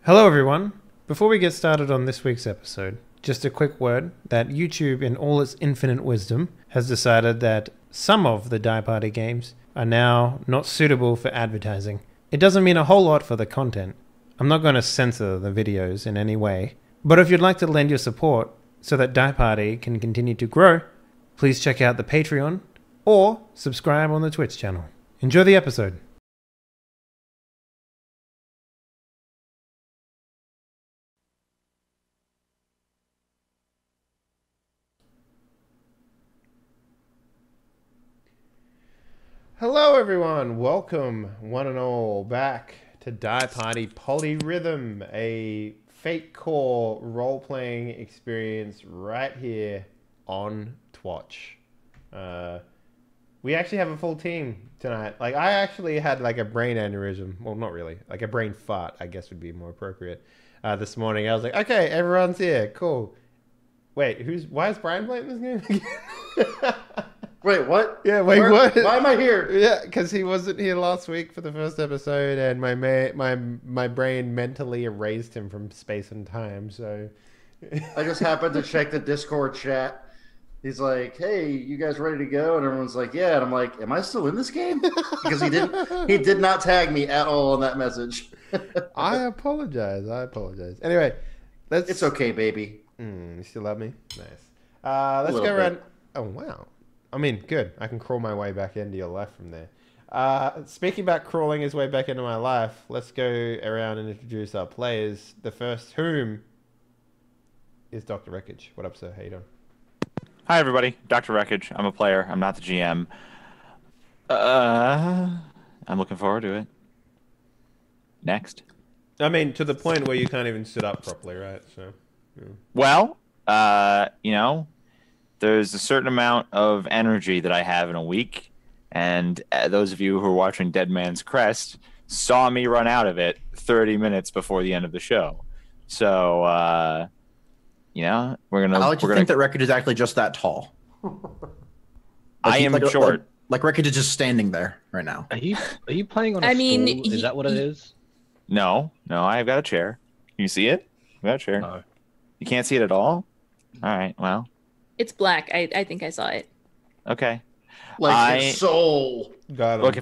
Hello everyone. Before we get started on this week's episode, just a quick word that YouTube in all its infinite wisdom has decided that some of the Die Party games are now not suitable for advertising. It doesn't mean a whole lot for the content. I'm not going to censor the videos in any way, but if you'd like to lend your support so that Die Party can continue to grow, please check out the Patreon or subscribe on the Twitch channel. Enjoy the episode. Hello everyone, welcome one and all back to Die Party Polyrhythm, a Fate Core role-playing experience right here on Twitch. We actually have a full team tonight. Like, I actually had like a brain aneurysm, well not really, like a brain fart I guess would be more appropriate, this morning. I was like, okay, everyone's here, cool. Wait, why is Brian playing this game again? Wait, what? Yeah, wait, what? Why am I here? Yeah, because he wasn't here last week for the first episode, and my brain mentally erased him from space and time. So I just happened to check the Discord chat. He's like, "Hey, you guys ready to go?" And everyone's like, "Yeah." And I'm like, "Am I still in this game?" Because he did not tag me at all on that message. I apologize. Anyway, It's okay, baby. You still love me? Nice. Let's go around. Oh wow. I mean, good. I can crawl my way back into your life from there. Speaking about crawling his way back into my life, let's go around and introduce our players. The first whom is Dr. Wreckage. What up, sir? How you doing? Hi, everybody. Dr. Wreckage. I'm a player. I'm not the GM. I'm looking forward to it. Next. I mean, to the point where you can't even sit up properly, right? So, yeah. Well, there's a certain amount of energy that I have in a week, and those of you who are watching Dead Man's Crest saw me run out of it 30 minutes before the end of the show. So, we're gonna. I like to think that Wreckage is actually just that tall. I am short. Like Wreckage is just standing there right now. Are you playing on a stool? Is that what it is? No, I've got a chair. Can you see it? I've got a chair. No. You can't see it at all? All right, well. It's black. I think I saw it. Okay. Like his soul. Got him. Look,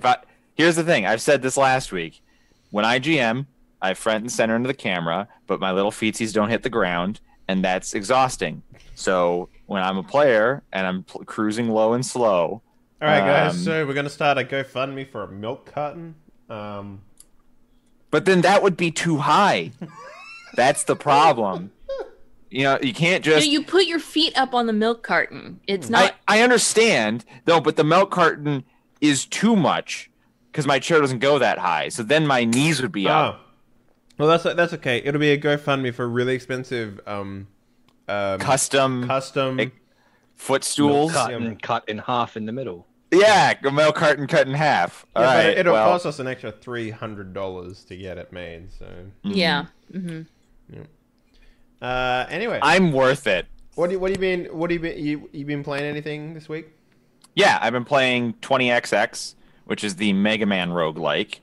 here's the thing. I've said this last week. When I GM, I front and center into the camera, but my little feetsies don't hit the ground, and that's exhausting. So when I'm a player and I'm cruising low and slow. All right, guys. So we're gonna start a GoFundMe for a milk carton. But then that would be too high. That's the problem. You can't just... You put your feet up on the milk carton. It's not... I understand, though, but the milk carton is too much because my chair doesn't go that high. So then my knees would be up. Well, that's okay. It'll be a GoFundMe for really expensive custom footstools. Cut in half in the middle. Yeah, a milk carton cut in half. All right, but it'll cost us an extra $300 to get it made. So yeah. Mm-hmm. Yeah. Anyway, I'm worth it. What have you been playing anything this week? Yeah, I've been playing 20XX, which is the Mega Man roguelike.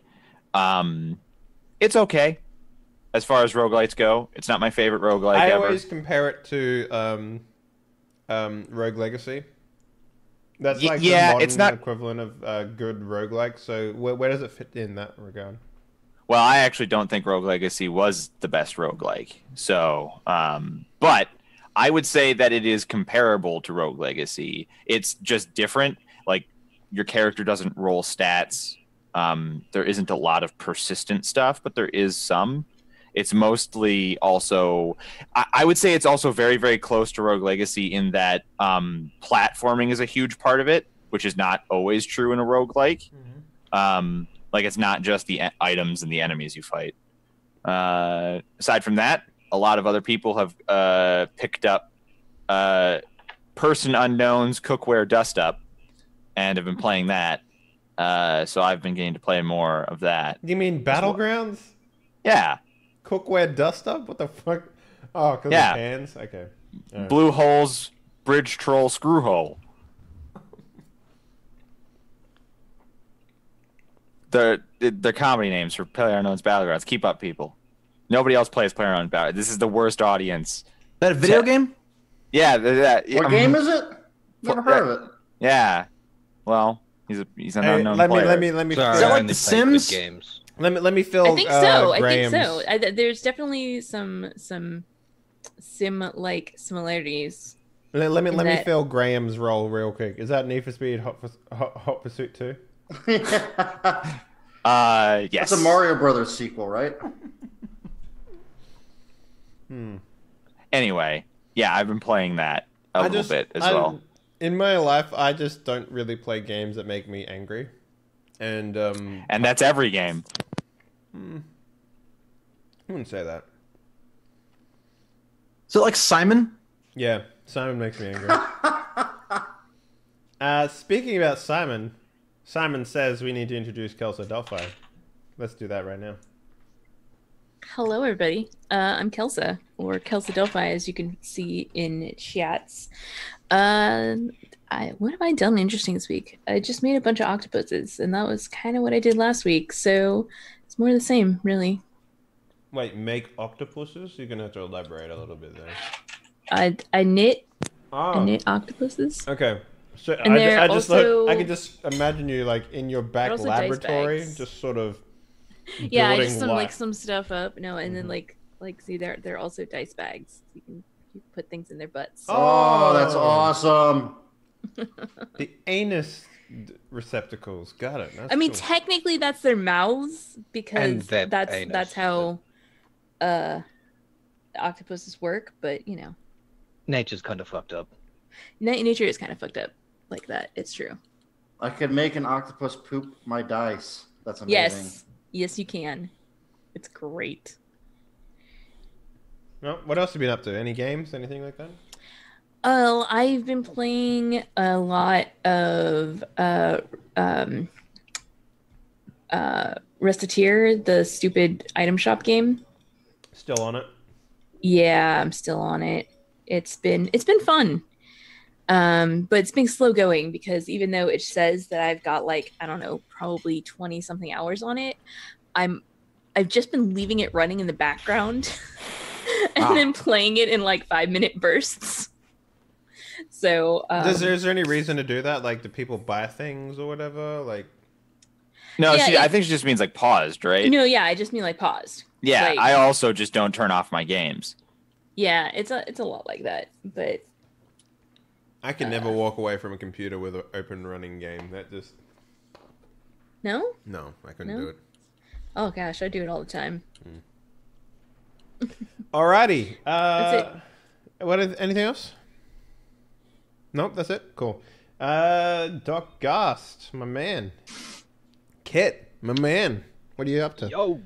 It's okay as far as roguelites go. It's not my favorite roguelike ever. I always compare it to Rogue Legacy. That's like the modern it's not equivalent of good roguelike. So where does it fit in that regard? Well, I actually don't think Rogue Legacy was the best roguelike. So, but I would say that it is comparable to Rogue Legacy. It's just different. Like, your character doesn't roll stats. There isn't a lot of persistent stuff, but there is some. It's mostly also... I would say it's also very, very close to Rogue Legacy in that platforming is a huge part of it, which is not always true in a roguelike. Mm-hmm. Like, it's not just the items and the enemies you fight. Aside from that, a lot of other people have picked up Person Unknown's Cookware Dust Up and have been playing that. So I've been getting to play more of that. You mean Battlegrounds? Yeah. Cookware Dust Up? What the fuck? Oh, because of hands? Okay. Right. Blue Hole's Bridge Troll Screw Hole. They're comedy names for PlayerUnknown's Battlegrounds. Keep up, people. Nobody else plays PlayerUnknown's Battlegrounds. This is the worst audience. That a video game? Yeah, that. What game is it? Never heard of it. Yeah. Well, he's an unknown player. Let me Sorry, Is that I like only The play good Sims? games. let me fill. I think so. Graham's. There's definitely some sim-like similarities. Let me that- fill Graham's role real quick. Is that Need for Speed Hot Pursuit 2? Yes. That's a Mario Brothers sequel, right? Anyway, yeah, I've been playing that a little bit as well. In my life, I just don't really play games that make me angry, and And that's every game. I wouldn't say that. So like Simon? Yeah, Simon makes me angry. Speaking about Simon, Simon says we need to introduce Kelso Delphi. Let's do that right now. Hello, everybody. I'm Kelsa, or Kelsa Delphi, as you can see in chats. What have I done interesting this week? I just made a bunch of octopuses, and that was kind of what I did last week. So it's more of the same, really. Wait, make octopuses? You're gonna have to elaborate a little bit there. I knit Oh, octopuses. okay. So And they're I just also- I could just imagine you like in your back also dice laboratory, bags. just sort of. Yeah, I building just done what? like some stuff up. No, and then like see, they're also dice bags. You can put things in their butts. Oh, that's awesome. The anus receptacles. Got it. That's I mean, cool. technically that's their mouths And because their that's anus. how octopuses work. But you know, Nature's kind of fucked up. nature is kind of fucked up like that. It's true. I could make an octopus poop my dice. That's amazing. Yes, you can. It's great. No, what else have you been up to? Any games? Anything like that? Oh, I've been playing a lot of Restateer, the stupid item shop game. Still on it? Yeah, I'm still on it. It's been fun. But it's been slow going because even though it says that I've got like, I don't know, probably 20 something hours on it, I've just been leaving it running in the background and then playing it in like 5-minute bursts. So is there any reason to do that? Like, do people buy things or whatever? Like, No, Yeah, I think she just means like paused, right? no, yeah, I just mean like paused. Yeah, Like, I also just don't turn off my games. yeah, it's a lot like that. But I can never walk away from a computer with an open running game. That just no? no, I couldn't No? do it. Oh gosh, I do it all the time. Alrighty. That's Anything else? Nope, that's it. Cool. Doc Gast, my man. Kit, my man. What are you up to? Yo.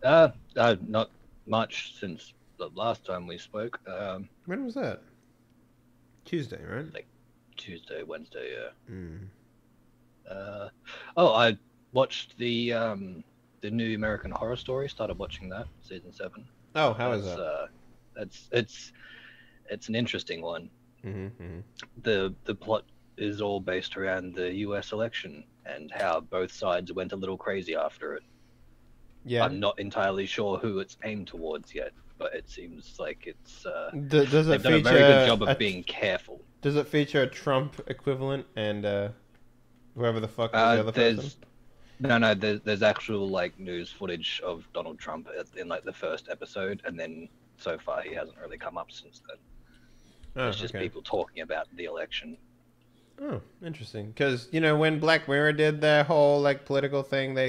Not much since the last time we spoke. When was that? Tuesday, right? Like Tuesday, Wednesday, yeah. Mm. I watched the new American Horror Story. Started watching that season 7. Oh, how is that? It's an interesting one. Mm-hmm. The plot is all based around the U.S. election and how both sides went a little crazy after it. Yeah. I'm not entirely sure who it's aimed towards yet, but it seems like it's Does it they've done a feature very good job of being careful. Does it feature a Trump equivalent and whoever the fuck is the other person? There's actual like news footage of Donald Trump in like the first episode, and then so far he hasn't really come up since then. Oh, It's just okay. people talking about the election. Oh, interesting. Because when Black Mirror did their whole like political thing, they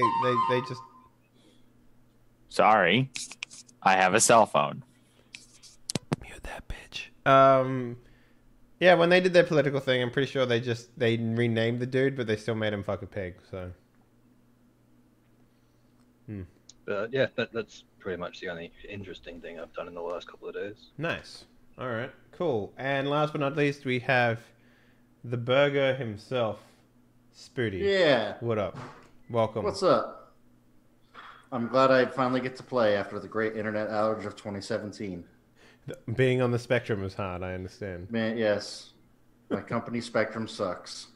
just Sorry, I have a cell phone. mute that bitch. Yeah, when they did their political thing, I'm pretty sure they renamed the dude, but they still made him fuck a pig. So. Yeah, that's pretty much the only interesting thing I've done in the last couple of days. Nice. All right. Cool. And last but not least, we have the burger himself, Spooty. Yeah. What up? Welcome. What's up? I'm glad I finally get to play after the great internet outage of 2017. Being on the spectrum is hard. I understand. Man, yes. My company Spectrum sucks.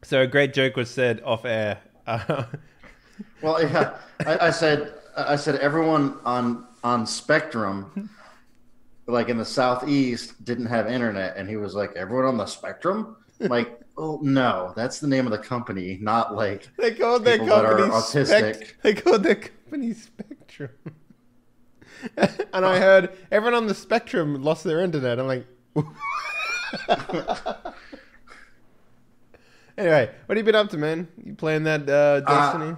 So a great joke was said off air. Well, yeah, I said everyone on Spectrum, like in the Southeast, didn't have internet, and he was like, everyone on the Spectrum, like, oh no, that's the name of the company, not like They called their people that are company autistic. They called their company Spectrum. And I heard everyone on the Spectrum lost their internet. I'm like, anyway, what have you been up to, man? You playing that Destiny?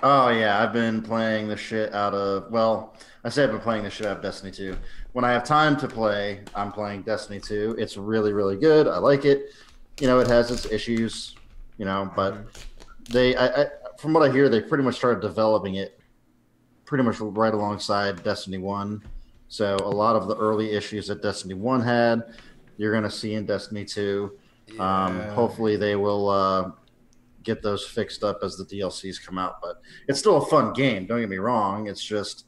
Oh yeah, I've been playing the shit out of. Well, I say I've been playing the shit out of Destiny 2. When I have time to play, I'm playing Destiny 2. It's really, really good. I like it. You know, it has its issues. You know, but from what I hear, they pretty much started developing it pretty much right alongside Destiny 1. So a lot of the early issues that Destiny 1 had, you're going to see in Destiny 2. Yeah. Hopefully they will get those fixed up as the DLCs come out. But it's still a fun game. Don't get me wrong. It's just,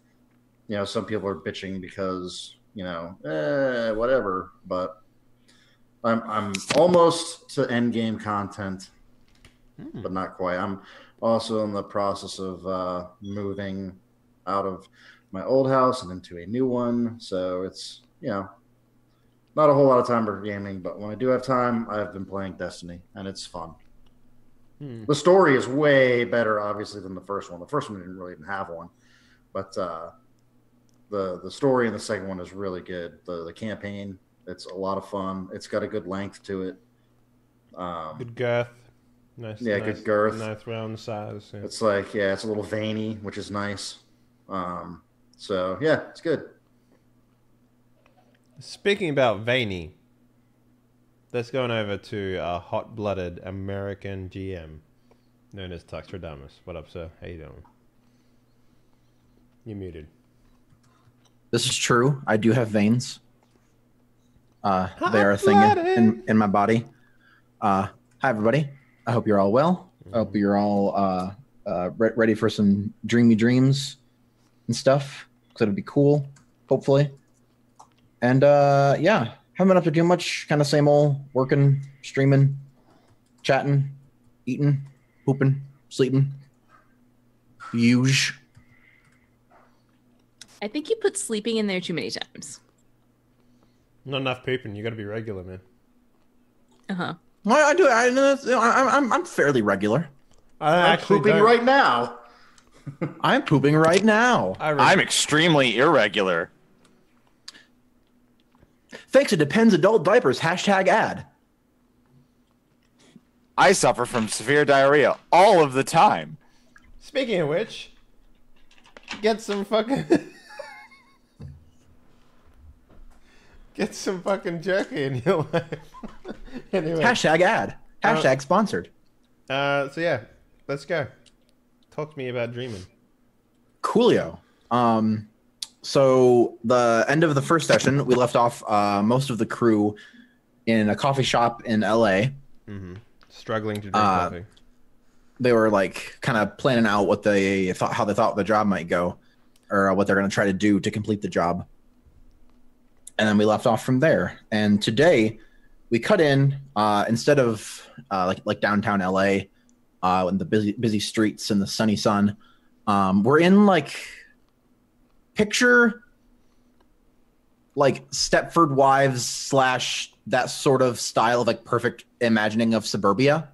you know, some people are bitching because, you know, whatever. But I'm almost to end game content, but not quite. I'm also in the process of moving out of my old house and into a new one. So it's, you know, not a whole lot of time for gaming, but when I do have time, I've been playing Destiny, and it's fun. The story is way better, obviously, than the first one. The first one didn't really even have one, but the story in the second one is really good. The campaign, it's a lot of fun. It's got a good length to it. Good girth. Nice. Yeah, good girth. Nice round size. Yeah. It's like, yeah, it's a little veiny, which is nice. So yeah, it's good. Speaking about veiny, let's go on over to a hot-blooded American GM known as Tuxtradamus. What up, sir? How you doing? You're muted. This is true. I do have veins. They are a thing in my body. Hi, everybody. I hope you're all well. I hope you're all ready for some dreamy dreams and stuff. Because it'll be cool, hopefully. And yeah, haven't been up to too much. Kind of same old, working, streaming, chatting, eating, pooping, sleeping. Huge. I think you put sleeping in there too many times. Not enough pooping. You got to be regular, man. Uh-huh. Well, I do. I'm fairly regular. I'm pooping right now. I'm pooping right now. I'm extremely irregular. Thanks to Depends Adult Diapers #ad. I suffer from severe diarrhea all of the time. Speaking of which, get some fucking jerky in your life. Anyway, #ad. #sponsored. So yeah, let's go. Talk to me about dreaming. Coolio. So the end of the first session, we left off most of the crew in a coffee shop in LA. Mm-hmm. Struggling to drink coffee. They were like kind of planning out what they thought, how they thought the job might go, or what they're going to try to do to complete the job. And then we left off from there. And today we cut in instead of like downtown LA, in the busy streets and the sunny sun. We're in like picture like Stepford Wives / that sort of style of like perfect imagining of suburbia.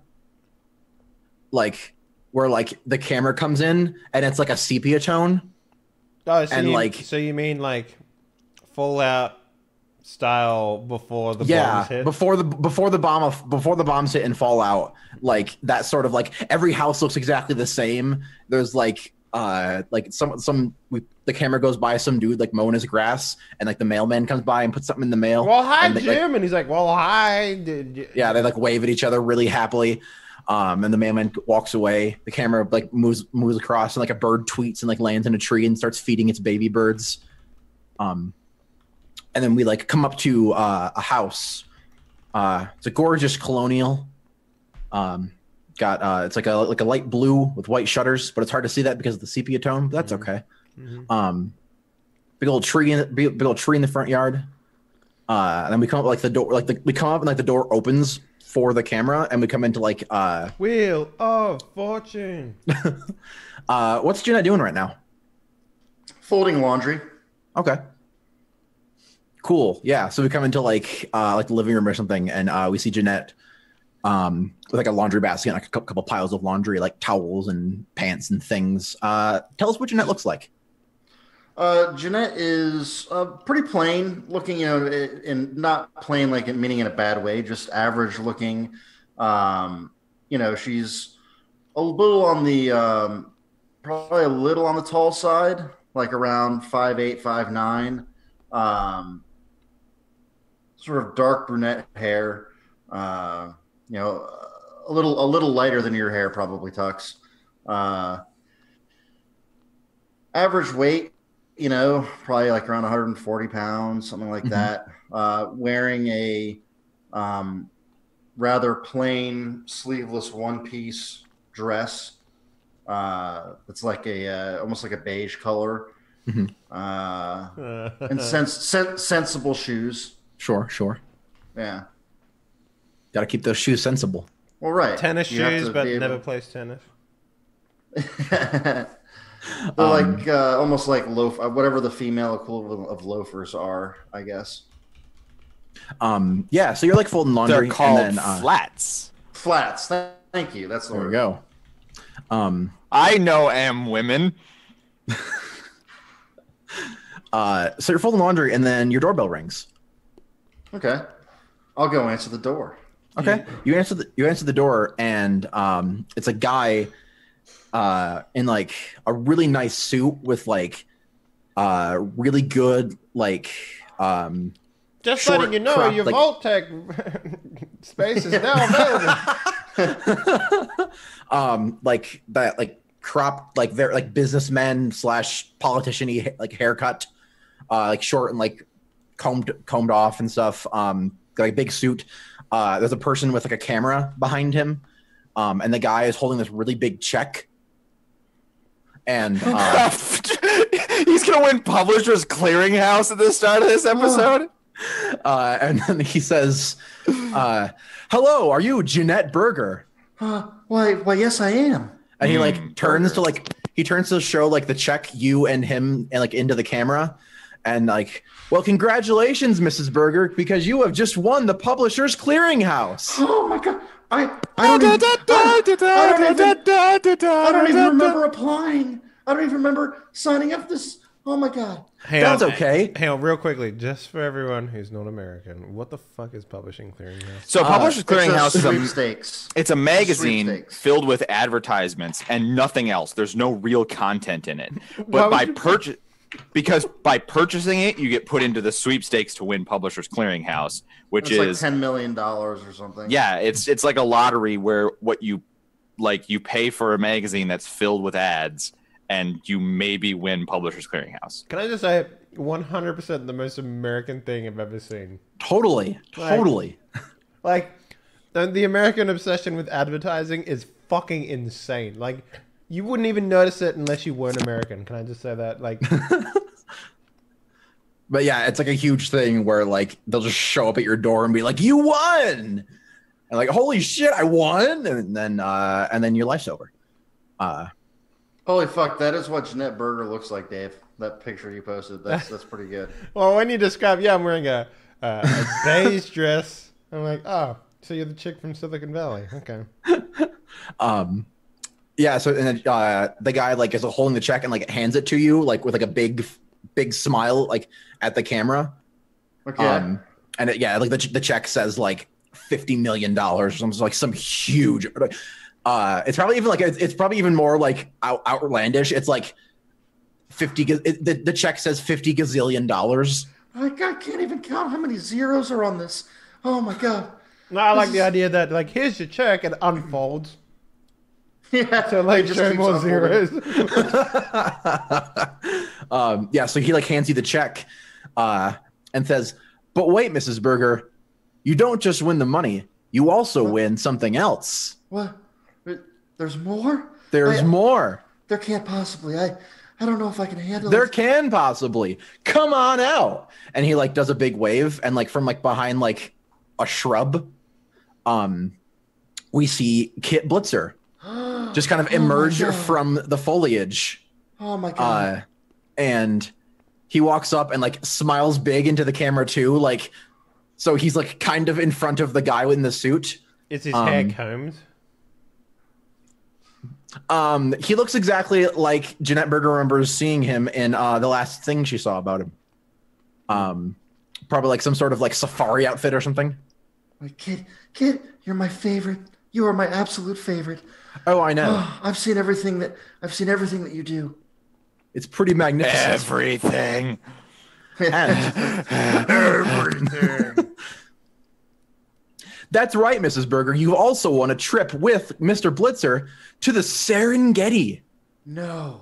Like where like the camera comes in and it's like a sepia tone. Oh, so and so you mean like Fallout style before the bombs hit? before the bombs hit and Fallout, like that sort of like every house looks exactly the same. There's like the camera goes by some dude like mowing his grass, and like the mailman comes by and puts something in the mail. Well, hi, and Jim, and he's like, well, hi. Yeah, they like wave at each other really happily. And the mailman walks away. The camera like moves across, and like a bird tweets and like lands in a tree and starts feeding its baby birds. And then we like come up to a house. It's a gorgeous colonial. It's like a light blue with white shutters, but it's hard to see that because of the sepia tone. But that's okay. Mm-hmm. Big old tree in the front yard. And then we come up like the door, we come up and like the door opens for the camera, and we come into like Wheel of Fortune. What's Jeanette doing right now? Folding laundry. Okay. Cool. Yeah. So we come into like the living room or something, and we see Jeanette with like a laundry basket, and like a couple piles of laundry, like towels and pants and things. Tell us what Jeanette looks like. Jeanette is pretty plain looking, and not plain like meaning in a bad way, just average looking. She's a little on the probably a little on the tall side, like around 5'8", 5'9". Sort of dark brunette hair. A little lighter than your hair probably, Tux. Average weight, probably like around 140 pounds, something like that. Wearing a rather plain sleeveless one-piece dress. It's like almost like a beige color. And sensible shoes. Sure. Yeah. Got to keep those shoes sensible. Well, right. Tennis shoes, but never plays tennis. They're like almost like whatever the female equivalent of loafers are, I guess. Yeah, so you're like folding laundry. They're called and then, flats. Flats. Thank you. That's the There word. we go. I know women. So you're folding laundry, and then your doorbell rings. Okay. I'll go answer the door. Okay. You answer the door, and it's a guy in like a really nice suit with like really good like Just short letting you know, crop, your like- Vault-Tec space is now available. like that like crop like they're like businessmen / politician-y like haircut, like short and like combed off and stuff. Like big suit. There's a person with like a camera behind him, and the guy is holding this really big check. And he's gonna win Publishers Clearinghouse at the start of this episode. And then he says, "Hello, are you Jeanette Berger?" Why, yes, I am. And he like turns to show like the check, you and him, and like into the camera, and like, well, congratulations, Mrs. Berger, because you have just won the Publishers Clearinghouse. Oh my god! I don't even remember applying. I don't even remember signing up this. Oh my god! That's okay. Hang on, real quickly, just for everyone who's not American, what the fuck is Publishing Clearinghouse? So Publishers Clearinghouse is sweepstakes. it's a magazine Sweepstakes. filled with advertisements and nothing else. There's no real content in it. But because by purchasing it, you get put into the sweepstakes to win Publishers Clearinghouse, which It's is like $10 million or something. yeah, it's like a lottery where you pay for a magazine that's filled with ads, and you maybe win Publishers Clearinghouse. Can I just say, 100% the most American thing I've ever seen. Totally. Like, the American obsession with advertising is fucking insane. Like, you wouldn't even notice it unless you weren't American. Can I just say that? Like, But yeah, it's like a huge thing where like they'll just show up at your door and be like, "You won!" And like, "Holy shit, I won!" And then your life's over. Holy fuck! That is what Jeanette Berger looks like, Dave. That picture you posted. That's pretty good. well, when you describe, I'm wearing a beige dress. I'm like, oh, so you're the chick from Silicon Valley. Okay. Yeah. So and then the guy like is holding the check and like hands it to you like with like a big smile like at the camera. Okay. And like the check says like $50 million or something, like some huge. It's probably even like it's probably even more like outlandish. It's like 50. The check says $50 gazillion. I can't even count how many zeros are on this. Oh my god. No, I like the idea that, like, here's your check, and unfolds. Yeah. So, like, it just show keeps more unfolding. zeros. Yeah, so he like hands you the check and says, "But wait, Mrs. Berger, you don't just win the money, you also win something else." What? There's more? There's more. There can't possibly. I don't know if I can handle There it. can possibly. Come on out. And he like does a big wave, and like from like behind like a shrub, we see Kit Blitzer just kind of emerge from the foliage. Oh my god! And he walks up and like smiles big into the camera too, like so he's like kind of in front of the guy in the suit. Is his hair combed? He looks exactly like Jeanette Berger remembers seeing him in the last thing she saw about him. Probably like some sort of like safari outfit or something. Like, Kid, you're my favorite. You are my absolute favorite. Oh, I know. Oh, I've seen everything that you do. It's pretty magnificent. Everything. Everything. That's right, Mrs. Berger. You also won a trip with Mr. Blitzer to the Serengeti. No.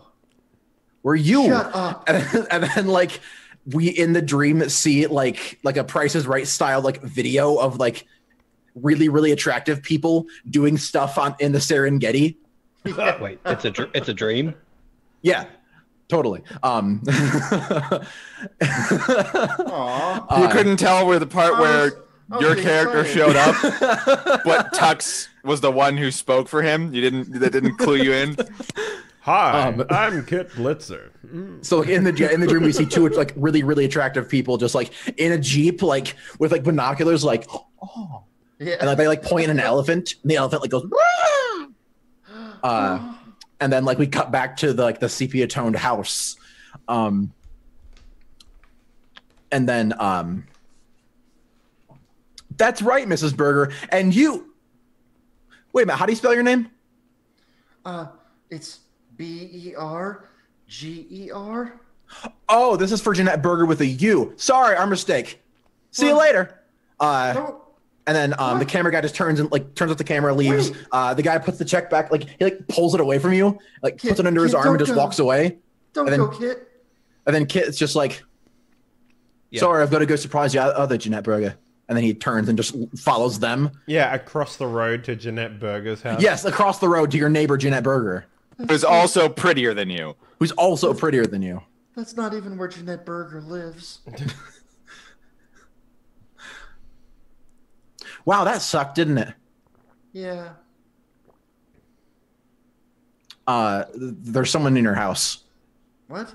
Where you Shut up. And then like we in the dream see like a Price is Right style like video of like really, really attractive people doing stuff in the Serengeti. Wait, it's a dream? Yeah, totally. You couldn't tell where the part where your character showed up, but Tux was the one who spoke for him. That didn't clue you in. Hi, I'm Kit Blitzer. So like in the dream we see two like really, really attractive people just like in a Jeep like with like binoculars like Yeah. and like they like point at an elephant and the elephant like goes and then like we cut back to the sepia toned house and then that's right, Mrs. Berger. And you wait a minute, how do you spell your name? It's Berger. Oh, this is for Jeanette Berger with a U. Sorry, our mistake. See you later. Don't. And then the camera guy just turns off the camera, leaves. The guy puts the check back, like he like pulls it away from you, like puts it under his arm and just walks away. Don't go, Kit. And then Kit's just like, sorry, I've got to go surprise you other Jeanette Berger. And then he turns and just follows them. Yeah, across the road to Jeanette Berger's house. Yes, across the road to your neighbor Jeanette Berger. Who's also prettier than you. Who's also prettier than you. That's not even where Jeanette Berger lives. Wow, that sucked, didn't it? Yeah. There's someone in your house. What?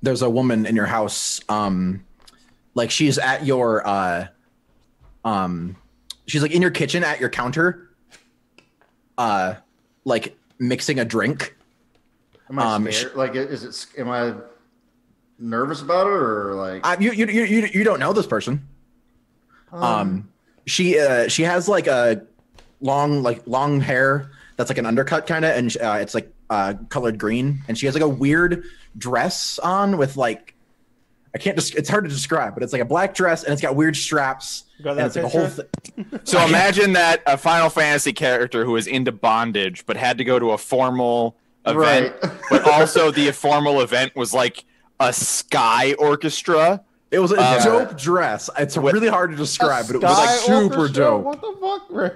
There's a woman in your house. Like she's at your she's like in your kitchen at your counter. Like mixing a drink. Am I scared? Like, am I nervous about it or like? You don't know this person. She has like a long hair that's like an undercut kind of, and it's like colored green, and she has like a weird dress on with like it's hard to describe, but it's like a black dress and it's got weird straps. Got and it's like a whole So imagine that a Final Fantasy character who was into bondage but had to go to a formal event, but also the formal event was like a sky orchestra. It was a dope dress. It's really hard to describe, but it was like super dope. What the fuck, Rick?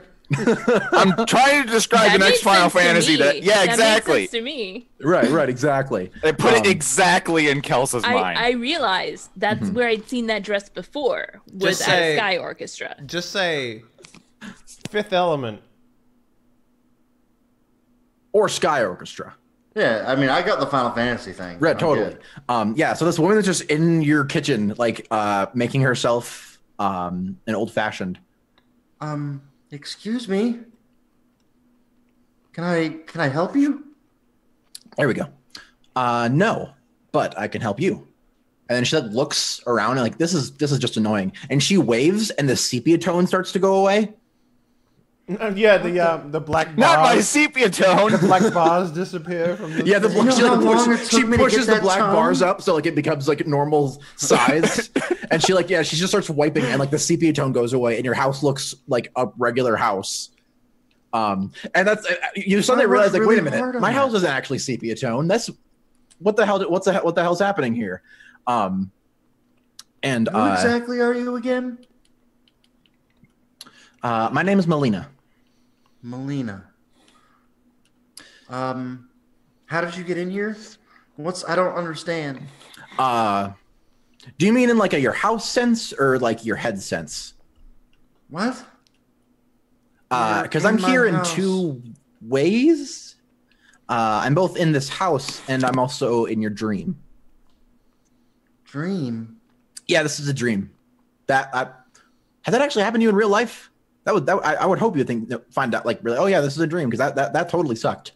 I'm trying to describe the next Final Fantasy. That exactly. Makes sense to me. Right, exactly. They put it exactly in Kelsa's mind. I realized that's where I'd seen that dress before. Was at a Sky Orchestra. Just say Fifth Element. Or Sky Orchestra. Yeah, I mean, I got the Final Fantasy thing. Right, totally. Yeah, so this woman is just in your kitchen, like making herself an old fashioned. Excuse me. Can I help you? There we go. No, but I can help you. And then she like looks around and like this is just annoying. And she waves and the sepia tone starts to go away. Yeah, the black bars. Not my sepia tone. The black bars disappear from the she pushes the black bars up so like it becomes like normal size. And she just starts wiping and like the sepia tone goes away and your house looks like a regular house. And that's you suddenly realize like, wait a minute, my house isn't actually sepia tone. That's what the hell's happening here? And who exactly are you again? My name is Melina. Melina. How did you get in here? I don't understand. Do you mean in like your house sense or like your head sense? What? Because You're I'm in my here in house. 2 ways. I'm both in this house and I'm also in your dream. Dream? Yeah, this is a dream. Has that actually happened to you in real life? I would hope you find out like really. Oh yeah, this is a dream because that totally sucked.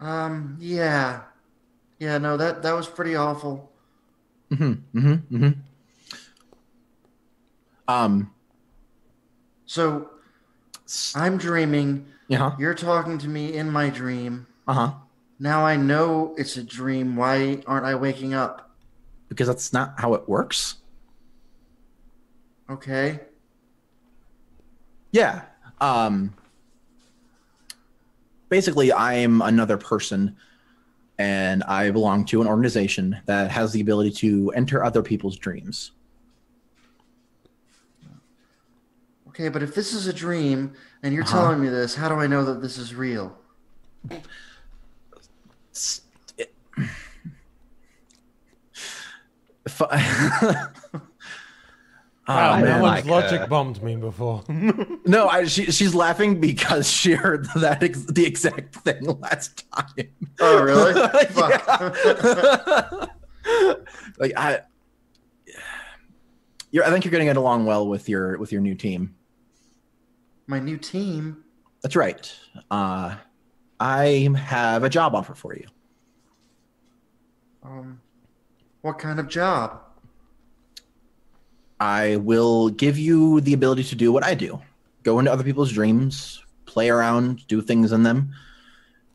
Yeah. Yeah, no, that was pretty awful. So I'm dreaming. Yeah. You're talking to me in my dream. Uh-huh. Now I know it's a dream. Why aren't I waking up? Because that's not how it works. Okay. Yeah. Basically, I'm another person, and I belong to an organization that has the ability to enter other people's dreams. Okay, but if this is a dream and you're telling me this, how do I know that this is real? Wow, I no don't one's like logic her. bombed me before. No, she's laughing because she heard the exact thing last time. Oh, really? Yeah. Like I think you're going to get along well with your new team. My new team? That's right. I have a job offer for you. What kind of job? I will give you the ability to do what I do. Go into other people's dreams, play around, do things in them.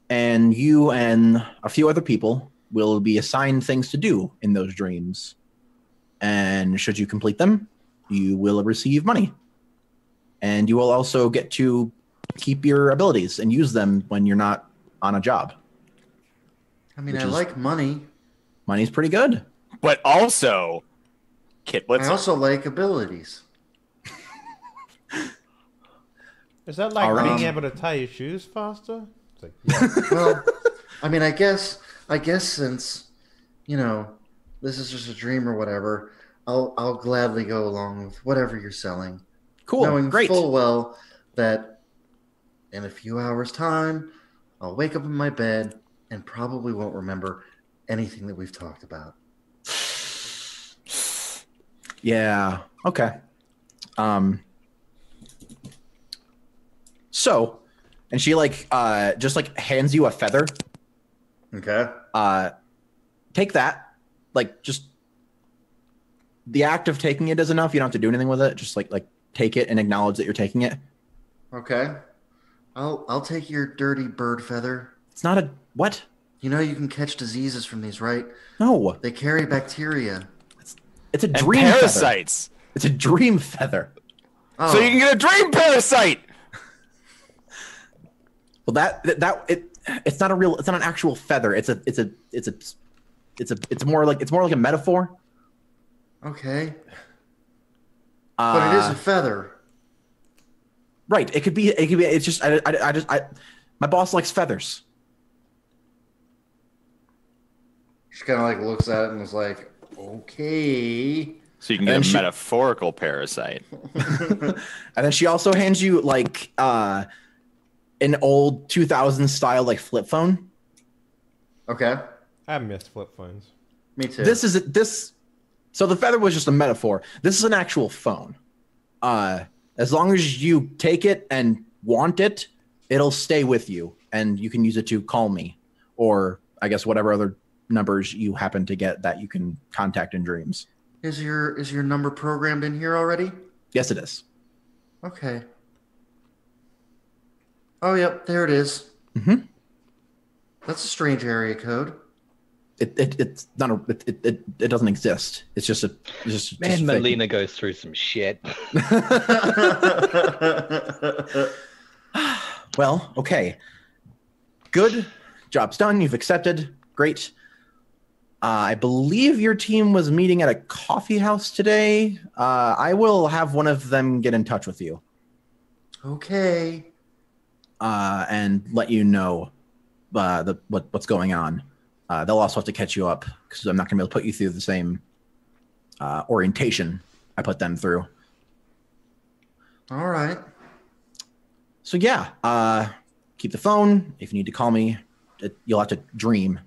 And you and a few other people will be assigned things to do in those dreams. And should you complete them, you will receive money. And you will also get to keep your abilities and use them when you're not on a job. I mean, Which I is- like money. Money's pretty good. But also, Kitlets. I also like abilities. Is that like All right. being able to tie your shoes faster? It's like, yeah. Well, I mean, I guess since, this is just a dream or whatever, I'll gladly go along with whatever you're selling. Cool. Knowing Great. full well that in a few hours' time, I'll wake up in my bed and probably won't remember anything that we've talked about. Yeah. Okay. So, and she just hands you a feather. Okay. Take that. Just the act of taking it is enough. You don't have to do anything with it. Just like take it and acknowledge that you're taking it. Okay. I'll take your dirty bird feather. It's not a what? You know you can catch diseases from these, right? No. They carry bacteria. It's a and dream feather. parasites. It's a dream feather. Oh, So you can get a dream parasite. Well, it's not an actual feather. It's more like a metaphor. okay. But it is a feather. Right. It could be. It's just. My boss likes feathers. She kind of looks at it and is like, okay. So you can get And a she- metaphorical parasite. And then she also hands you an old 2000s style flip phone. Okay. I miss flip phones. Me too. So the feather was just a metaphor. This is an actual phone. As long as you take it and want it, it'll stay with you, and you can use it to call me, or I guess whatever other numbers you happen to get that you can contact in dreams. Is your number programmed in here already? Yes, it is. Okay. Oh, yep, there it is. Mm-hmm. That's a strange area code. It's not it doesn't exist. It's just Man, fake. Melina goes through some shit. Well, okay. Good. Job's done. You've accepted. Great. I believe your team was meeting at a coffee house today. I will have one of them get in touch with you Okay. and let you know what's going on. They'll also have to catch you up because I'm not going to be able to put you through the same orientation I put them through. All right. So yeah, keep the phone. If you need to call me, you'll have to dream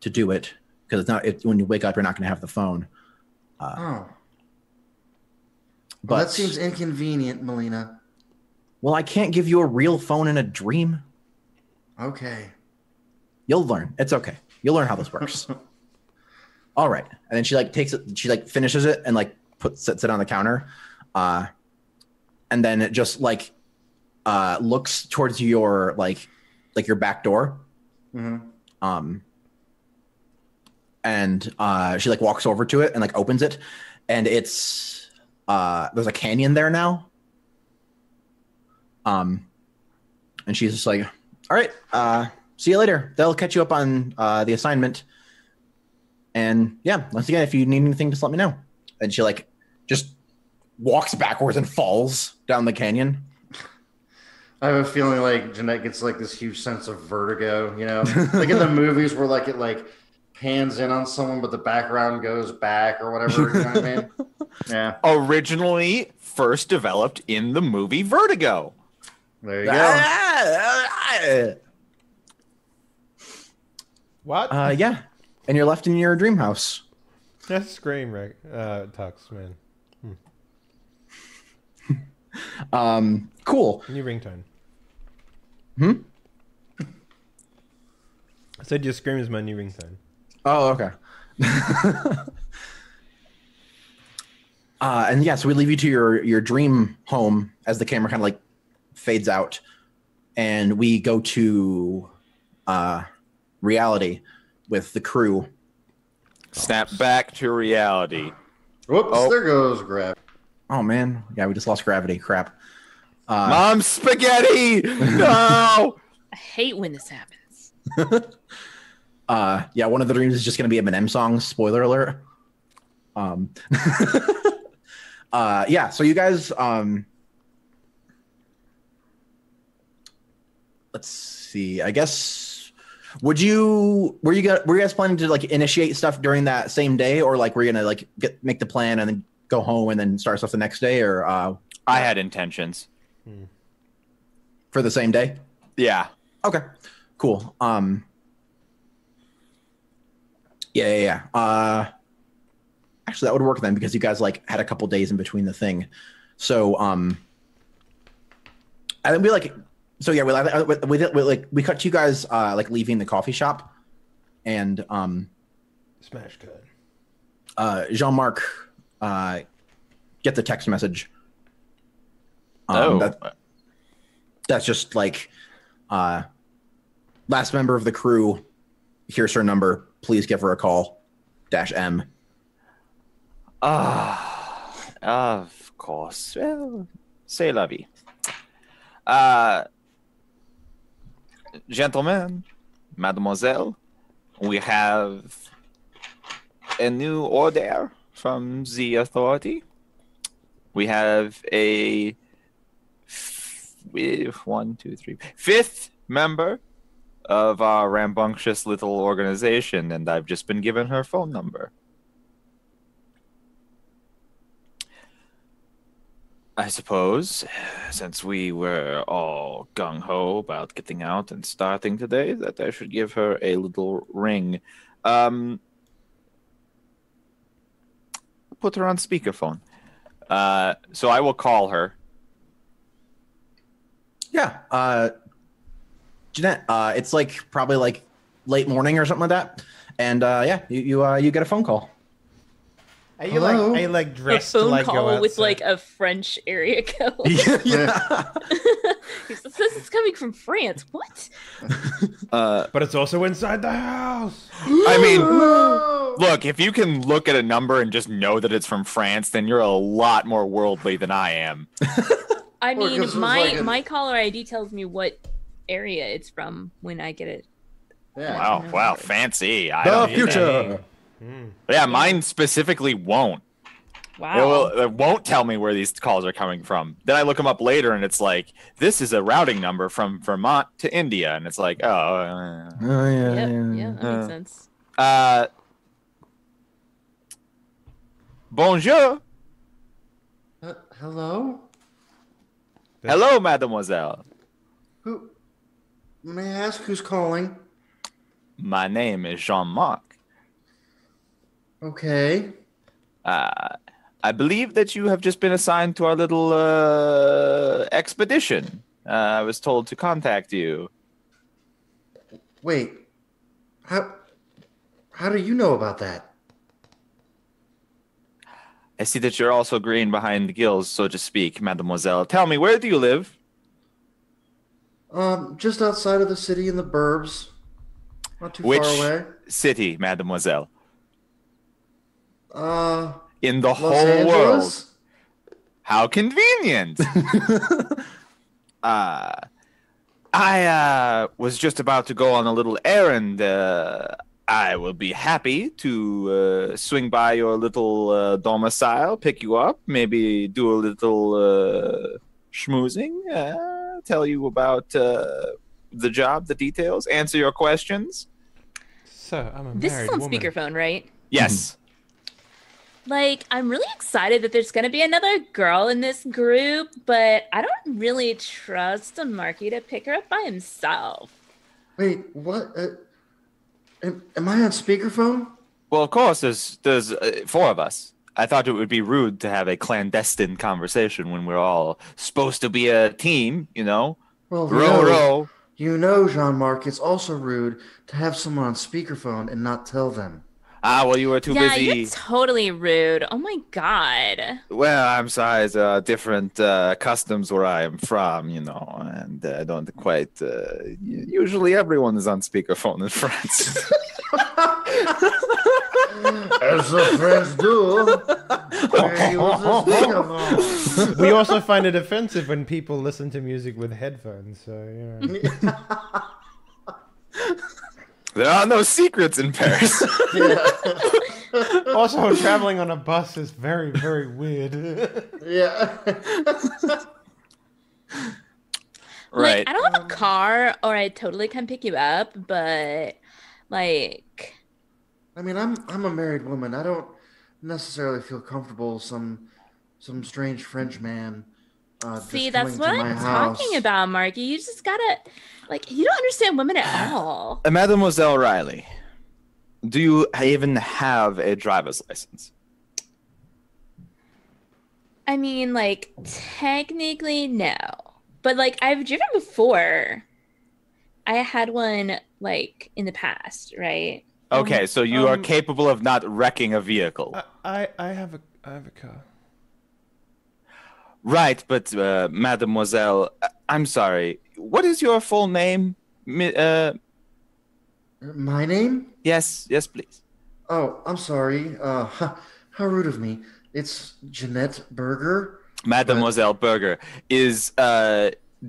to do it because it's not. When you wake up, you're not going to have the phone. Oh. But Well, that seems inconvenient, Melina. well, I can't give you a real phone in a dream. Okay. You'll learn. It's okay. You'll learn how this works. All right. And then she like takes it. She like finishes it and like sets it on the counter, and then it just like looks towards your like your back door. Mm-hmm. And she like walks over to it and like opens it, and it's there's a canyon there now. And she's just like, all right, see you later. They'll catch you up on the assignment. And yeah, once again, if you need anything, just let me know. And she like just walks backwards and falls down the canyon. I have a feeling like Jeanette gets like this huge sense of vertigo, you know, like in the movies where like it like pans in on someone, but the background goes back or whatever. You know what I mean? Yeah. Originally first developed in the movie Vertigo. There you go. What? Yeah. And you're left in your dream house. That's Scream, right? Tux, man. Cool. New ringtone. Hmm? I said your Scream is my new ringtone. Oh, okay. And yeah, so we leave you to your dream home as the camera kind of like fades out, and we go to reality with the crew. Snap back to reality. Whoops, Oh. there goes gravity. Oh man, yeah, we just lost gravity. Crap. Mom, spaghetti! No! I hate when this happens. Yeah, one of the dreams is just going to be Eminem songs. Spoiler alert. Yeah, so you guys, let's see. I guess were you guys planning to like initiate stuff during that same day, or like were you gonna like make the plan and then go home and then start stuff the next day, or I had intentions. for the same day? Yeah. Okay, cool. Yeah. Actually, that would work then because you guys like had a couple days in between the thing. So, and then we like, so yeah, we cut to you guys like leaving the coffee shop, and Smash cut. Jean-Marc get the text message. That's just like last member of the crew. Here's her number. Please give her a call. -M. Of course. Well, c'est la vie. Gentlemen, mademoiselle, we have a new order from the authority. We have a fifth member of our rambunctious little organization, and I've just been given her phone number. I suppose, since we were all gung-ho about getting out and starting today, that I should give her a little ring. Put her on speakerphone. So I will call her. Yeah, Jeanette, it's like probably like late morning or something like that, and yeah, you get a phone call. Are you Hello? like A dressed to phone like go call outside? with like a French area code. Yeah. This is coming from France. What? But it's also inside the house. I mean, look, if you can look at a number and just know that it's from France, then you're a lot more worldly than I am. I Well, mean, 'cause it was like a- my caller ID tells me what area it's from when I get it. Yeah. Wow, fancy. I The don't future. Yeah, mine specifically won't. Wow. It won't tell me where these calls are coming from. Then I look them up later, and it's like, this is a routing number from Vermont to India, and it's like, Oh yeah. Yeah, that makes sense. Bonjour. Hello? Hello, mademoiselle. Who? May I ask who's calling? My name is Jean-Marc. Okay. I believe that you have just been assigned to our little expedition. I was told to contact you. Wait. How do you know about that? I see that you're also green behind the gills, so to speak, mademoiselle. Tell me, where do you live? Just outside of the city in the burbs. Not too Which far away. city, mademoiselle? In the Los whole Angeles? world. How convenient. I was just about to go on a little errand. I will be happy to swing by your little domicile, pick you up, maybe do a little schmoozing, tell you about the job, the details, answer your questions. So, I'm a This married is on woman. speakerphone, right? Yes. Like, I'm really excited that there's gonna be another girl in this group, but I don't really trust Marky to pick her up by himself. Wait, what? Am I on speakerphone? Well, of course, there's four of us. I thought it would be rude to have a clandestine conversation when we're all supposed to be a team, you know? Well, Row. You know, Jean-Marc, it's also rude to have someone on speakerphone and not tell them. Ah, well, you were too Yeah, busy. you're totally rude. Oh my god. Well, I'm sorry. There are different customs where I am from, you know, and I don't quite. Usually, everyone is on speakerphone in France. As the French do. They use a speakerphone. We also find it offensive when people listen to music with headphones. So, you know. There are no secrets in Paris. Also, traveling on a bus is very, very weird. Yeah. Right. Like, I don't have a car, or I totally can pick you up, but like, I mean, I'm a married woman. I don't necessarily feel comfortable some strange French man. see, just that's coming what to my I'm house. talking about, Marky. You just gotta, like, you don't understand women at all. Mademoiselle Riley, do you even have a driver's license? I mean, like, technically, no. But, like, I've driven before. I had one, like, in the past, right? Okay, so you are capable of not wrecking a vehicle. I have a car. Right, but Mademoiselle, I'm sorry. What is your full name? My name? Yes, please. Oh, I'm sorry. How rude of me. It's Jeanette Berger. Mademoiselle Berger is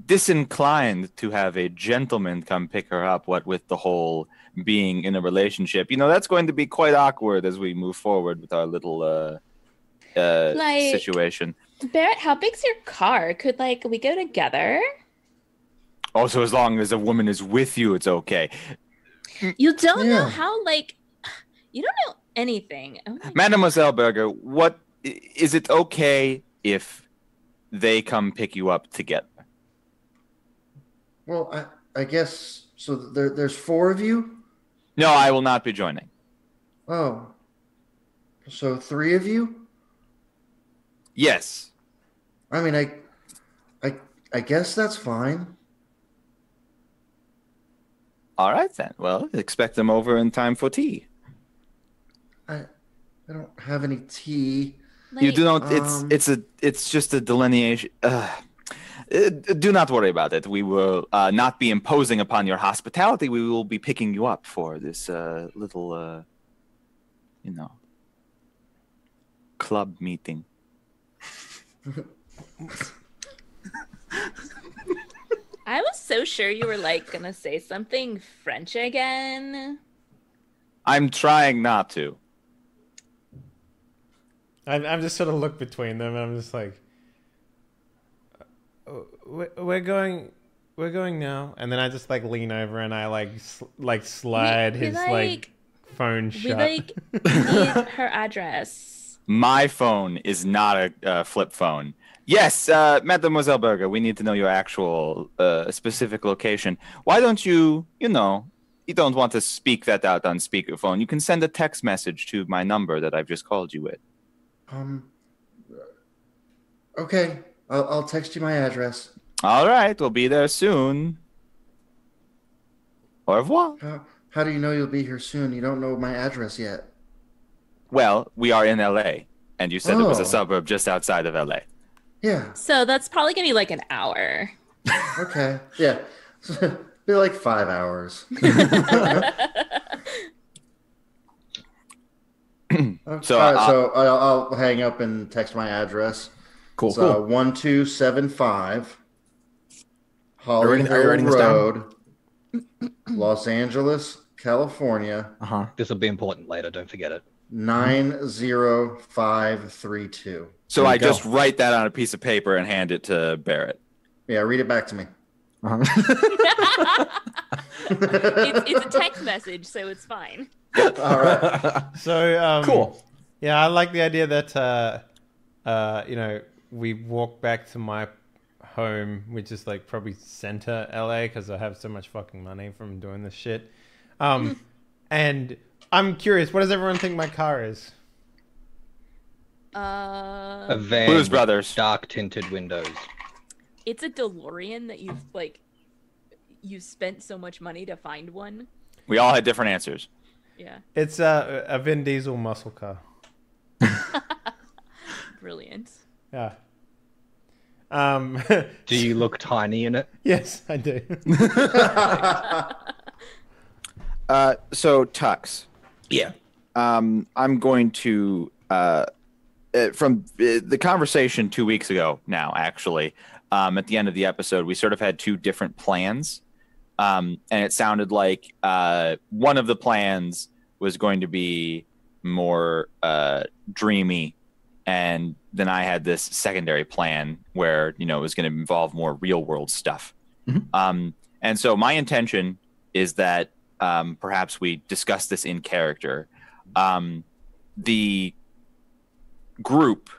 disinclined to have a gentleman come pick her up, what with the whole being in a relationship. You know, that's going to be quite awkward as we move forward with our little situation. Barrett, how big's your car? Could, like, we go together? Also, as long as a woman is with you, it's okay. You don't know Yeah. how, like, you don't know anything. Oh my Mademoiselle Berger, what is it okay if they come pick you up together? Well, I guess so. There's four of you. No, I will not be joining. Oh, so three of you. Yes. I mean, I guess that's fine. All right then. Well, expect them over in time for tea. I don't have any tea. God. You Like, do not. It's just a delineation. Do not worry about it. We will not be imposing upon your hospitality. We will be picking you up for this little, club meeting. I was so sure you were, like, gonna say something French again. I'm trying not to. I'm just sort of look between them, and I'm just like, we're going now, and then I just like lean over and I like slide We, his like, phone We, shut. like, need her address. My phone is not a flip phone. Yes, Mademoiselle Berger, we need to know your actual specific location. Why don't you don't want to speak that out on speakerphone. You can send a text message to my number that I've just called you with. Okay. I'll text you my address. All right, we'll be there soon. Au revoir. How do you know you'll be here soon? You don't know my address yet. Well, we are in LA, and you said it was a Oh. suburb just outside of LA. Yeah. So that's probably gonna be like an hour. Okay. Yeah. Be like 5 hours. So, All right, so I'll hang up and text my address. Cool. So 1275 Are you Holly writing this down? Road, Los Angeles, California, This will be important later. Don't forget it. 90532. So There you I go. just write that on a piece of paper and hand it to Barrett. Yeah, read it back to me. It's a text message, so it's fine. All right. So Cool. Yeah, I like the idea that we walk back to my home, which is like probably center LA because I have so much fucking money from doing this shit. And I'm curious, what does everyone think my car is? A van Blues with Brothers. dark tinted windows. It's a DeLorean that you spent so much money to find one. We all had different answers. Yeah, It's a Vin Diesel muscle car. brilliant. Yeah. Do you look tiny in it? Yes, I do. So Tux. Yeah. I'm going to from the conversation 2 weeks ago now, actually, at the end of the episode, we sort of had two different plans. And it sounded like one of the plans was going to be more dreamy. And then I had this secondary plan where, it was going to involve more real world stuff. Mhm. And so my intention is that perhaps we discuss this in character. The group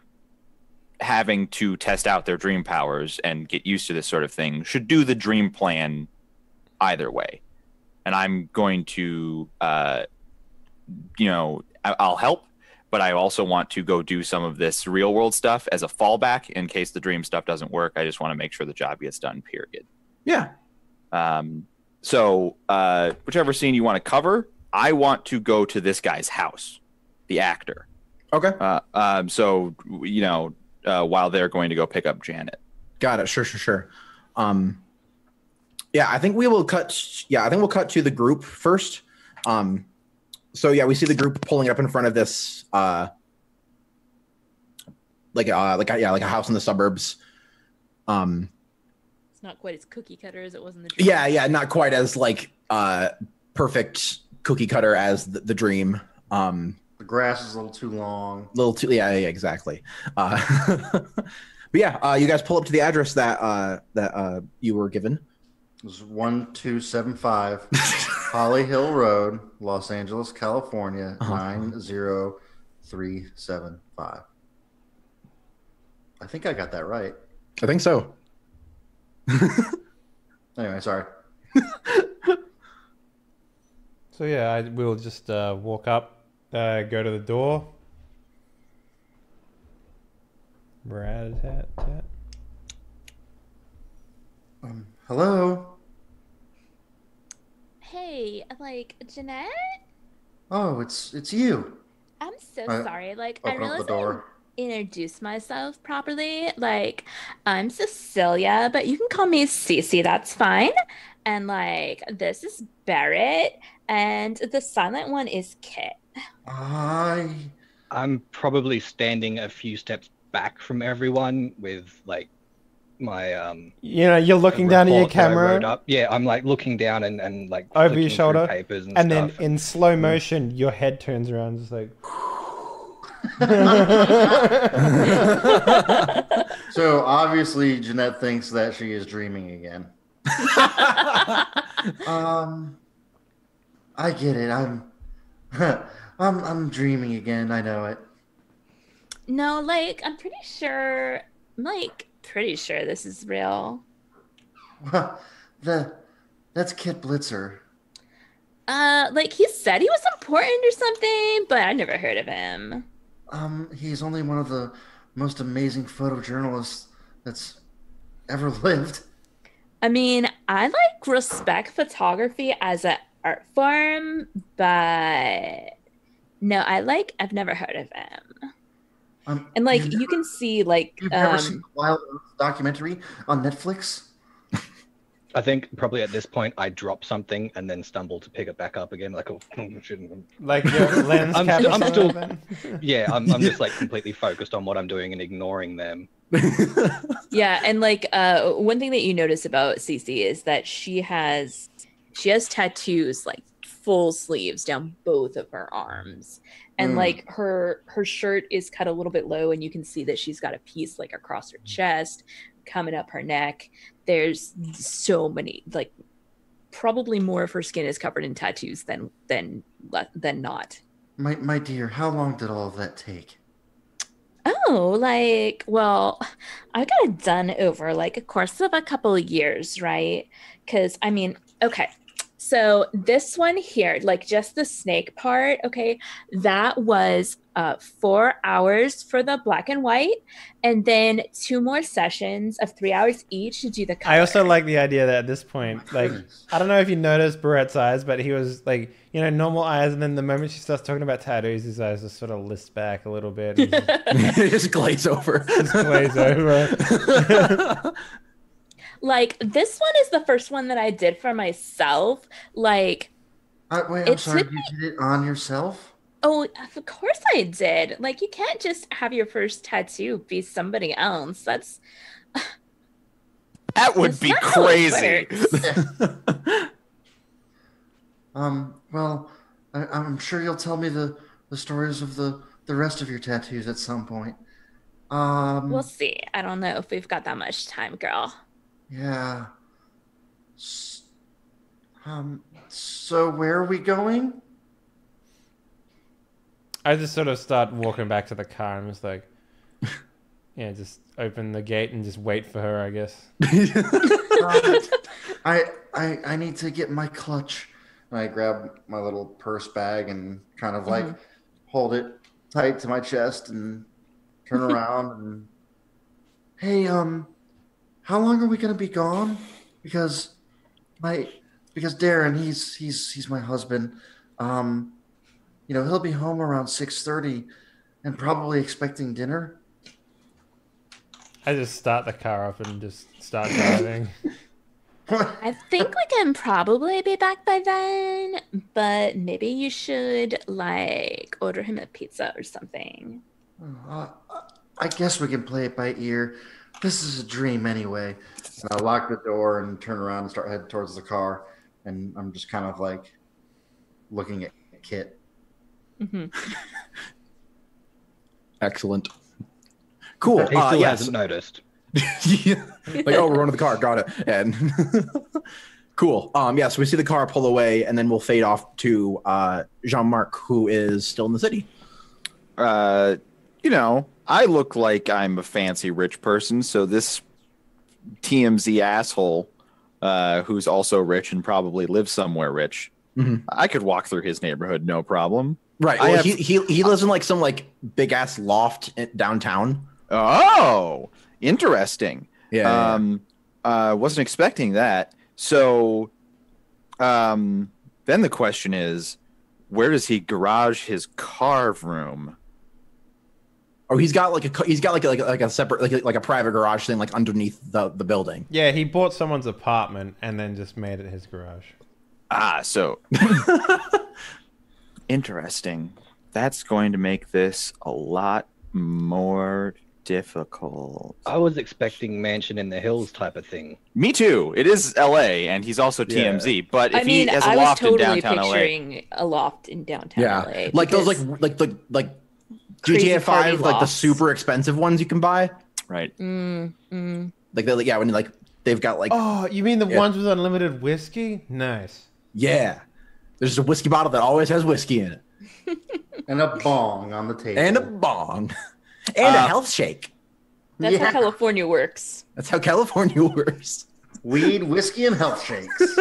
having to test out their dream powers and get used to this sort of thing should do the dream plan either way. And I'm going to, I'll help, but I also want to go do some of this real world stuff as a fallback in case the dream stuff doesn't work. I just want to make sure the job gets done, period. Yeah. So whichever scene you want to cover, I want to go to this guy's house, the actor. Okay. While they're going to go pick up Janet. Got it. Sure. Yeah, I think we will cut. Yeah, I think we'll cut to the group first. So yeah, we see the group pulling up in front of this, like a house in the suburbs. It's not quite as cookie cutter as it was in the dream. Yeah, not quite as perfect cookie cutter as the dream. The grass is a little too long. Yeah, exactly. But yeah, you guys pull up to the address that you were given. It was 1275 Holly Hill Road, Los Angeles, California, 90375. I think I got that right. I think so. Anyway, sorry. So yeah, we'll just walk up, go to the door. Rat-a-tat-tat. Hello? Hey, Jeanette? Oh, it's you. I'm so I sorry. I Open up realized the door. I didn't introduce myself properly. I'm Cecilia, but you can call me Cece. That's fine. And this is Barrett, and the silent one is Kit. I'm probably standing a few steps back from everyone with my You're looking down at your report that I wrote camera up. Yeah, I'm looking down and over flicking your through shoulder, papers and and stuff. then in slow motion, your head turns around, just like. So obviously Jeanette thinks that she is dreaming again. I get it. I'm dreaming again. I know it. No, I'm pretty sure like pretty sure this is real. That's Kit Blitzer. Like he said he was important or something, but I never heard of him. He's only one of the most amazing photojournalists that's ever lived. I mean, I like respect photography as an art form, but no, I've never heard of him. And like you can see like you've never seen the Wild Earth documentary on Netflix? I think probably at this point I drop something and then stumble to pick it back up again. Like, oh, shouldn't. Like your lens I'm cap. still yeah. I'm just like completely focused on what I'm doing and ignoring them. Yeah, and like one thing that you notice about Cece is that she has tattoos like full sleeves down both of her arms. And like her shirt is cut a little bit low, and you can see that she's got a piece like across her chest, coming up her neck. There's so many, like probably more of her skin is covered in tattoos than not. My dear, how long did all of that take? Oh, like, well, I got it done over like a course of a couple of years, right? Because I mean, okay. So this one here, like just the snake part, okay, that was 4 hours for the black and white, and then 2 more sessions of 3 hours each to do the color. I also like the idea that at this point, like, I don't know if you noticed Barrett's eyes, but he was like, you know, normal eyes, and then the moment she starts talking about tattoos, his eyes just sort of list back a little bit. And Just glaze over. just glaze over. Like this one is the first one that I did for myself. Like, Wait, I'm sorry, you did it on yourself? oh, of course I did. Like, you can't just have your first tattoo be somebody else. That would be crazy. Well, I'm sure you'll tell me the stories of the rest of your tattoos at some point. We'll see. I don't know if we've got that much time, girl. Yeah. So where are we going? I just sort of start walking back to the car. I'm just like, yeah, just open the gate and just wait for her, I guess. I need to get my clutch. And I grab my little purse bag and kind of like hold it tight to my chest and turn around and hey, how long are we gonna be gone? Because Darren, he's my husband. You know, he'll be home around 6:30 and probably expecting dinner. I just start the car up and just start driving. I think we can probably be back by then, but maybe you should like order him a pizza or something. I guess we can play it by ear. This is a dream anyway. And I lock the door and turn around and start heading towards the car. And I'm just kind of like looking at Kit. Excellent. Cool. He still yes. hasn't noticed. Like, oh, we're running the car. Got it. And cool. So we see the car pull away, and then we'll fade off to Jean-Marc, who is still in the city. You know, I look like I'm a fancy rich person, so this TMZ asshole, who's also rich and probably lives somewhere rich, I could walk through his neighborhood, no problem. Right. Well, he lives in like some like big ass loft downtown. Oh, interesting. Yeah. Wasn't expecting that. So, then the question is, where does he garage his carve room? Oh, he's got like a separate like a private garage thing like underneath the building. Yeah, he bought someone's apartment and then just made it his garage. So interesting. That's going to make this a lot more difficult. I was expecting mansion in the hills type of thing. Me too. It is LA, and he's also TMZ. But if he has a loft in downtown LA, picturing a loft in downtown LA. Like those like GTA 5, like the super expensive ones you can buy. Right. Like when they've got like. Oh, you mean the ones with unlimited whiskey? Nice. Yeah. There's a whiskey bottle that always has whiskey in it. And a bong on the table. And a bong. And a health shake. That's how Yeah. California works. That's how California works. Weed, whiskey, and health shakes.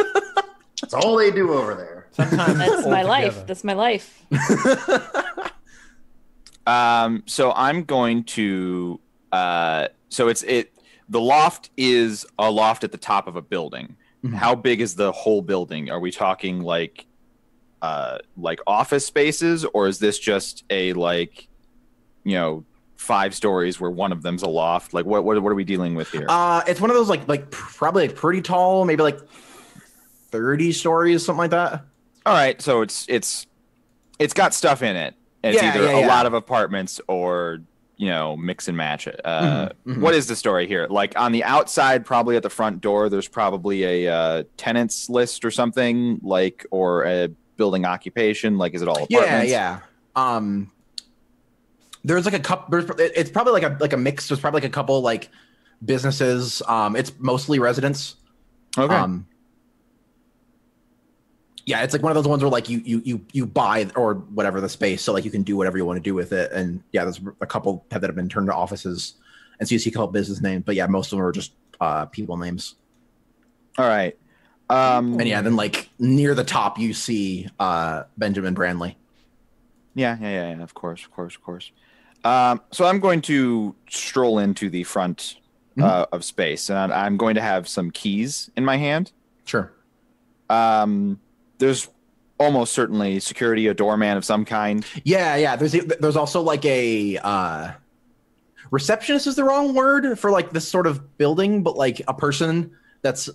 That's all they do over there. Sometimes That's all my life. together. That's my life. So I'm going to the loft is a loft at the top of a building. Mhm. How big is the whole building? Are we talking like office spaces, or is this just a 5 stories where one of them's a loft? Like what are we dealing with here? It's one of those probably pretty tall, maybe 30 stories, something like that. All right, so it's got stuff in it. And it's either a lot of apartments or mix and match it. What is the story here? Like on the outside, probably at the front door, there's probably a tenants list or something, or a building occupation. Like, is it all apartments? Yeah. There's a couple. It's probably like a mix. There's probably a couple businesses. It's mostly residents. Okay. Yeah, it's one of those ones where you buy or whatever the space, so you can do whatever you want to do with it. And yeah, there's a couple that have been turned to offices, and so you see a couple business names. But yeah, most of them are just people names. All right. And yeah, then near the top you see Benjamin Brandley. Yeah. Of course. So I'm going to stroll into the front of space, and I'm going to have some keys in my hand. Sure. There's almost certainly security, a doorman of some kind. Yeah. There's also a receptionist is the wrong word for this sort of building, but a person that's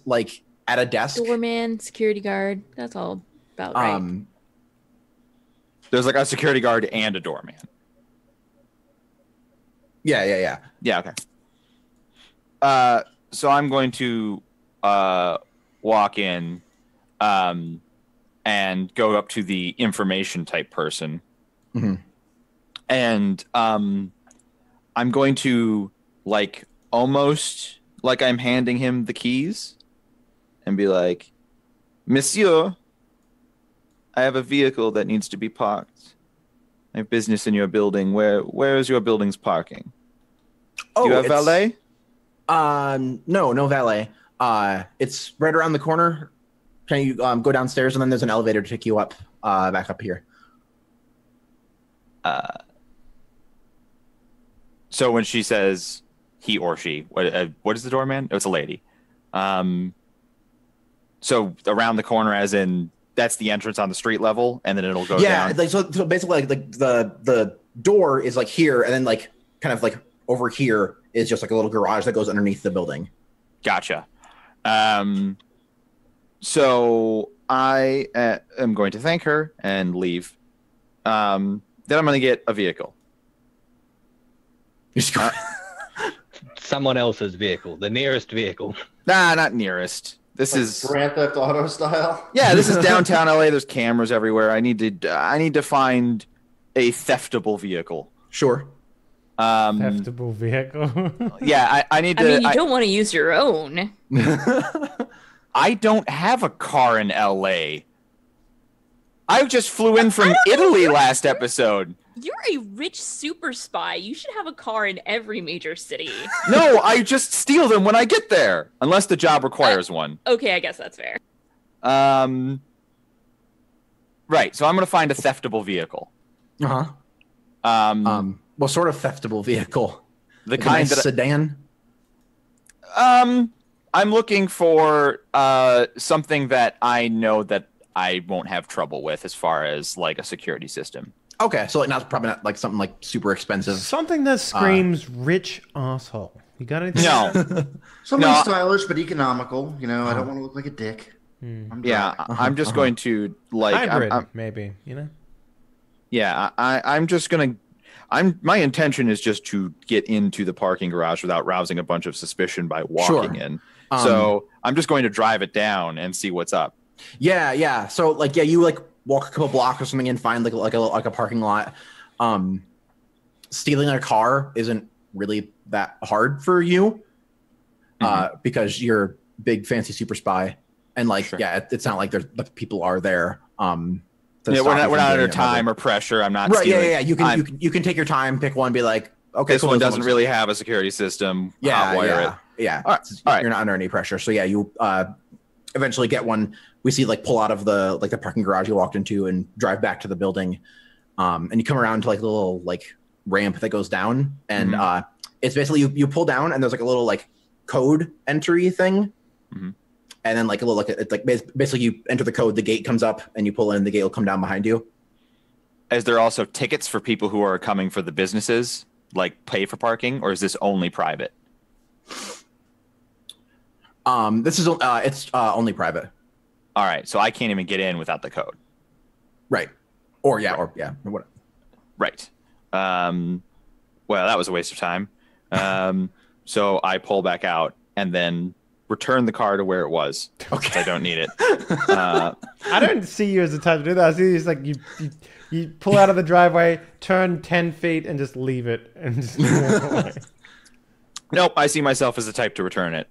at a desk. Doorman, security guard. That's all about right. There's a security guard and a doorman. Yeah. Yeah. Okay. So I'm going to walk in, and go up to the information type person. Mm-hmm. And I'm going to almost I'm handing him the keys and be like, Monsieur, I have a vehicle that needs to be parked. I have business in your building. Where is your building's parking? Do you have valet? No valet. It's right around the corner. Can you go downstairs, and then there's an elevator to take you up, back up here. So when she says he or she, what is the doorman? Oh, it's a lady. So around the corner, as in that's the entrance on the street level, and then it'll go down. Yeah, so basically, the door is here, and then kind of over here is just a little garage that goes underneath the building. Gotcha. So I am going to thank her and leave. Then I'm going to get a vehicle. Someone else's vehicle, the nearest vehicle. Nah, not nearest. This is Grand Theft Auto style. Yeah, this is downtown LA. There's cameras everywhere. I need to find a theftable vehicle. Sure. Theftable vehicle. Yeah, I need to. I mean, you don't want to use your own. I don't have a car in LA. I just flew in from Italy last episode. You're a rich super spy. You should have a car in every major city. No, I just steal them when I get there, unless the job requires one. Okay, I guess that's fair. Right, so I'm going to find a theftable vehicle. Uh-huh. What sort of theftable vehicle? The kind that sedan? I'm looking for something that I know that I won't have trouble with as far as a security system. Okay, so probably not something super expensive. Something that screams rich asshole. You got anything? No. Something No. stylish but economical. I don't want to look like a dick. Yeah, I'm just going to Hybrid, maybe. Yeah, I'm just gonna. My intention is just to get into the parking garage without rousing a bunch of suspicion by walking in. So I'm just going to drive it down and see what's up. Yeah. So you walk a couple blocks or something and find a parking lot. Stealing a car isn't really that hard for you, because you're big fancy super spy, and Sure. it's not like there's people are there. We're not under time or pressure. I'm not. Right. Stealing. Yeah. You can take your time, pick one, be like, Okay, This cool. one This doesn't really have a security system. Hotwire it. Yeah. All right. You're not under any pressure. So yeah, you eventually get one. We see like pull out of the parking garage you walked into and drive back to the building. And you come around to like the little like ramp that goes down, and it's basically you pull down and there's like a little like code entry thing, and then like a little it's like basically you enter the code, the gate comes up, and you pull in, the gate will come down behind you. Is there also tickets for people who are coming for the businesses, like pay for parking, or is this only private? This is it's only private. All right, so I can't even get in without the code. Right. Or what? Right. Well, that was a waste of time. So I pull back out and then return the car to where it was. Okay. I don't need it. I don't see you as the type to do that. I see you as like you pull out of the driveway, turn 10 feet, and just leave it. And just walk away. Nope, I see myself as the type to return it.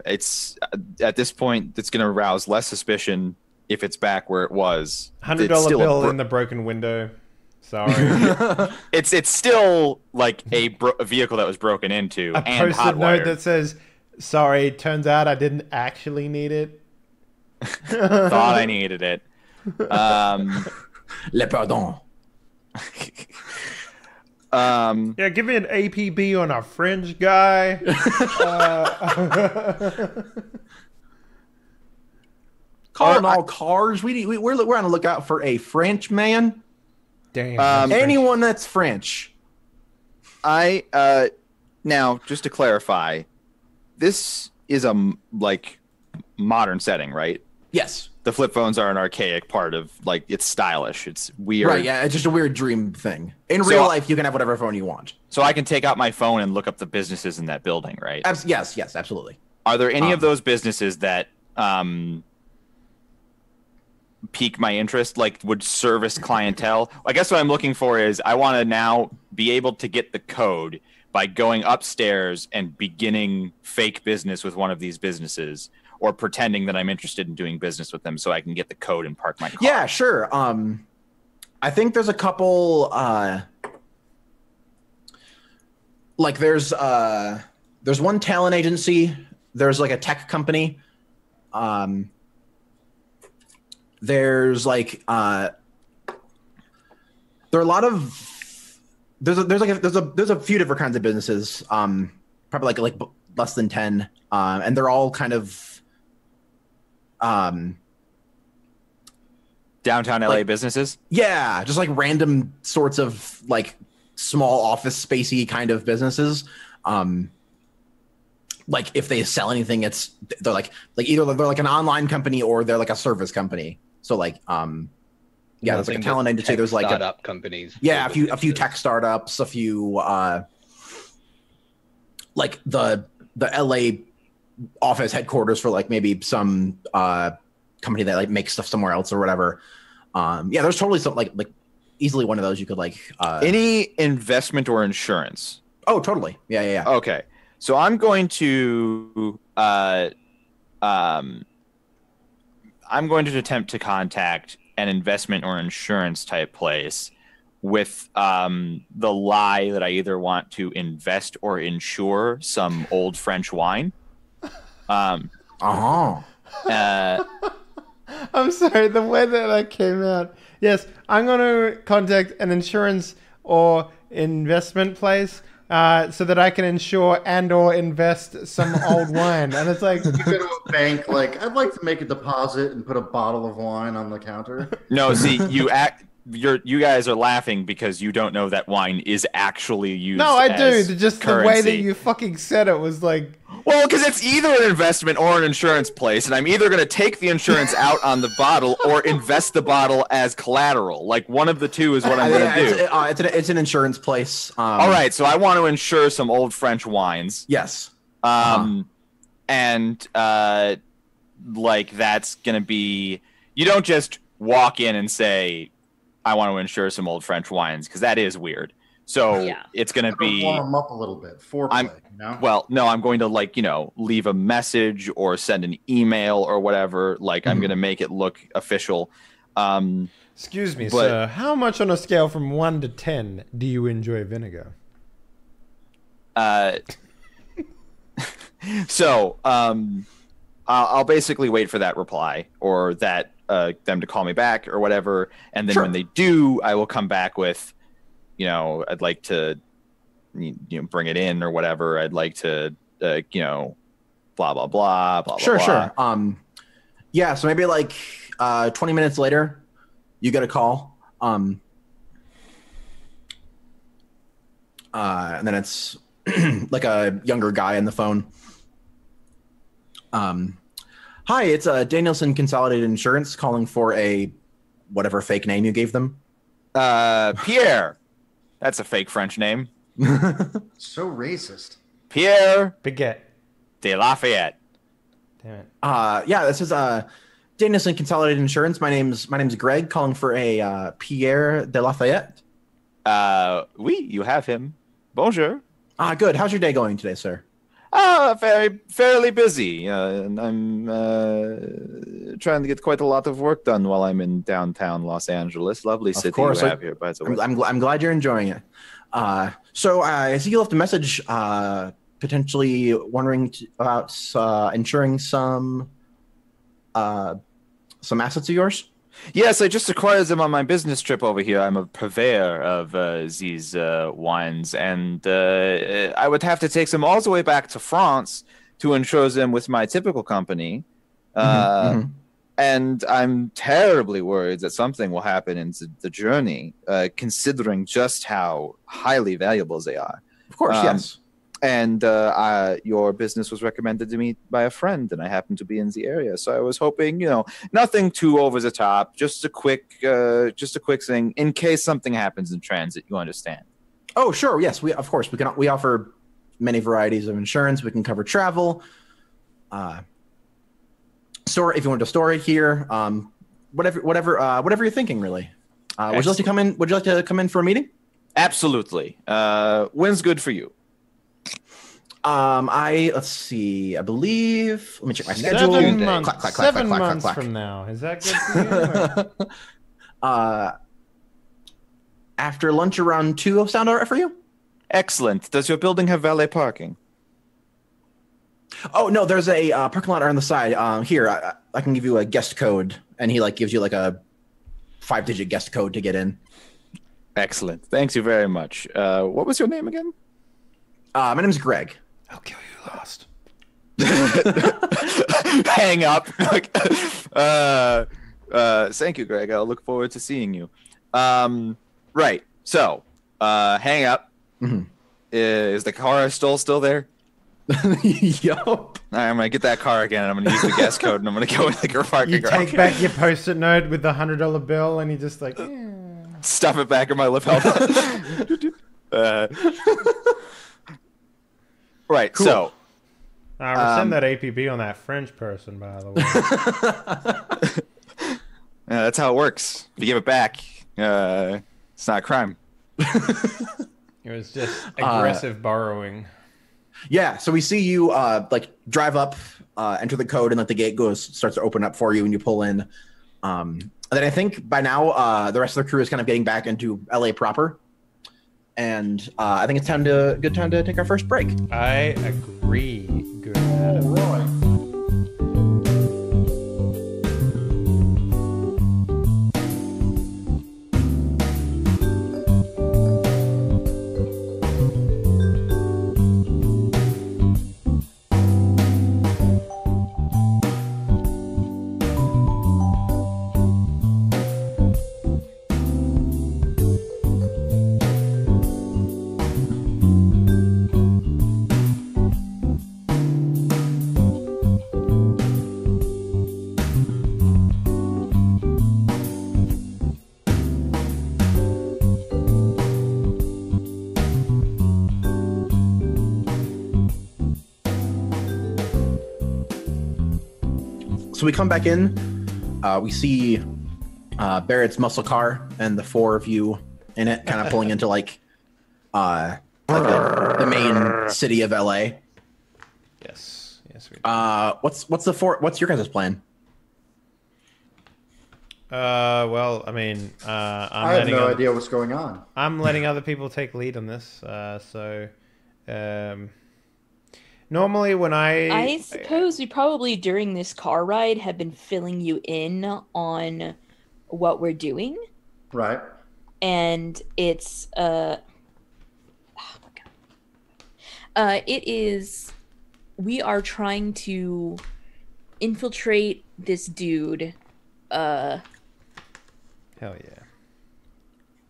It's at this point, it's going to arouse less suspicion if it's back where it was. $100 bill in the broken window. Sorry. It's still like a vehicle that was broken into. A and post-it hotwired. note that says, "Sorry, turns out I didn't actually need it." Thought I needed it. Le pardon. Yeah, give me an APB on a French guy. Calling all cars. We're on the lookout for a French man. Damn. Anyone that's French. Now just to clarify, this is a like modern setting, right? Yes. The flip phones are an archaic part of, like, it's stylish. It's weird. Right, yeah, it's just a weird dream thing. In real life, you can have whatever phone you want. So I can take out my phone and look up the businesses in that building, right? Yes, absolutely. Are there any of those businesses that pique my interest, like would service clientele? I guess what I'm looking for is I want to now be able to get the code by going upstairs and beginning fake business with one of these businesses, or pretending that I'm interested in doing business with them so I can get the code and park my car. Yeah, sure. I think there's a couple like there's one talent agency, there's like a tech company. There's like there are a lot of there's a few different kinds of businesses, probably like less than 10, and they're all kind of downtown LA businesses. Yeah, just like random sorts of like small office spacey kind of businesses. Like if they sell anything, they're like either they're like an online company or they're like a service company. So like there's like a talent agency. There's like startup companies. Yeah, a few tech startups, a few like the LA office headquarters for like maybe some company that like makes stuff somewhere else or whatever. There's totally some like easily one of those you could like any investment or insurance. Oh, totally. Yeah. Okay. So I'm going to attempt to contact an investment or insurance type place with the lie that I either want to invest or insure some old French wine. I'm sorry, the way that came out. Yes, I'm going to contact an insurance or investment place so that I can insure and or invest some old wine. And it's like, you go to a bank, like, I'd like to make a deposit and put a bottle of wine on the counter. No, see, you guys are laughing because you don't know that wine is actually used. No, I do. Just currency. The way that you fucking said it was like. Well, because it's either an investment or an insurance place, and I'm either going to take the insurance out on the bottle or invest the bottle as collateral. Like, one of the two is what I'm going to do. It's an insurance place. All right, so I want to insure some old French wines. Yes. And like that's going to be. You don't just walk in and say, I want to insure some old French wines, because that is weird. So it's going to be warm them up a little bit. Foreplay, you know? Well, no, I'm going to leave a message or send an email or whatever. Like I'm going to make it look official. Excuse me, But- sir. How much on a scale from 1 to 10 do you enjoy vinegar? So I'll basically wait for that reply or that them to call me back or whatever, and then Sure. when they do, I will come back with, I'd like to, bring it in or whatever. I'd like to, blah blah blah blah Sure, blah. sure. Yeah, so maybe like 20 minutes later, you get a call. And then it's like a younger guy on the phone. Hi, it's Danielson Consolidated Insurance calling for a whatever fake name you gave them. Pierre. That's a fake French name. So racist. Pierre Baguette. de Lafayette. Damn it. Yeah, this is Danielson Consolidated Insurance. My name's Greg, calling for a Pierre de Lafayette. Oui, you have him. Bonjour. Good. How's your day going today, sir? Fairly busy. And I'm trying to get quite a lot of work done while I'm in downtown Los Angeles. Lovely city course, you have here, by the way. I'm glad you're enjoying it. So I see you left a message, potentially wondering about insuring some assets of yours. Yes, I just acquired them on my business trip over here. I'm a purveyor of these wines, and I would have to take them all the way back to France to insure them with my typical company. And I'm terribly worried that something will happen in the journey, considering just how highly valuable they are. Of course, yes. And your business was recommended to me by a friend, and I happened to be in the area. So I was hoping, nothing too over the top, just a quick thing in case something happens in transit. You understand? Oh, sure. Yes, we offer many varieties of insurance. We can cover travel. Store if you want to store it here. Whatever you're thinking, really. Would you like to come in? Would you like to come in for a meeting? Absolutely. When's good for you? Let's see. I believe. Let me check my schedule. 7 months. Clack, clack, clack, 7 clack, clack, months clack. from now. Is that good for you? After lunch around 2 sound all right for you? Excellent. Does your building have valet parking? Oh no, there's a parking lot on the side. Here, I can give you a guest code, and he gives you like a 5-digit guest code to get in. Excellent. Thanks you very much. What was your name again? My name's Greg. I'll kill you last. Hang up. Thank you, Greg. I'll look forward to seeing you. Right. So, hang up. Mhm. Is the car still there? Yup. All right, I'm gonna get that car again. And I'm gonna use the guest code, and I'm gonna go in the parking You garage. take back your post-it note with the $100 bill, and you just like, Stuff it back in my lip helmet. Right. Cool. So. rescind that APB on that French person, by the way. Yeah, that's how it works. If you give it back, it's not a crime. It was just aggressive borrowing. Yeah, so we see you drive up, enter the code, and the gate starts to open up for you, and you pull in. And then I think by now the rest of the crew is kind of getting back into LA proper, and I think it's good time to take our first break. I agree. Good, Adam. So we come back in. We see Barrett's muscle car and the 4 of you in it, kind of pulling into the main city of LA. Yes, we do. What's your guys' plan? Well, I mean, I have no idea what's going on. I'm letting other people take lead on this. Normally when I suppose we probably during this car ride have been filling you in on what we're doing. Right. And it's oh my God. It is we are trying to infiltrate this dude. Hell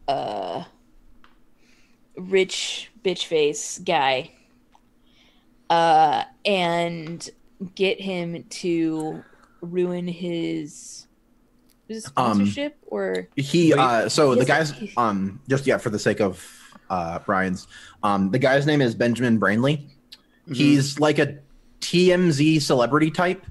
yeah. Rich bitch face guy. And get him to ruin his sponsorship or he so the guy's just for the sake of Brian's the guy's name is Benjamin Brainley. Mm-hmm. He's like a TMZ celebrity type.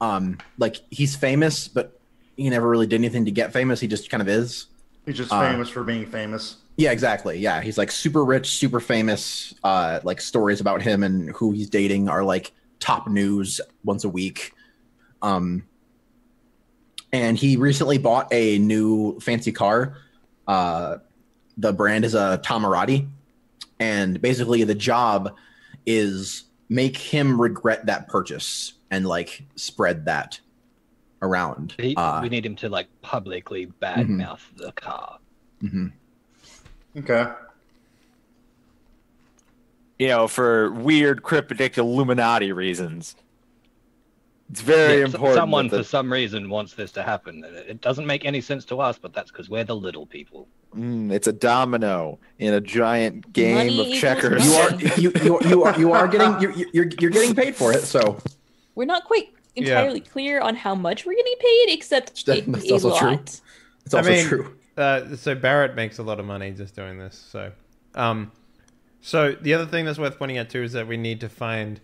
Like he's famous, but he never really did anything to get famous. He just kind of is. He's just famous for being famous. Yeah, exactly. Yeah, he's like super rich, super famous. Like stories about him and who he's dating are like top news once a week. And he recently bought a new fancy car. The brand is a Tamurati, and basically the job is make him regret that purchase and like spread that around. We need him to like publicly badmouth the car. Mm-hmm. Okay. You know, for weird cryptic Illuminati reasons. It's very important. Someone for some reason wants this to happen. It doesn't make any sense to us, but that's because we're the little people. It's a domino in a giant game of checkers. You are getting you're getting paid for it. So we're not quite entirely clear on how much we're getting paid, except that's also lot. True. It's also true. So Barrett makes a lot of money just doing this. So, so the other thing that's worth pointing out too is that we need to find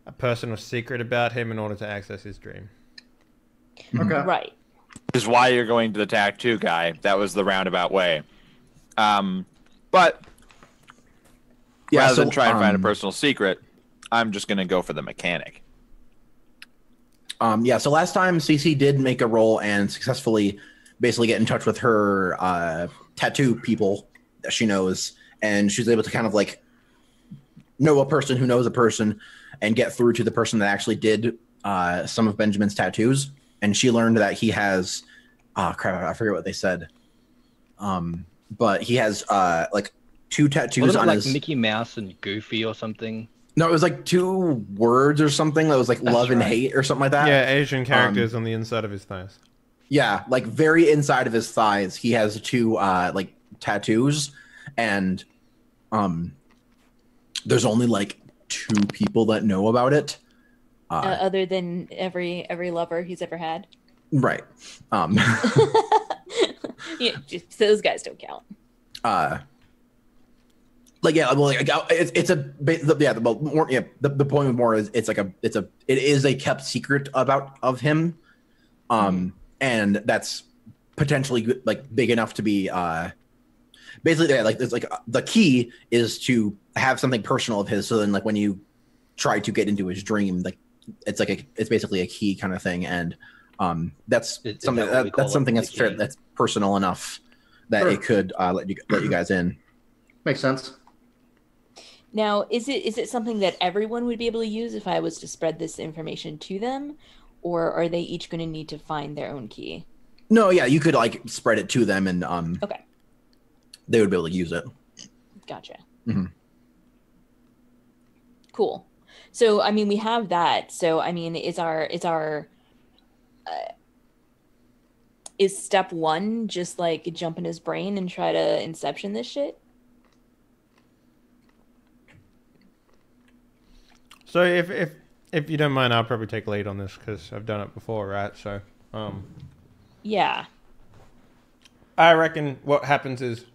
a personal secret about him in order to access his dream. Okay. Right. Which is why you're going to the tattoo guy. That was the roundabout way. But rather than try and find a personal secret, I'm just going to go for the mechanic. So last time CC did make a roll and successfully basically get in touch with her tattoo people that she knows, and she's able to kind of like know a person who knows a person and get through to the person that actually did some of Benjamin's tattoos. And she learned that he has I forget what they said. But he has like 2 tattoos on his Mickey Mouse and Goofy or something. No, it was like 2 words or something that was like love and hate or something like that. Yeah, Asian characters on the inside of his thighs. Yeah, like very inside of his thighs, he has 2 like tattoos, and there's only like 2 people that know about it, other than every lover he's ever had. Right. Yeah, just, those guys don't count. Like the point more is it is a kept secret of him, and that's potentially like big enough to be basically like there's like the key is to have something personal of his, so then like when you try to get into his dream, like it's basically a key kind of thing, and that's something that's personal enough that it could let you guys in. Makes sense. Now, is it something that everyone would be able to use if I was to spread this information to them, or are they each going to need to find their own key? No, yeah, you could like spread it to them, and okay, they would be able to use it. Gotcha. Mm-hmm. Cool. So, I mean, we have that. So, I mean, is step 1 just like jump in his brain and try to inception this shit? So if you don't mind, I'll probably take lead on this because I've done it before, right? So, yeah. I reckon what happens is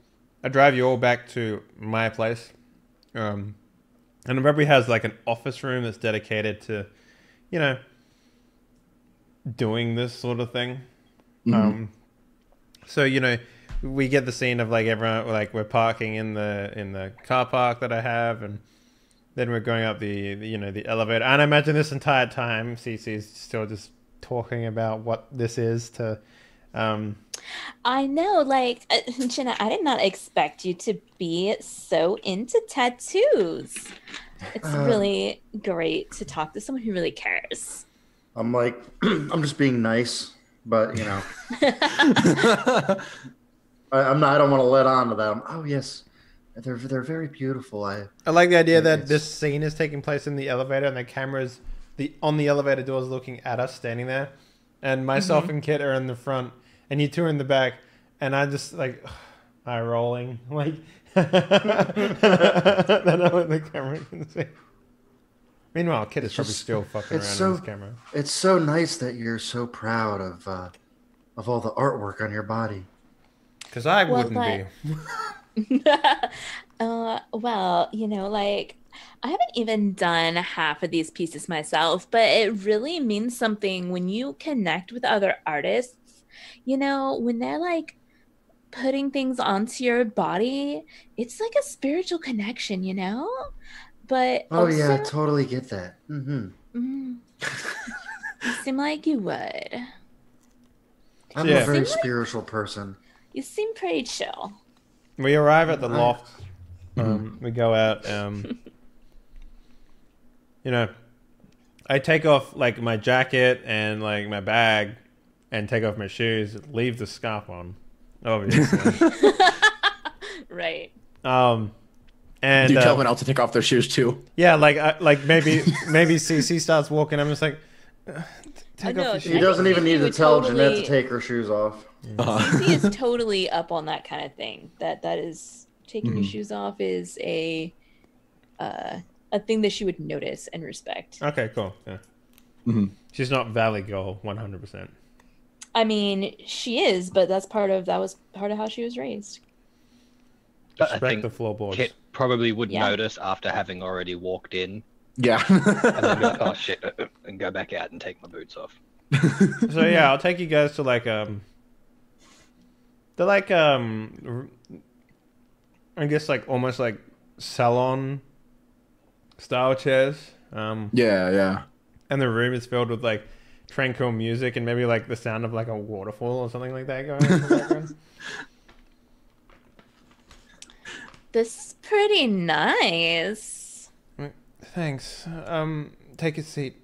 I drive you all back to my place, and it probably has like an office room that's dedicated to, you know, doing this sort of thing. Mm-hmm. So you know, we get the scene of like everyone like we're parking in the car park that I have, and then we're going up the elevator. And I imagine this entire time CC's still just talking about what this is to I know, like, Jenna, I did not expect you to be so into tattoos. It's really great to talk to someone who really cares. I'm like, I'm just being nice, but you know, I'm not. I don't want to let on to that. Oh yes, they're very beautiful. I like the idea that this scene is taking place in the elevator, and the camera's on the elevator doors looking at us standing there, and myself and Kit are in the front, and you two are in the back, and I just like eye rolling like that. The camera can see. Meanwhile, Kit is probably still fucking around on his camera. It's so nice that you're so proud of all the artwork on your body. Because I wouldn't be. Well, you know, like, I haven't even done half of these pieces myself, but it really means something when you connect with other artists. You know, when they're like putting things onto your body, it's like a spiritual connection, you know? But yeah, I totally get that. You seem like you would. I'm a very spiritual person. You seem pretty chill. We arrive at the loft. We go out. You know, I take off like my jacket and like my bag, and take off my shoes. Leave the scarf on, obviously. And Right. do you tell everyone else to take off their shoes too? Yeah, like maybe CC starts walking. I'm just like, take off your shoes. He doesn't even need to tell Jeanette to take her shoes off. CC is totally up on that kind of thing. That is taking your shoes off is a thing that she would notice and respect. Okay, cool. Yeah. She's not Valley Girl 100%. I mean, she is, but that was part of how she was raised. I think the floorboards. Kit probably would notice after having already walked in. Yeah. And then be like, oh shit, and go back out and take my boots off. So yeah, I'll take you guys to like they're like I guess like almost like salon style chairs. Yeah. And the room is filled with like tranquil music and maybe like the sound of like a waterfall or something like that going on in the background. This is pretty nice. Thanks. Take a seat.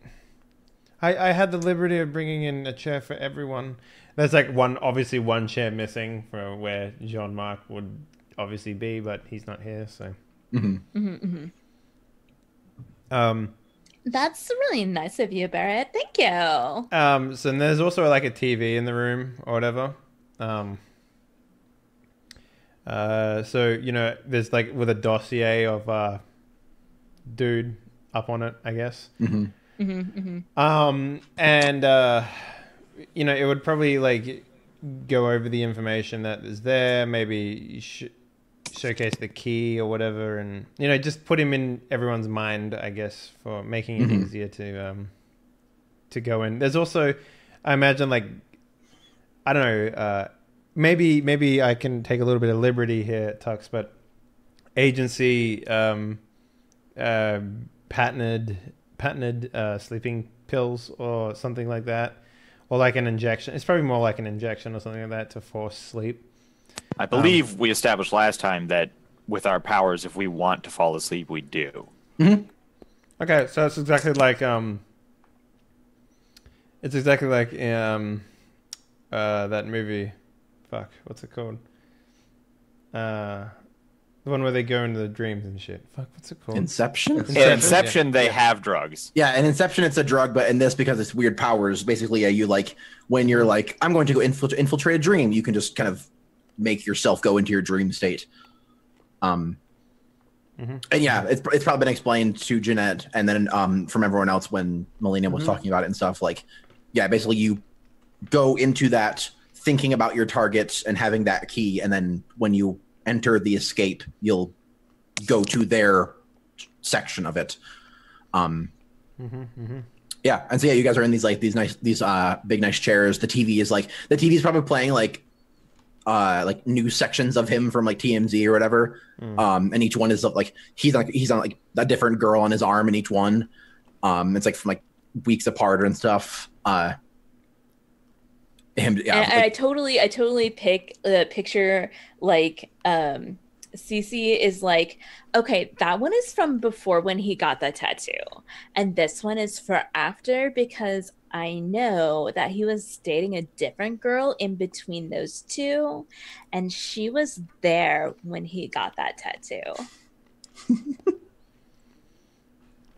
I had the liberty of bringing in a chair for everyone. There's like obviously one chair missing for where Jean-Marc would obviously be, but he's not here, so. That's really nice of you, Barrett. Thank you. So there's also like a TV in the room or whatever. So you know, there's like with a dossier of dude up on it, I guess. And you know, it would probably like go over the information that is there, maybe showcase the key or whatever, and you know, just put him in everyone's mind, I guess, for making it easier to go in. There's also, I imagine, like, I don't know, maybe I can take a little bit of liberty here, Tux, but agency patented sleeping pills or something like that, or like an injection. It's probably more like an injection or something like that to force sleep. I believe we established last time that with our powers, if we want to fall asleep, we do. Okay, so it's exactly like that movie. Fuck, what's it called? The one where they go into the dreams and shit. Fuck, what's it called? Inception? In Inception, they have drugs. Yeah, in Inception, it's a drug, but in this, because it's weird powers, basically, you like, when you're like, I'm going to go infiltrate a dream, you can just kind of make yourself go into your dream state. And yeah, it's probably been explained to Jeanette and then from everyone else when Melina was talking about it and stuff. Like, yeah, basically you go into that thinking about your targets and having that key, and then when you enter the escape, you'll go to their section of it. Yeah, and so yeah, you guys are in these big nice chairs. The TV is probably playing like new sections of him from like TMZ or whatever. And each one is like he's on like a different girl on his arm in each one. It's like from like weeks apart and stuff. him. Yeah, And I totally picture like Cece is like, okay, that one is from before when he got the tattoo, and this one is for after, because I know that he was dating a different girl in between those two, and she was there when he got that tattoo.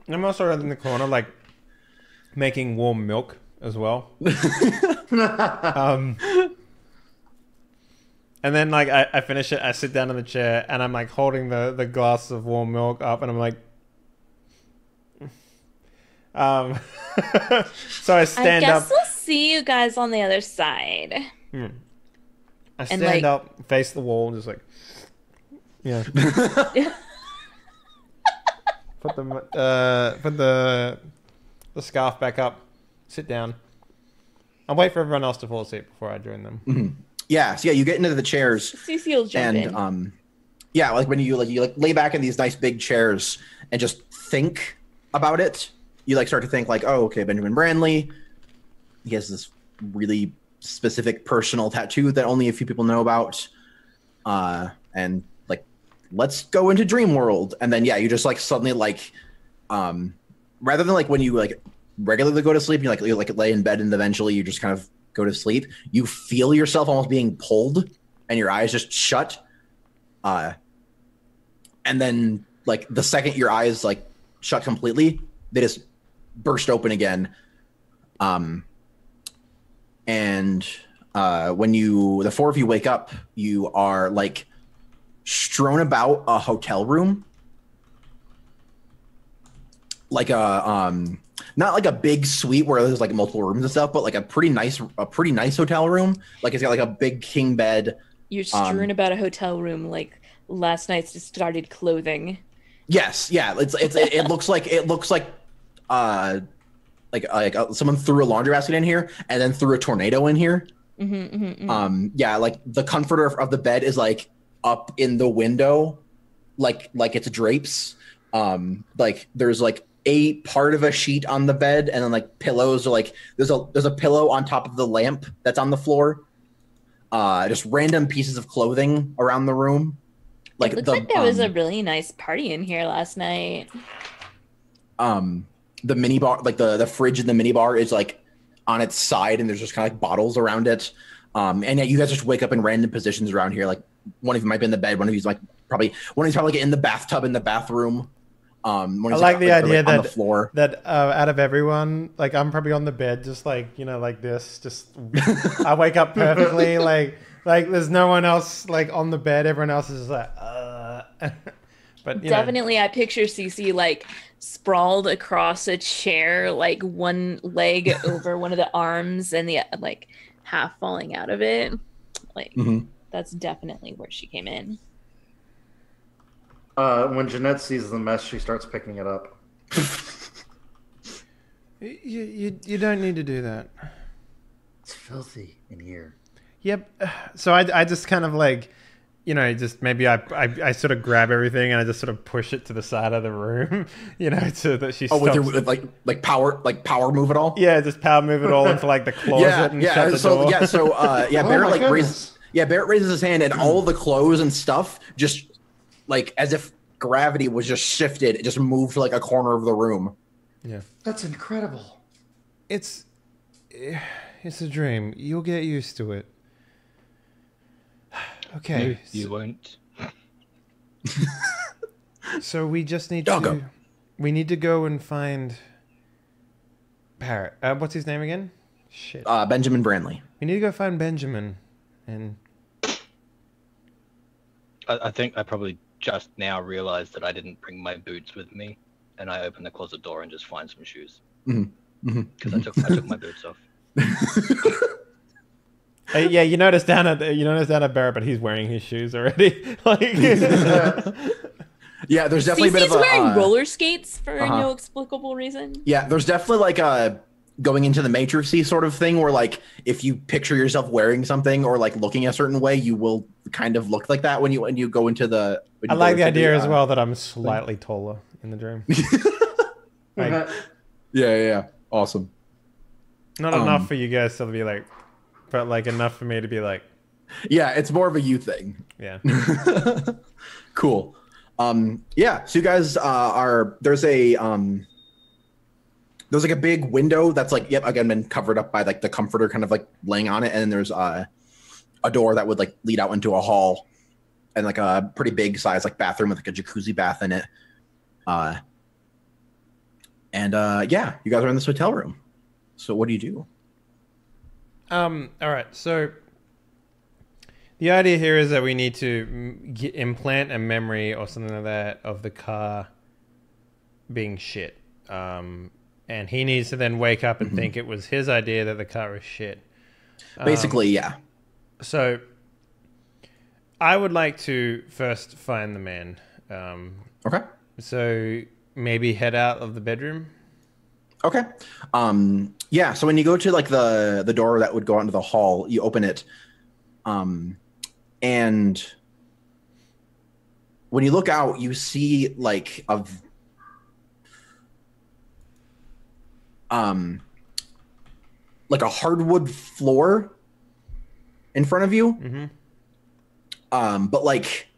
I'm also in the corner, like, making warm milk as well. And then, like, I finish it, I sit down in the chair, and I'm, like, holding the glass of warm milk up, and I'm like... so I stand up... I guess we'll see you guys on the other side. I stand up, face the wall, and just, like... Yeah. Put the scarf back up, sit down. I'll wait for everyone else to fall asleep before I join them. Mm-hmm. Yeah, so yeah, you get into the chairs, Cece will jump and yeah, like when you lay back in these nice big chairs and just think about it. You like start to think like, oh, okay, Benjamin Brantley, he has this really specific personal tattoo that only a few people know about, and like, let's go into dream world. And then yeah, you just like suddenly like, rather than like when you like regularly go to sleep, you like lay in bed and eventually you just kind of go to sleep, you feel yourself almost being pulled and your eyes just shut, and then like the second your eyes like shut completely, they just burst open again, and when the four of you wake up, you are like strewn about a hotel room, like a not like a big suite where there's like multiple rooms and stuff, but like a pretty nice hotel room. Like it's got like a big king bed. You're strewn about a hotel room like last night's discarded clothing. Yes, yeah. It looks like someone threw a laundry basket in here and then threw a tornado in here. Yeah, like the comforter of the bed is like up in the window, like it's drapes. Like there's like a part of a sheet on the bed, and then like pillows are like there's a pillow on top of the lamp that's on the floor. Just random pieces of clothing around the room. Like it looks like there was a really nice party in here last night. The mini bar, like the fridge in the mini bar is like on its side, and there's just kind of like bottles around it. And yeah, you guys just wake up in random positions around here. Like one of you might be in the bed, one of you's probably like in the bathtub in the bathroom. I like the idea on the floor. that out of everyone, like I'm probably on the bed, just like, you know, like this. Just I wake up perfectly, like there's no one else like on the bed. Everyone else is just like, But definitely, I picture Cece like sprawled across a chair, like one leg over one of the arms, and the like half falling out of it. Like that's definitely where she came in. When Jeanette sees the mess, she starts picking it up. You don't need to do that. It's filthy in here. Yep. So I just kind of like, you know, just maybe I sort of grab everything and I just sort of push it to the side of the room, you know, so that she stops. With your like power move it all. Yeah, just power move it all into like the closet and shut the door. Barrett raises his hand and all the clothes and stuff just like as if gravity was just shifted, it just moved to like a corner of the room. Yeah, that's incredible. It's a dream. You'll get used to it. Okay. No, you won't. So we just need to... We need to go and find... Parrot. What's his name again? Shit. Benjamin Brantley. We need to go find Benjamin. And... I think I probably just now realized that I didn't bring my boots with me. And I open the closet door and just find some shoes. Because I took my boots off. Yeah, you noticed down at Barrett, but he's wearing his shoes already. Like, yeah, there's definitely a bit of a wearing roller skates for no explicable reason. Yeah, there's definitely like a going into the Matrixy sort of thing where like if you picture yourself wearing something or like looking a certain way, you will kind of look like that when you go into the. I like the idea as well that I'm slightly taller in the dream. Like, yeah, awesome. Not enough for you guys to be like but like enough for me to be like, Yeah, it's more of a you thing. yeah. Cool. Yeah, so you guys there's like a big window that's like, yep, again, been covered up by like the comforter kind of like laying on it. And then there's a door that would like lead out into a hall and like a pretty big size like bathroom with like a jacuzzi bath in it. Yeah, you guys are in this hotel room. So what do you do? All right. So the idea here is that we need to implant a memory or something like that of the car being shit. And he needs to then wake up and think it was his idea that the car was shit. Basically, yeah. So I would like to first find the man. Okay. So maybe head out of the bedroom. Okay. Yeah, so when you go to like the door that would go out into the hall, you open it. And when you look out, you see like a hardwood floor in front of you. Mm-hmm. But like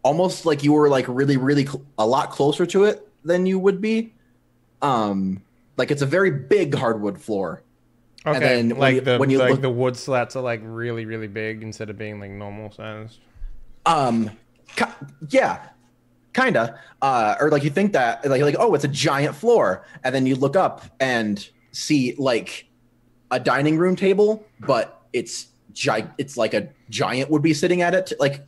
almost like you were like really a lot closer to it than you would be. Like it's a very big hardwood floor. Okay, and then like when you look, the wood slats are like really big instead of being like normal sized. Yeah, kinda. Or like you think that like oh, it's a giant floor, and then you look up and see like a dining room table, but it's like a giant would be sitting at it, like.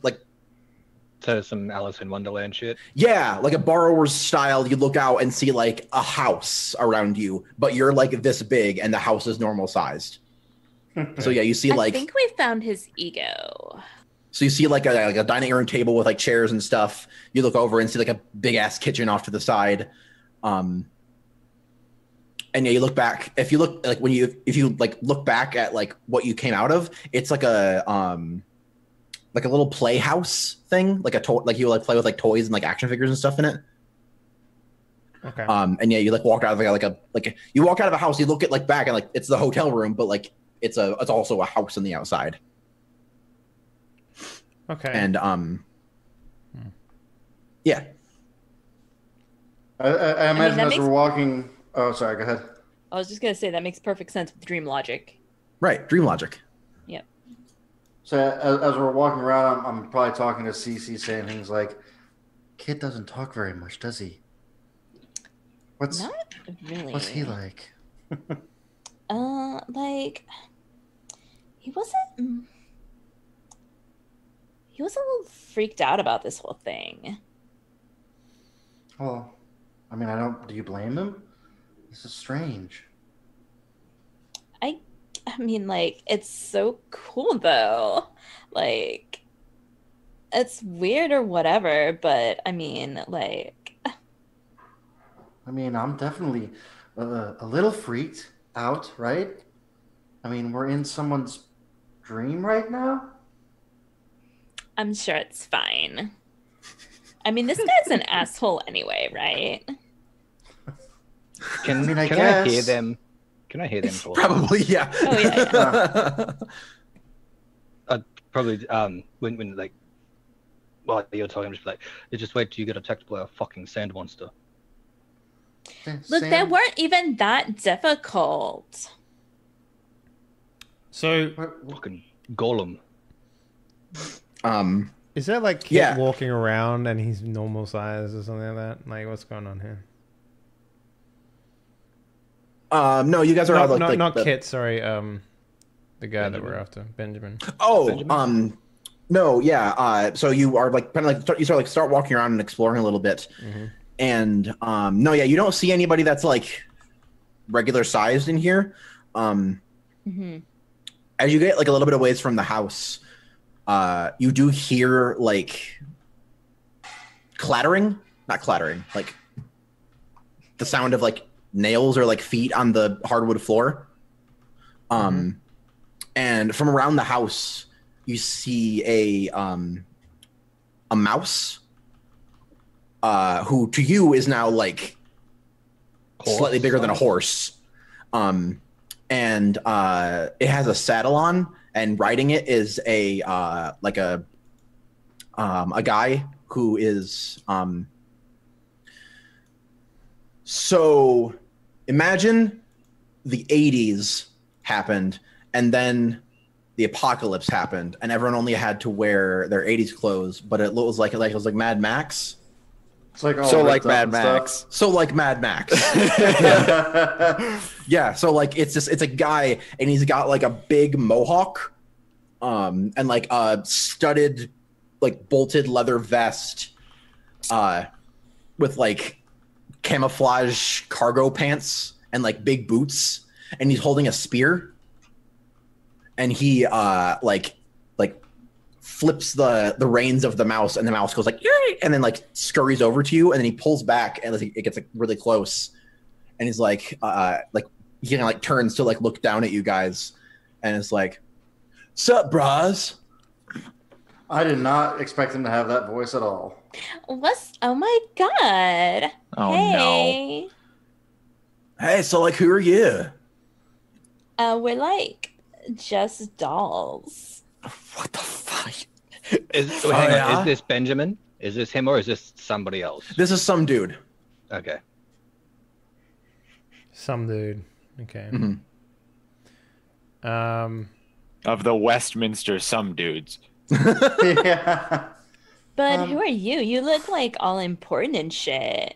So some Alice in Wonderland shit. Yeah, like a borrower's style. You look out and see like a house around you, but you're like this big, and the house is normal sized. So yeah, you see like. I think we found his ego. So you see like a dining room table with like chairs and stuff. You look over and see like a big ass kitchen off to the side. And yeah, you look back. If you look like if you like look back at like what you came out of, it's like a little playhouse thing, like like you like play with like toys and like action figures and stuff in it. Okay. And yeah, you like walk out of you walk out of a house. You look at like back and like it's the hotel room, but like it's also a house on the outside. Okay. And yeah. I imagine as we're walking. Oh, sorry. Go ahead. I was just gonna say that makes perfect sense with dream logic. Right, dream logic. Yep. So as we're walking around, I'm probably talking to Cece, saying things like, "Kid doesn't talk very much, does he? Not really. What's he like?" Like he wasn't a little freaked out about this whole thing. Well, I mean, do you blame him? This is strange. I mean, like, it's so cool though. Like, it's weird or whatever, but I mean, like. I mean, I'm definitely a little freaked out, right? I mean, we're in someone's dream right now. I'm sure it's fine. I mean, this guy's an asshole anyway, right? Can I hear them? Can I hear them talk? Probably, yeah. Oh yeah. Probably when like, well, you're talking, I'm just like, just wait till you get attacked by a fucking sand monster. Look, they weren't even that difficult. So fucking golem. Is that like Kit walking around and he's normal size or something like that? Like, what's going on here? No, you guys are all not Kit. Sorry, the guy that we're after, Benjamin. Oh, Benjamin? No, yeah. So you are like kind of like start walking around and exploring a little bit, and no, yeah, you don't see anybody that's like regular sized in here. As you get like a little bit of ways from the house, you do hear like clattering, not clattering, like the sound of like nails or like feet on the hardwood floor. And from around the house, you see a mouse, who to you is now like slightly bigger than a horse. and it has a saddle on, and riding it is a guy who is so imagine the 80s happened, and then the apocalypse happened, and everyone only had to wear their 80s clothes, but it was like Mad Max. It's like So like Mad Max. So like Mad Max. Yeah, so like it's a guy, and he's got like a big mohawk, and like a studded, like bolted leather vest, with like camouflage cargo pants and like big boots, and he's holding a spear, and he like flips the reins of the mouse, and the mouse goes like, yay! And then like scurries over to you, and then he pulls back, and it gets like really close, and he's like he kind of like turns to like look down at you guys, and it's like, "Sup, bras?" I did not expect him to have that voice at all. Oh my god. Oh, hey. Hey, so like, who are you? We're like just dolls. What the fuck? Hang on, is this Benjamin? Is this him, or is this somebody else? This is some dude. Okay. Some dude. Okay. Of the Westminster some dudes. Yeah. But who are you? You look like all important and shit.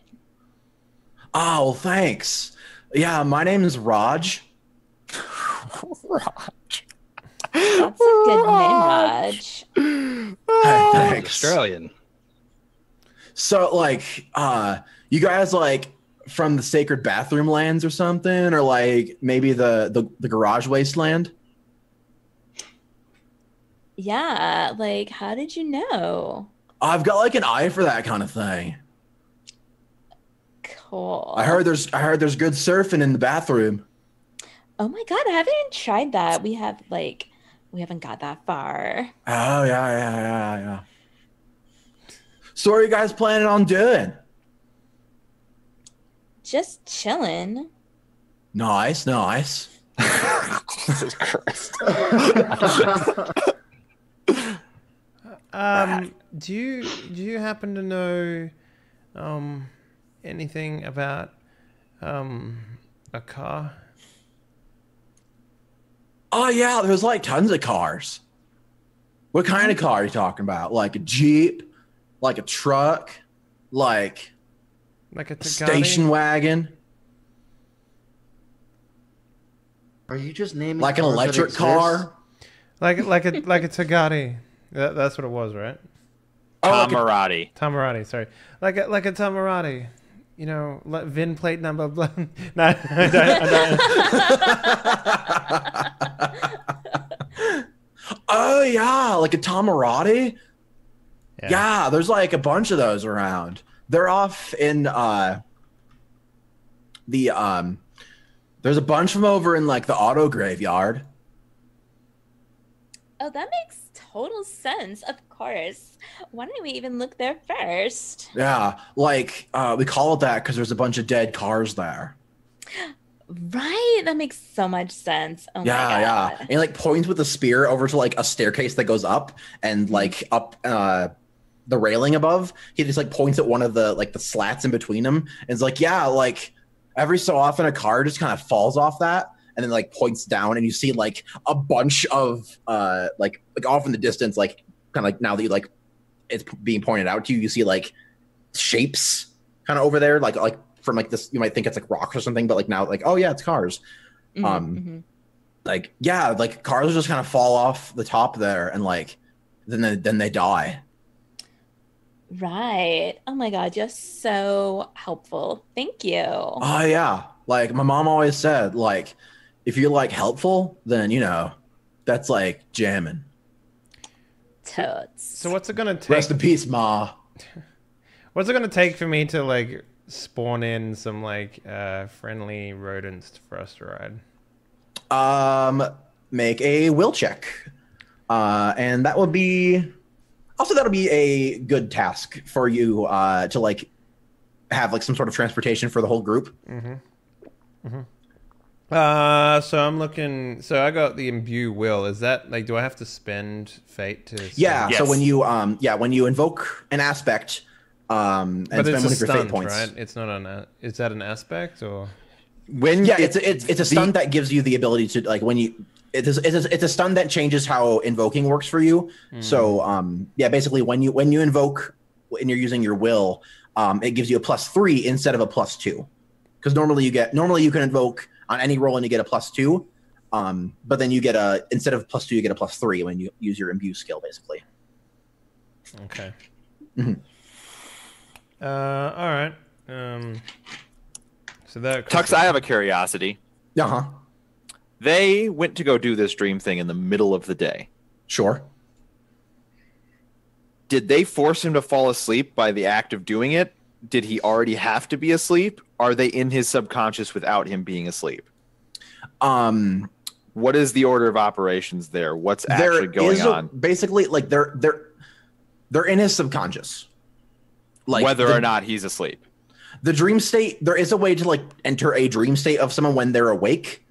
Oh, well, thanks. Yeah, my name is Raj. That's a good name, Raj. Hey, thanks. Australian. So, like, you guys like from the Sacred Bathroom Lands or something, or like maybe the Garage Wasteland? Yeah, like, how did you know? I've got like an eye for that kind of thing. Cool. I heard there's good surfing in the bathroom. Oh my god, I haven't even tried that. We haven't got that far. Oh yeah. So what are you guys planning on doing? Just chilling. Nice. Jesus Christ. Do you happen to know anything about a car? Oh yeah, there's like tons of cars. What kind of car are you talking about? Like a Jeep, like a truck, like Like a a Tagati? station wagon, Are you just naming like an cars that electric exist? car? Like a Tagati. That's what it was, right? Tamurati. Tamurati, sorry. Like a Tamurati. You know, VIN plate number. Blah. No, I don't. Oh yeah, like a Tamurati. Yeah, there's like a bunch of those around. They're off in there's a bunch of them over in like the auto graveyard. Oh, that makes total sense. Of course. Why didn't we even look there first? Yeah, like we call it that because there's a bunch of dead cars there. Right, that makes so much sense. Oh my god. Yeah. And he like points with a spear over to like a staircase that goes up, and like up the railing above. He just like points at one of the like the slats in between them, and it's like, yeah, like every so often a car just kind of falls off that, and then like points down, and you see like a bunch of like off in the distance, like kind of like now that you like it's being pointed out to you, you see like shapes kind of over there, like from like this, you might think it's like rocks or something, but like now like, oh yeah, it's cars. Like yeah, like cars just kind of fall off the top there, and like then they die. Right. Oh my god, you're so helpful. Thank you. Oh yeah, like my mom always said, like if you're like helpful, then you know that's like jamming. Totes. So what's it gonna take? Rest in peace, Ma. What's it gonna take for me to like spawn in some like friendly rodents for us to ride? Make a will check, and that would be also that'll be a good task for you to like have like some sort of transportation for the whole group. So I'm looking. So I got the imbue will. Is that like? Do I have to spend fate to? Spend? Yeah. Yes. So when you invoke an aspect, and But spend it's one a of your stunt, fate points. right? It's not an. Is that an aspect or? When It's a stun that gives you the ability to like when you. It's a stun that changes how invoking works for you. So basically when you invoke and you're using your will, it gives you a +3 instead of a +2. Because normally you can invoke on any roll and you get a +2, but then you get instead of +2 you get a +3 when you use your imbue skill basically. Okay. Mm-hmm. All right. So that. Tux, I have a curiosity. Uh-huh. They went to go do this dream thing in the middle of the day. Sure. Did they force him to fall asleep by the act of doing it? Did he already have to be asleep? Are they in his subconscious without him being asleep? What is the order of operations there? What's actually going on? Basically, like they're in his subconscious. Like whether or not he's asleep. The dream state, there is a way to like enter a dream state of someone when they're awake.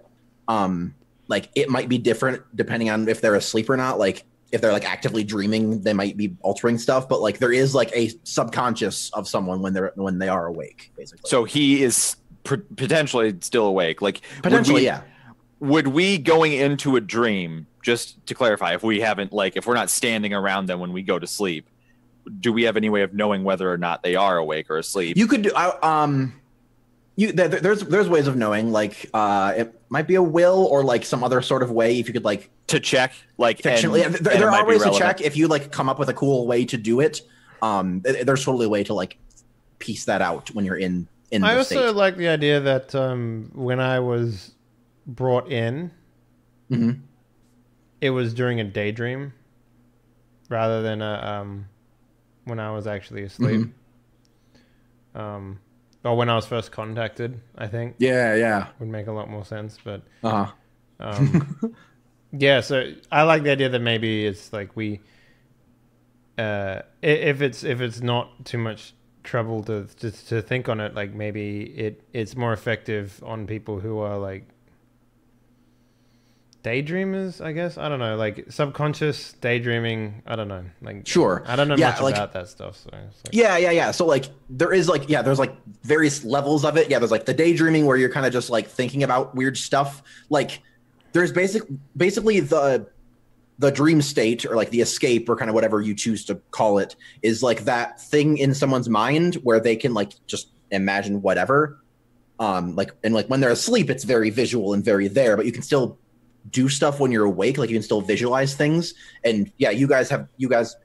Like it might be different depending on if they're asleep or not. Like if they're like actively dreaming, they might be altering stuff, but like there is like a subconscious of someone when they are awake, basically. So he is potentially still awake. Like potentially, yeah. Would we going into a dream, just to clarify, if we haven't if we're not standing around them when we go to sleep, do we have any way of knowing whether or not they are awake or asleep? You could do there's ways of knowing, like it might be a will or like some other sort of way if you could like to check fictionally. There are ways to check if you like come up with a cool way to do it. There's totally a way to like piece that out when you're in the I state. also like the idea that when I was brought in, it was during a daydream rather than when I was actually asleep. Or when I was first contacted, I think. Yeah. Would make a lot more sense, but yeah. So I like the idea that maybe it's like we, if it's not too much trouble to think on it, like maybe it's more effective on people who are like daydreamers, I guess. I don't know, like subconscious daydreaming. I don't know, like sure. I don't know much about that stuff. So yeah. So like there is like there's like various levels of it. Yeah, there's like the daydreaming where you're kind of just like thinking about weird stuff. Like there's basically the dream state or like the escape or kind of whatever you choose to call it is like that thing in someone's mind where they can like just imagine whatever. Like when they're asleep, it's very visual and very there, but you can still do stuff when you're awake. Like you can still visualize things, and yeah, you guys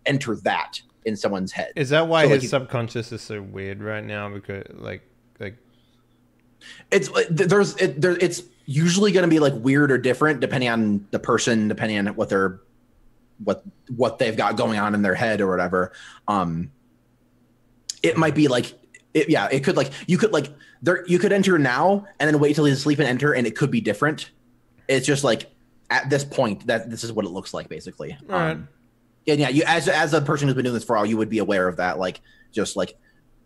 enter that in someone's head. Is that why his subconscious is so weird right now? Because like it's usually going to be like weird or different depending on the person, depending on what they've got going on in their head or whatever. It might be like it could like you could enter now and then wait till he's asleep and enter, and it could be different. It's just like at this point that this is what it looks like basically. All right. And yeah, you as a person who's been doing this for a while, you would be aware of that. Like just like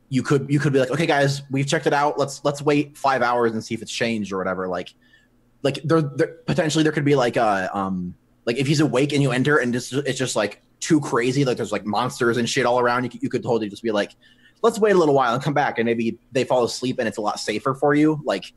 you could be like, okay, guys, we've checked it out. Let's wait 5 hours and see if it's changed or whatever. Like there potentially there could be like if he's awake and you enter and it's just like too crazy, like there's like monsters and shit all around. You could totally just be like, let's wait a little while and come back, and maybe they fall asleep and it's a lot safer for you. Like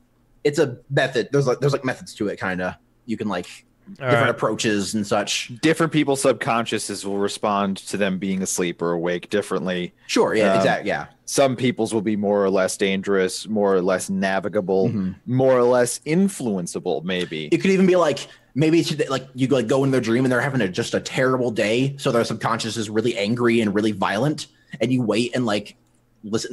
it's a method. There's like methods to it, kind of. You can like different approaches and such. Different people's subconsciouses will respond to them being asleep or awake differently. Sure. Yeah. Exactly. Yeah. Some people's will be more or less dangerous, more or less navigable, more or less influenceable. Maybe it could even be like maybe like you go in their dream and they're having just a terrible day, so their subconscious is really angry and really violent, and you wait and like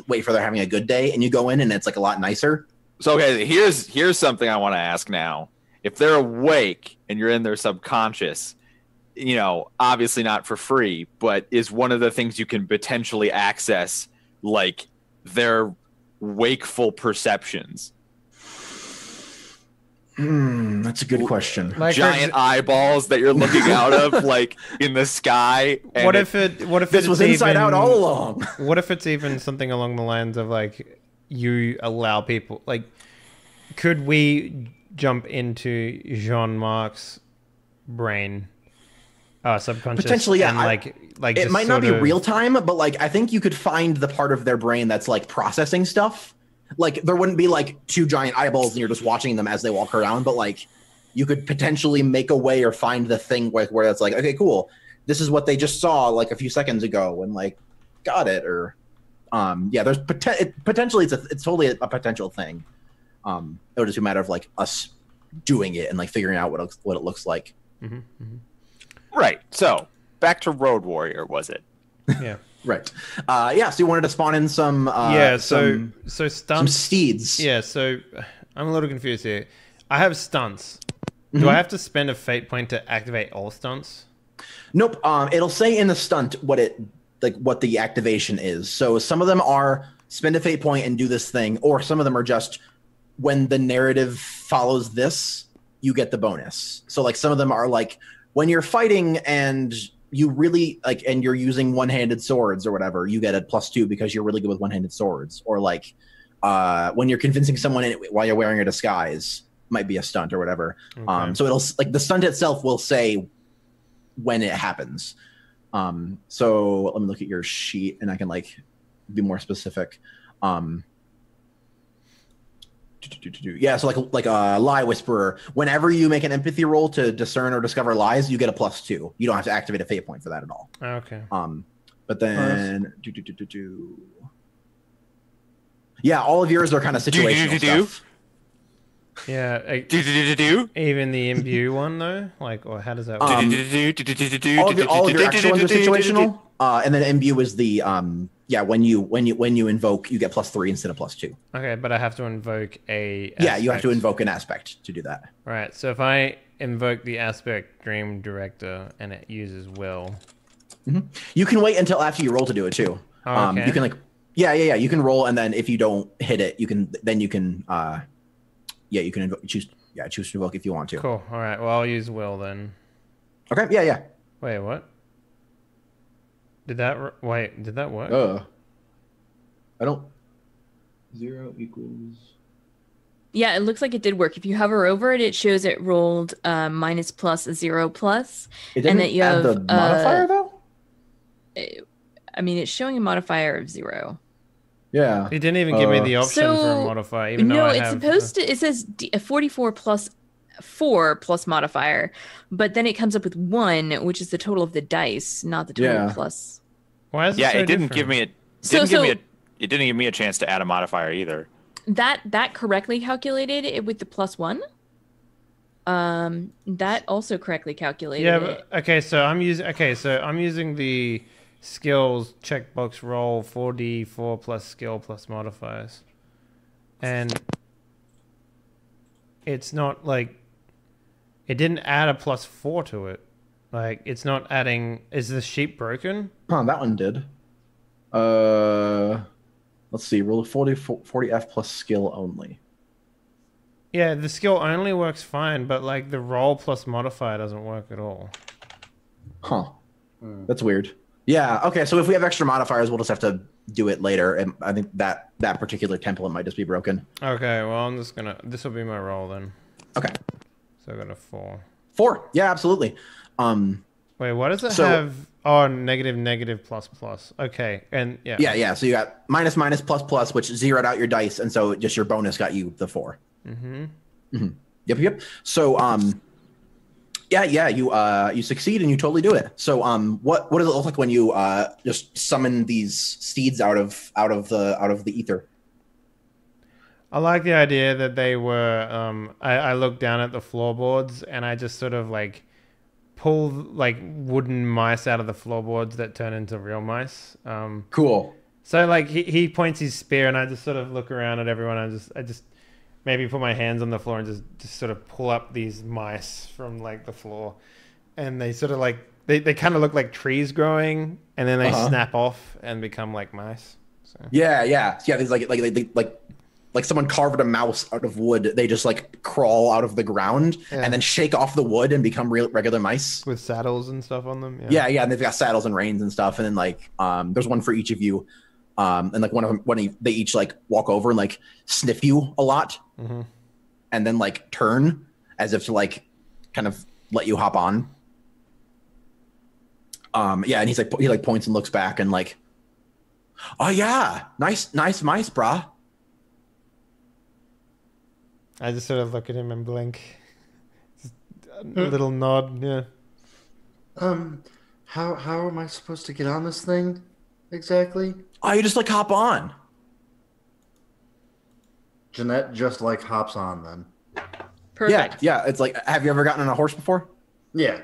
wait for they're having a good day, and you go in and it's like a lot nicer. So okay, here's something I want to ask now. If they're awake and you're in their subconscious, obviously not for free, but is one of the things you can potentially access like their wakeful perceptions? That's a good question. Like giant eyeballs that you're looking out of, like in the sky. What if this was inside out all along? What if it's even something along the lines of like you allow people like? Could we jump into Jean-Marc's brain, subconscious. Potentially, yeah. And like it just might not be sort of- real time, but like I think you could find the part of their brain that's like processing stuff. Like there wouldn't be like two giant eyeballs and you're just watching them as they walk around, but like you could potentially make a way or find the thing where it's like, okay, cool, this is what they just saw like a few seconds ago, and like got it. Or yeah, there's potentially it's totally a potential thing. It would just be a matter of like us doing it and like figuring out what it looks like. Mhm, mhm. Right. So back to Road Warrior, was it? Yeah. Right. Yeah. So you wanted to spawn in some. So some stunts. steeds. Yeah. So I'm a little confused here. I have stunts. Mhm. Do I have to spend a fate point to activate all stunts? Nope. It'll say in the stunt what the activation is. So some of them are spend a fate point and do this thing, or some of them are just when the narrative follows this, you get the bonus. So like some of them are like when you're fighting and you really like and you're using one-handed swords or whatever, you get a +2 because you're really good with one-handed swords. Or like when you're convincing someone while you're wearing a disguise, might be a stunt or whatever. Okay. So it'll like the stunt itself will say when it happens. So let me look at your sheet and I can like be more specific. Yeah, so like a lie whisperer, whenever you make an empathy roll to discern or discover lies, you get a +2. You don't have to activate a fate point for that at all. Okay. But then yeah, all of yours are kind of situational stuff. Yeah. Even the imbue one though, like, or how does that work? All of your extra ones are situational, and then imbue is the yeah, when you invoke, you get +3 instead of +2. Okay, but I have to invoke a. Yeah, you have aspect. to invoke an aspect to do that. Right. So if I invoke the aspect Dream Director and it uses will. You can wait until after you roll to do it too. Oh, okay. You can like yeah. You can roll, and then if you don't hit it, you can choose to invoke if you want to. Cool. All right. Well, I'll use will then. Okay. Yeah. Wait, what? Did that work? I don't. 0 equals. Yeah, it looks like it did work. If you hover over it, it shows it rolled minus plus 0 plus. It didn't and that you add have the modifier though. I mean, it's showing a modifier of 0. Yeah. It didn't even give me the option for a So, modifier, even though No, I it's have. supposed to. It says 44 plus 4 plus modifier, but then it comes up with 1, which is the total of the dice, not the total Yeah. plus. Why is it Yeah, so it didn't different? give me a. It didn't give me a chance to add a modifier either. That correctly calculated it with the +1. That also correctly calculated Yeah. it. But, okay. So I'm using the skills checkbox roll 4d4 plus skill plus modifiers, and it's not like it didn't add a +4 to it. Like it's not adding. Is the sheet broken? Oh, that one did. Let's see. Roll 40F plus skill only. Yeah, the skill only works fine, but like the roll plus modifier doesn't work at all. Huh. That's weird. Yeah. Okay. So if we have extra modifiers, we'll just have to do it later. And I think that particular template might just be broken. Okay, well I'm just gonna. This will be my roll then. Okay. So I got a 4. 4. Yeah, absolutely. Wait, what does it So- have? Oh, negative plus plus. Okay, and yeah. Yeah. So you got minus plus plus, which zeroed out your dice, and so just your bonus got you the 4. Mm-hmm. Yep. So you succeed and you totally do it. So what does it look like when you just summon these steeds out of the ether? I like the idea that they were. I looked down at the floorboards and I just sort of like pull like wooden mice out of the floorboards that turn into real mice. Cool. So like he points his spear and I just sort of look around at everyone. I just maybe put my hands on the floor and just sort of pull up these mice from like the floor, and they sort of like they kind of look like trees growing, and then they snap off and become like mice. So. Yeah. These like someone carved a mouse out of wood. They just like crawl out of the ground and then shake off the wood and become regular mice with saddles and stuff on them. Yeah. And they've got saddles and reins and stuff. And then like there's one for each of you. And like one of them, they each like walk over and like sniff you a lot. and then like turn as if to like kind of let you hop on. Yeah, and he's like, he like points and looks back and like, oh yeah, nice mice, brah. I just sort of look at him and blink. Just a little nod, yeah. How am I supposed to get on this thing exactly? Oh, you just like hop on. Jeanette just like hops on then. Perfect. Yeah. It's like, have you ever gotten on a horse before? Yeah.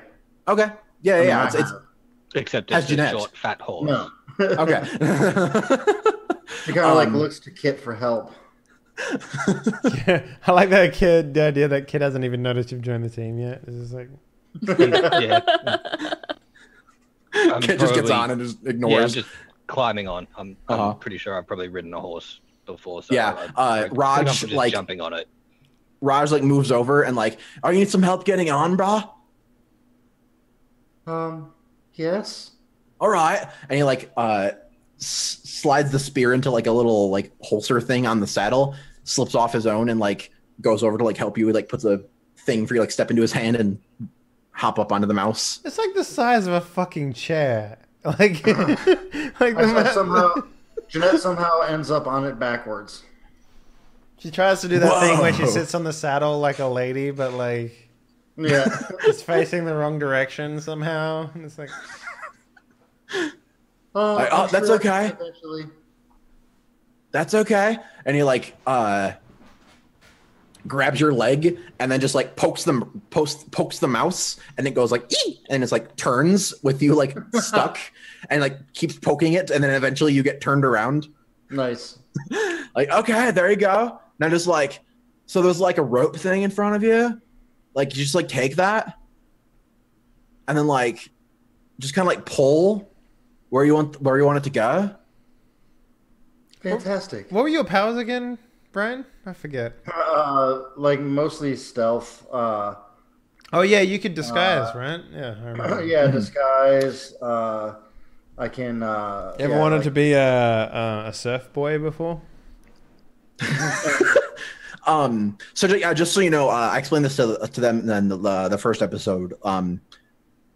Okay. Yeah, yeah. It's Except Has it's a Jeanette. short, fat horse. No. okay. He kind of like looks to Kit for help. Yeah, I like that kid. The idea that kid hasn't even noticed you've joined the team yet. It's just like, Yeah. Kid just gets on and just ignores. Yeah, I'm just climbing on. I'm pretty sure I've probably ridden a horse before. So Yeah, I'm Raj just like jumping on it. Raj like moves over and like, "Oh, you need some help getting on, brah?" Yes. All right, and he like slides the spear into like a little like holster thing on the saddle, slips off his own, and like goes over to like help you. He like puts a thing for you like step into his hand and hop up onto the mouse. it's like the size of a fucking chair. Like, like Jeanette somehow ends up on it backwards. she tries to do that thing where she Whoa. sits on the saddle like a lady, but like Yeah. it's facing the wrong direction somehow. And it's like, I'm that's sure okay. Eventually. That's okay. And he like grabs your leg and then just like pokes the mouse, and it goes like ee! And it's like turns with you like stuck and like keeps poking it, and then eventually you get turned around. Nice. Like, okay, there you go. Now just like, so there's like a rope thing in front of you. Like you just like take that and then like just kind of like pull where you want it to go. Fantastic. what were your powers again, Brian? I forget. Like mostly stealth. Oh yeah, you could disguise, right? Yeah, I remember. Yeah, disguise. I can. Ever wanted to be a surf boy before? So just so you know, I explained this to them in the first episode.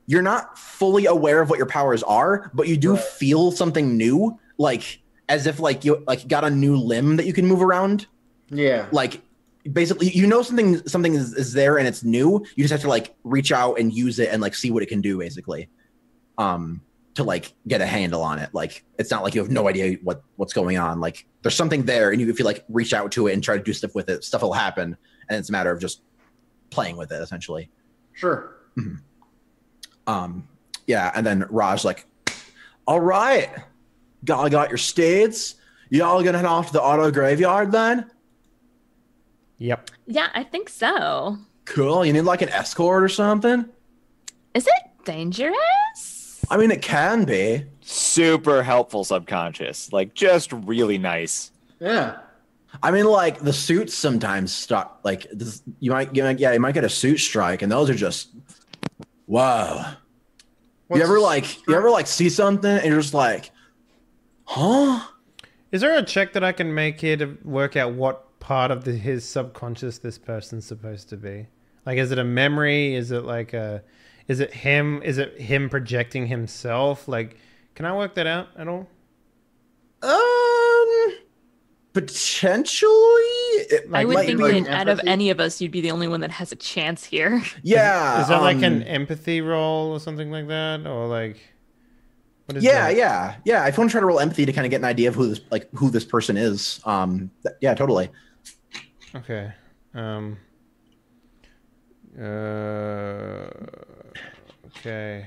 You're not fully aware of what your powers are, but you do feel something new, like as if like you like got a new limb that you can move around. Yeah. Like basically, you know something is there and it's new. You just have to like reach out and use it and like see what it can do, basically, to like get a handle on it. Like it's not like you have no idea what's going on. Like there's something there, and if you like reach out to it and try to do stuff with it, stuff will happen, and it's a matter of just playing with it, essentially. Sure. Mm-hmm. Yeah, and then Raj like, all right, y'all got your steeds. Y'all gonna head off to the auto graveyard then? Yep. Yeah, I think so. Cool. You need like an escort or something? Is it dangerous? I mean, it can be. Super helpful subconscious. Like, just really nice. Yeah. I mean, like the suits sometimes stop. Like this, you might get a suit strike, and those are just whoa. You ever like see something and you're just like, huh? Is there a check that I can make here to work out what part of his subconscious this person's supposed to be? Like, is it a memory? Is it him projecting himself? Like, can I work that out at all? Potentially. I would think like that out of any of us, you'd be the only one that has a chance here. Yeah. Is that like an empathy roll or something like that, or like? What is Yeah. that? If you want to try to roll empathy to kind of get an idea of who this person is, yeah, totally. Okay. Okay.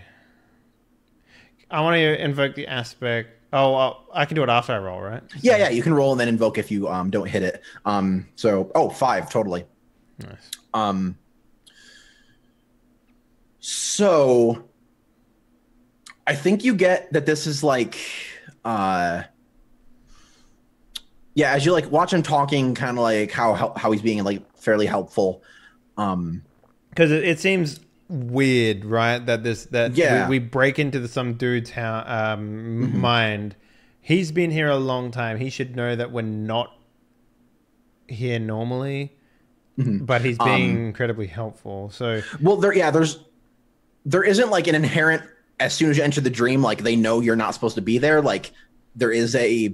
I want to invoke the aspect. Oh, I can do it after I roll, right? Yeah, you can roll and then invoke if you don't hit it. 5 totally. Nice. So I think you get that this is like as you like watch him talking, kind of like how he's being like fairly helpful. Because it seems weird, right? That we break into some dude's mind. He's been here a long time. He should know that we're not here normally. but he's being incredibly helpful. So well, there isn't like an inherent, as soon as you enter the dream, like they know you're not supposed to be there. Like there's a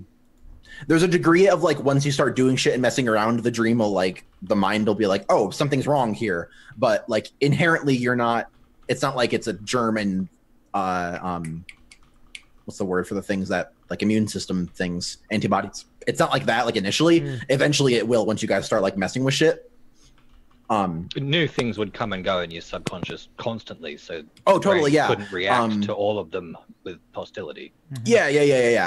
degree of like once you start doing shit and messing around, the dream will like the mind will be like, oh, something's wrong here. But like inherently, you're not. It's not like it's a German. What's the word for the things that like immune system things, antibodies? It's not like that. Like initially, eventually it will once you guys start like messing with shit. New things would come and go in your subconscious constantly, so totally, yeah. Couldn't react to all of them with hostility. Yeah.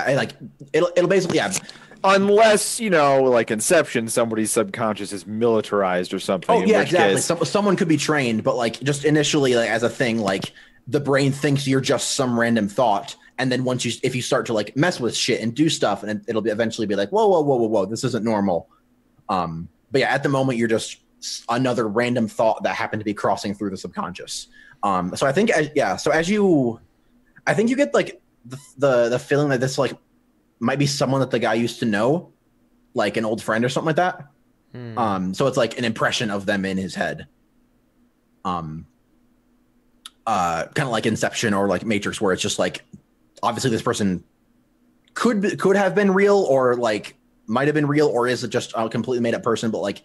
And like it'll basically unless like Inception, somebody's subconscious is militarized or something. Oh yeah, exactly. Someone could be trained, but like just initially, like as a thing, like the brain thinks you're just some random thought, and then if you start to like mess with shit and do stuff, and it'll eventually be like, whoa, this isn't normal. But yeah, at the moment you're just another random thought that happened to be crossing through the subconscious. So I think, I think you get like the feeling that this like might be someone that the guy used to know, like an old friend or something like that. So it's like an impression of them in his head. Kind of like Inception or like Matrix, where it's just like, obviously this person could have been real, or like might have been real, or is it just a completely made up person, but like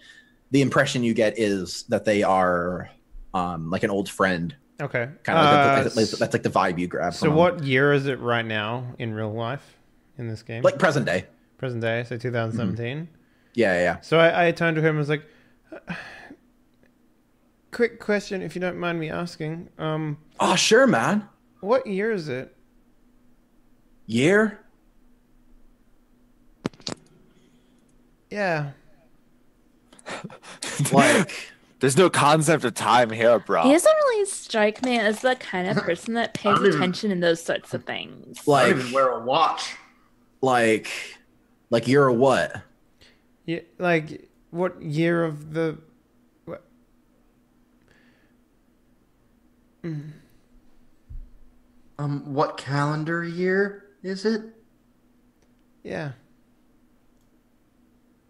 the impression you get is that they are like an old friend. Okay. Kind of that's like the vibe you grab. So what year is it right now in real life in this game? Like present day. Present day, so 2017. Yeah. So I turned to him and was like, quick question, if you don't mind me asking. Oh, sure, man. What year is it? Year? Yeah. Like, there's no concept of time here, bro. He doesn't really strike me as the kind of person that pays attention in those sorts of things. Like, I don't even wear a watch. Like you're a what? Yeah, like what year of the? What? What calendar year is it? Yeah.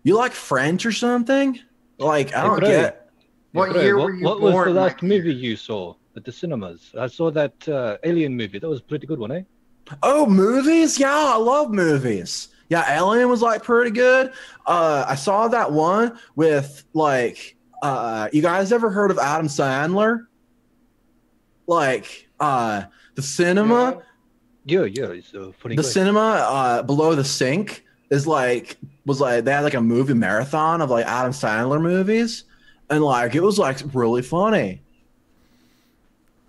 You like French or something? Like, I don't get. What year were you born? What was the last movie you saw at the cinemas? I saw that Alien movie. That was a pretty good one, eh? Oh, movies? Yeah, I love movies. Yeah, Alien was like pretty good. I saw that one with like, you guys ever heard of Adam Sandler? Like, the cinema. Yeah. It's funny. The cinema below the sink was like they had like a movie marathon of like Adam Sandler movies, and like it was like really funny.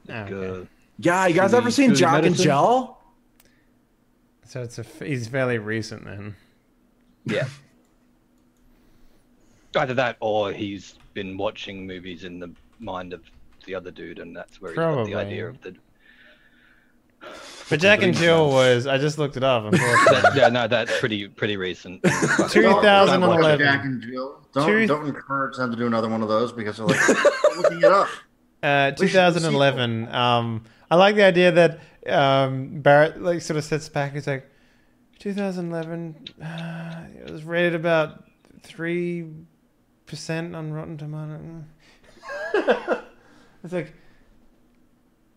Okay. Yeah, you guys ever seen Jack and Jill? So he's fairly recent then. Yeah. Either that, or he's been watching movies in the mind of the other dude, and that's where he's got the idea of the. But Jack and Jill was, I just looked it up. That's pretty recent. 2011. Jack and Jill. Don't encourage them to do another one of those because they're like looking it up. 2011. I like the idea that Barrett like sort of sits back. He's like, 2011. It was rated about 3% on Rotten Tomatoes. It's like.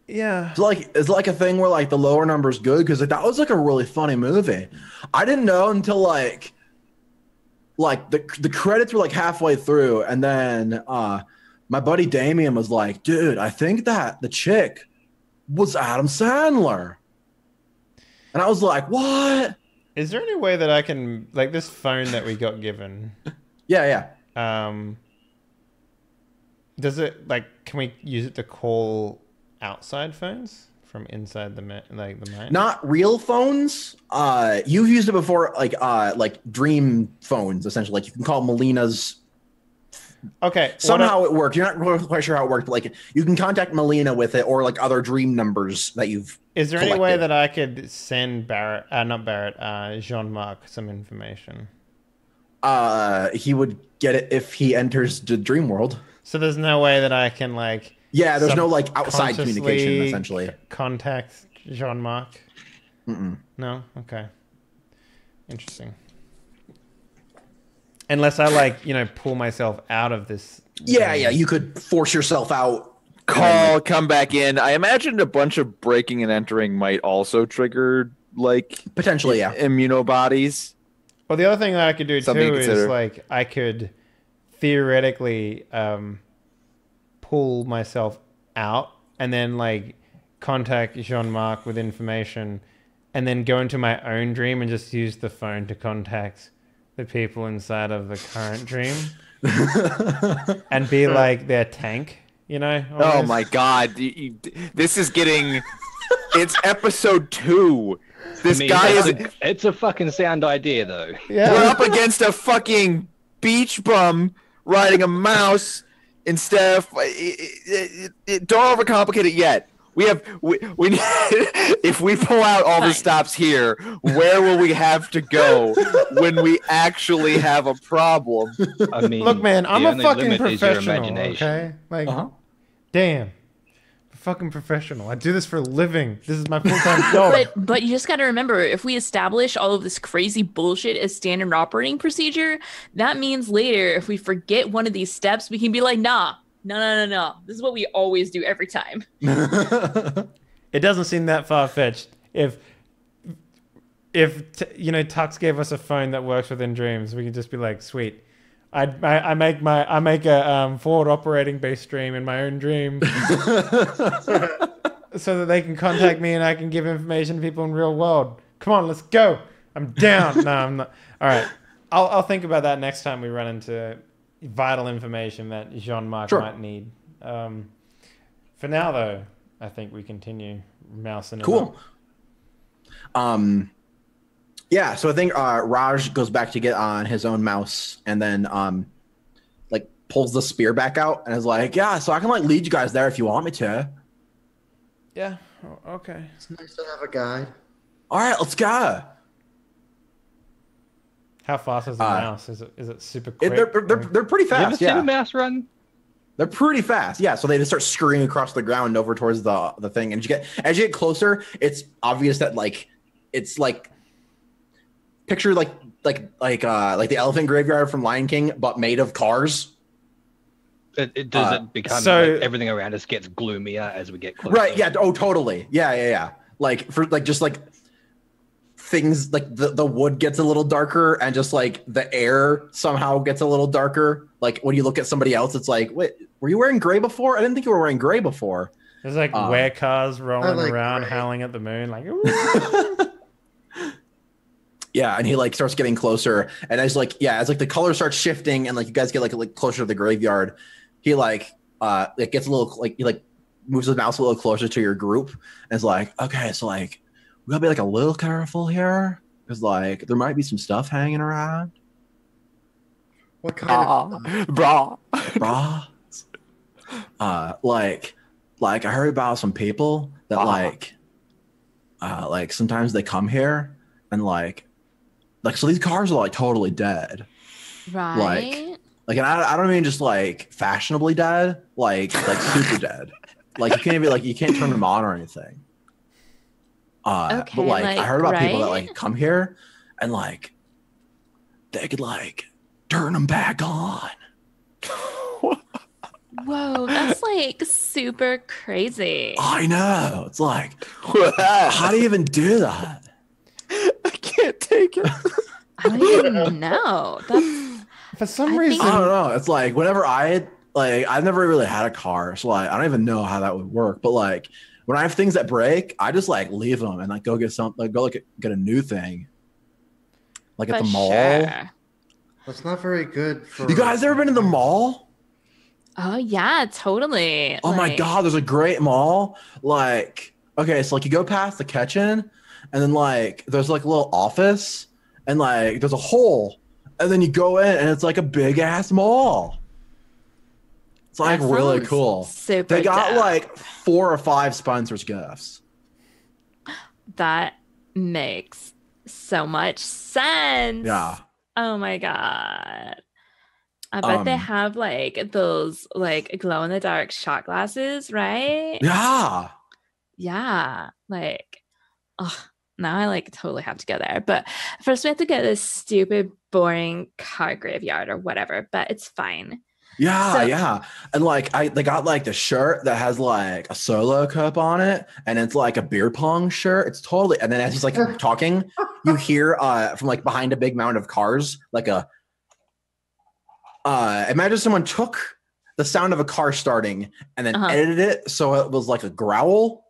Yeah. It's like a thing where like the lower number's good because like, that was like a really funny movie. I didn't know until like the credits were like halfway through, and then my buddy Damien was like, "Dude, I think that the chick was Adam Sandler," and I was like, "What?" Is there any way that I can like this phone that we got given? Yeah. Does it like? Can we use it to call outside phones from inside the mind? Not real phones. You've used it before, like dream phones, essentially. Like you can call Melina's. Okay. Somehow it worked. You're not quite sure how it worked, but like you can contact Melina with it, or like other dream numbers that you've. Is there any way that I could send Jean-Marc some information? He would get it if he enters the dream world. So there's no way that I can like. Yeah, there's no like outside communication essentially. Contact Jean-Marc? Mm-mm. No? Okay. Interesting. Unless I like, pull myself out of this. Yeah, you could force yourself out. Come back in. I imagine a bunch of breaking and entering might also trigger like potentially, immunobodies. Well, the other thing that I could do Something too to consider. is like I could theoretically pull myself out and then like contact Jean-Marc with information and then go into my own dream and just use the phone to contact the people inside of the current dream and be like their tank, Oh my god. This is getting... It's episode 2. This guy is... It's a fucking sound idea, though. Yeah. We're up against a fucking beach bum riding a mouse instead of... don't overcomplicate it yet. We if we pull out all the stops here, where will we have to go when we actually have a problem? I mean, look, man, I'm a fucking professional, imagination. okay? Like, damn. Fucking professional. I do this for a living. This is my full-time job. But you just got to remember, if we establish all of this crazy bullshit as standard operating procedure, that means later if we forget one of these steps, we can be like, no. This is what we always do every time. It doesn't seem that far-fetched. If Tux gave us a phone that works within dreams, we can just be like, sweet. I make a forward operating base stream in my own dream so that they can contact me and I can give information to people in real world. Come on, let's go. I'm down. No, I'm not. All right. I'll think about that next time we run into vital information that Jean-Marc might need. For now, though, I think we continue mousing it up. Yeah, so I think Raj goes back to get on his own mouse and then like pulls the spear back out and is like, yeah, so I can like lead you guys there if you want me to. Yeah, okay. It's nice to have a guide. All right, let's go. How fast is the mouse? Is it super quick? They're pretty fast. You ever seen a mouse run? They're pretty fast. Yeah, so they just start scurrying across the ground over towards the thing, and as you get closer, it's obvious that like it's like picture like the elephant graveyard from Lion King, but made of cars. It become like everything around us gets gloomier as we get closer. Right? Yeah. Oh, totally. Yeah. Like for like just like things like the wood gets a little darker and just like the air somehow gets a little darker. Like when you look at somebody else, it's like, wait, were you wearing gray before? I didn't think you were wearing gray before. There's like cars rolling around, howling at the moon, like. Yeah, and he like starts getting closer, and as like the color starts shifting, and like you guys get like closer to the graveyard, he like it gets a little like he like moves the mouse a little closer to your group, and is like, okay, so like we gotta be like a little careful here because like there might be some stuff hanging around. What kind of brah? Like I heard about some people that like sometimes they come here and like so these cars are like totally dead. Right. Like and I don't mean just like fashionably dead, like super dead. Like you can't turn them on or anything. Okay, but like I heard about people that right? like come here and like they could like turn them back on. Whoa, that's like super crazy. I know. It's like how do you even do that? I can't take it. I don't even know. That's For some reason, I don't know. It's like whenever I've never really had a car, so like I don't even know how that would work. But like when I have things that break, I just like leave them and like go get get a new thing, like at the mall. Sure. That's not very good for. You guys ever been to the mall? Oh yeah, totally. Oh my god, there's a great mall. Like okay, so like you go past the kitchen, and then like there's like a little office, and like there's a hole, and then you go in, and it's like a big ass mall. It's like really cool. Super They got dope. like 4 or 5 sponsors gifts. That makes so much sense. Yeah. Oh my god. I bet they have like those like glow in the dark shot glasses, right? Yeah. Yeah. Like, oh, Now I like totally have to go there. But first we have to go to this stupid, boring car graveyard or whatever. But it's fine. Yeah, So- yeah. And like they got like the shirt that has like a solo cup on it, and it's like a beer pong shirt. It's totally, and then as he's like talking, you hear from like behind a big mound of cars, like a imagine someone took the sound of a car starting and then edited it so it was like a growl.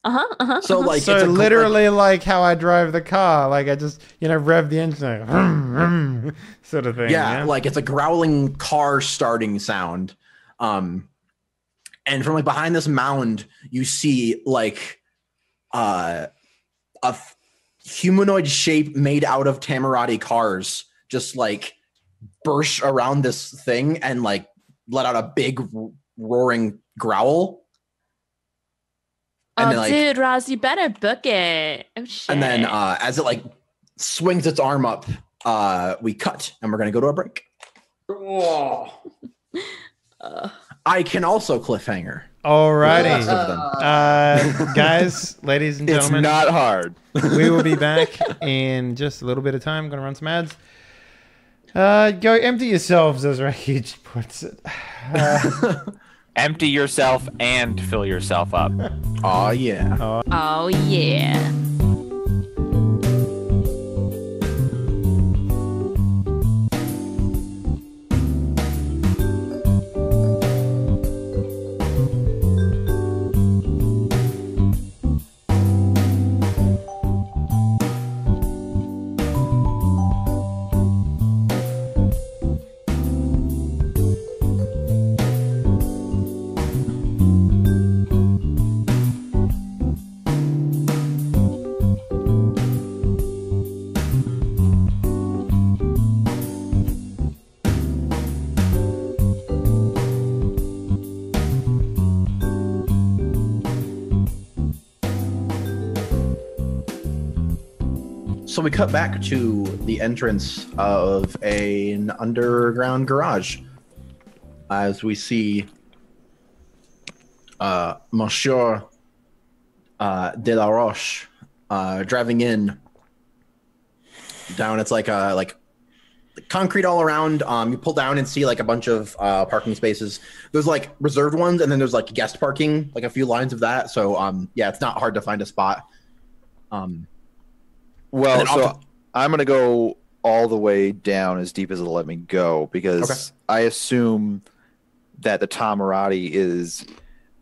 So like so it's literally like how I drive the car, like I just rev the engine, like, vroom, vroom, sort of thing. Yeah, like it's a growling car starting sound. And from like behind this mound, you see like a humanoid shape made out of Tamurati cars just like burst around this thing and like let out a big roaring growl. And then, like, dude, Ross, you better book it. Oh shit. And then as it like swings its arm up, we cut and we're gonna go to a break. I can also cliffhanger. Alrighty, guys, ladies and It's gentlemen, not hard. we will be back in just a little bit of time. Gonna run some ads. Go empty yourselves, as Rakic puts it. Empty yourself and fill yourself up. Oh yeah. Oh yeah. So we cut back to the entrance of an underground garage as we see Monsieur de la Roche driving in down. It's like concrete all around. You pull down and see like a bunch of parking spaces. There's like reserved ones, and then there's like guest parking, like a few lines of that. So yeah, it's not hard to find a spot. Well, so I'm going to go all the way down as deep as it'll let me go because I assume that the Tamurati is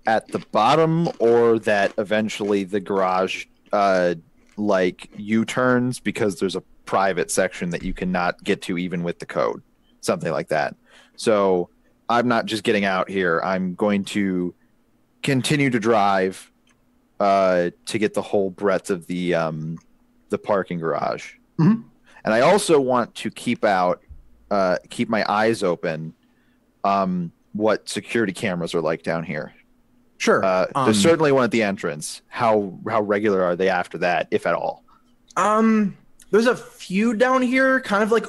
at the bottom or that eventually the garage like U-turns because there's a private section that you cannot get to even with the code, something like that. So I'm not just getting out here. I'm going to continue to drive to get the whole breadth of the parking garage. Mm-hmm. And I also want to keep my eyes open what security cameras are like down here. Sure. There's certainly one at the entrance. How regular are they after that, if at all? There's a few down here, kind of like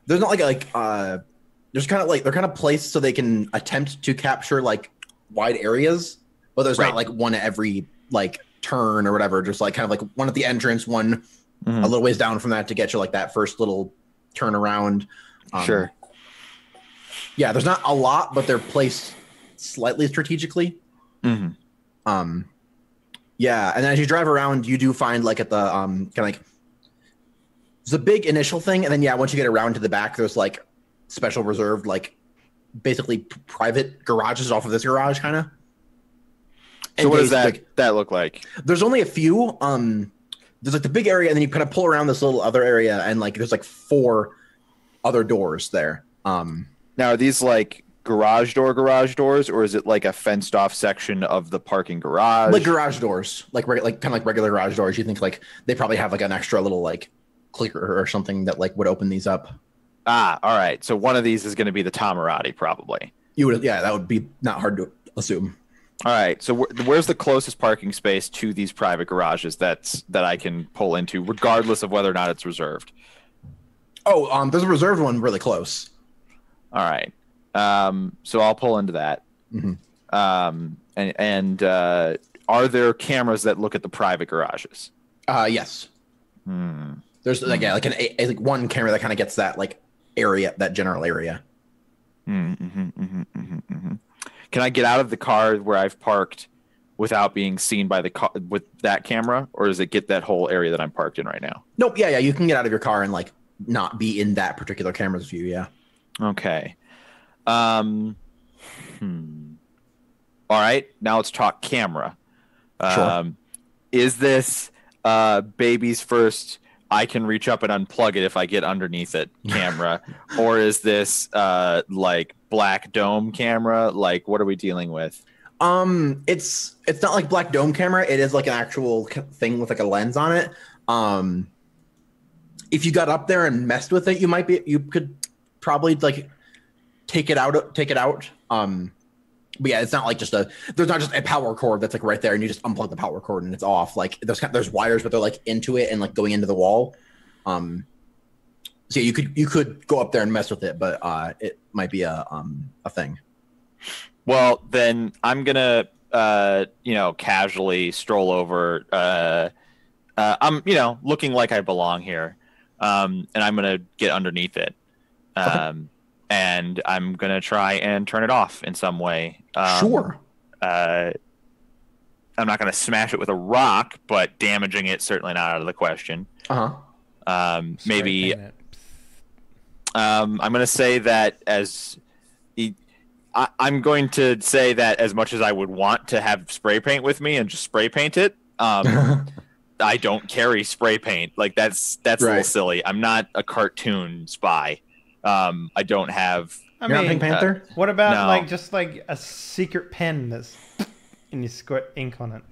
there's not there's kind of like they're kind of placed so they can attempt to capture like wide areas, but there's not like one at every like turn or whatever, just like kind of like one at the entrance, one a little ways down from that to get you like that first little turn around. Sure. Yeah, there's not a lot, but they're placed slightly strategically. Mm-hmm. Yeah, and then as you drive around, you do find like at the kind of like there's a big initial thing, and then yeah, once you get around to the back, there's like special reserved like basically private garages off of this garage kind of. So what does that look like? There's only a few. There's like the big area, and then you kind of pull around this little other area, and like there's like 4 other doors there. Now are these like garage doors, or is it like a fenced off section of the parking garage? Like garage doors, like kind of like regular garage doors. You think like they probably have like an extra little like clicker or something that like would open these up. Ah, all right. So one of these is going to be the Tamurati, probably. That would be not hard to assume. All right. So where's the closest parking space to these private garages that I can pull into, regardless of whether or not it's reserved? Oh, there's a reserved one really close. All right. So I'll pull into that. Mm-hmm. are there cameras that look at the private garages? Yes. There's like like one camera that kind of gets that like area, that general area. Can I get out of the car where I've parked without being seen by the car with that camera, or does it get that whole area that I'm parked in right now? Nope. Yeah. You can get out of your car and like not be in that particular camera's view. Yeah. Okay. All right. Now let's talk camera. Sure. Is this baby's first I can reach up and unplug it if I get underneath it camera, or is this like black dome camera? Like, what are we dealing with? It's not like black dome camera. It is like an actual thing with like a lens on it. If you got up there and messed with it, you could probably like take it out. But yeah, it's not like there's not just a power cord that's like right there and you just unplug the power cord and it's off. Like there's wires, but they're like into it and like going into the wall. So yeah, you could go up there and mess with it, but it might be a thing. Well, then I'm gonna casually stroll over. I'm looking like I belong here, and I'm gonna get underneath it. And I'm going to try and turn it off in some way. Sure. I'm not going to smash it with a rock, but damaging it certainly not out of the question. Maybe I'm going to say that I'm going to say that as much as I would want to have spray paint with me and just spray paint it, I don't carry spray paint. Like that's a little silly. I'm not a cartoon spy. I don't have. I You're mean, not Pink Panther? What about No. like just like a secret pen that's and you squirt ink on it?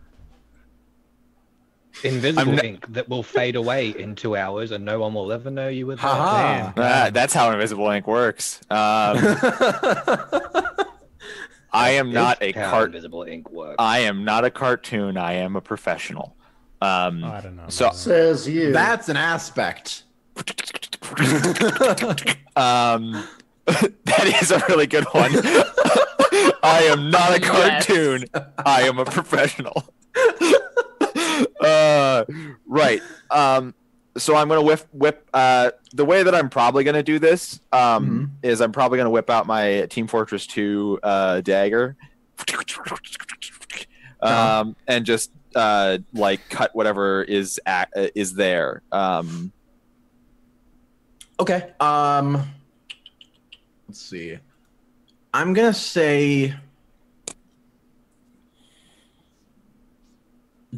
Invisible ink that will fade away in 2 hours and no one will ever know you were there. Ha That's how invisible ink works. I am not a Invisible ink works. I am not a cartoon. I am a professional. I don't know. So Says you. That's an aspect. That is a really good one. I am not a cartoon. I am a professional. Right. So I'm gonna whip. The way that I'm probably gonna do this is I'm probably gonna whip out my Team Fortress 2 dagger, and just like cut whatever is there. Okay. Let's see. I'm gonna say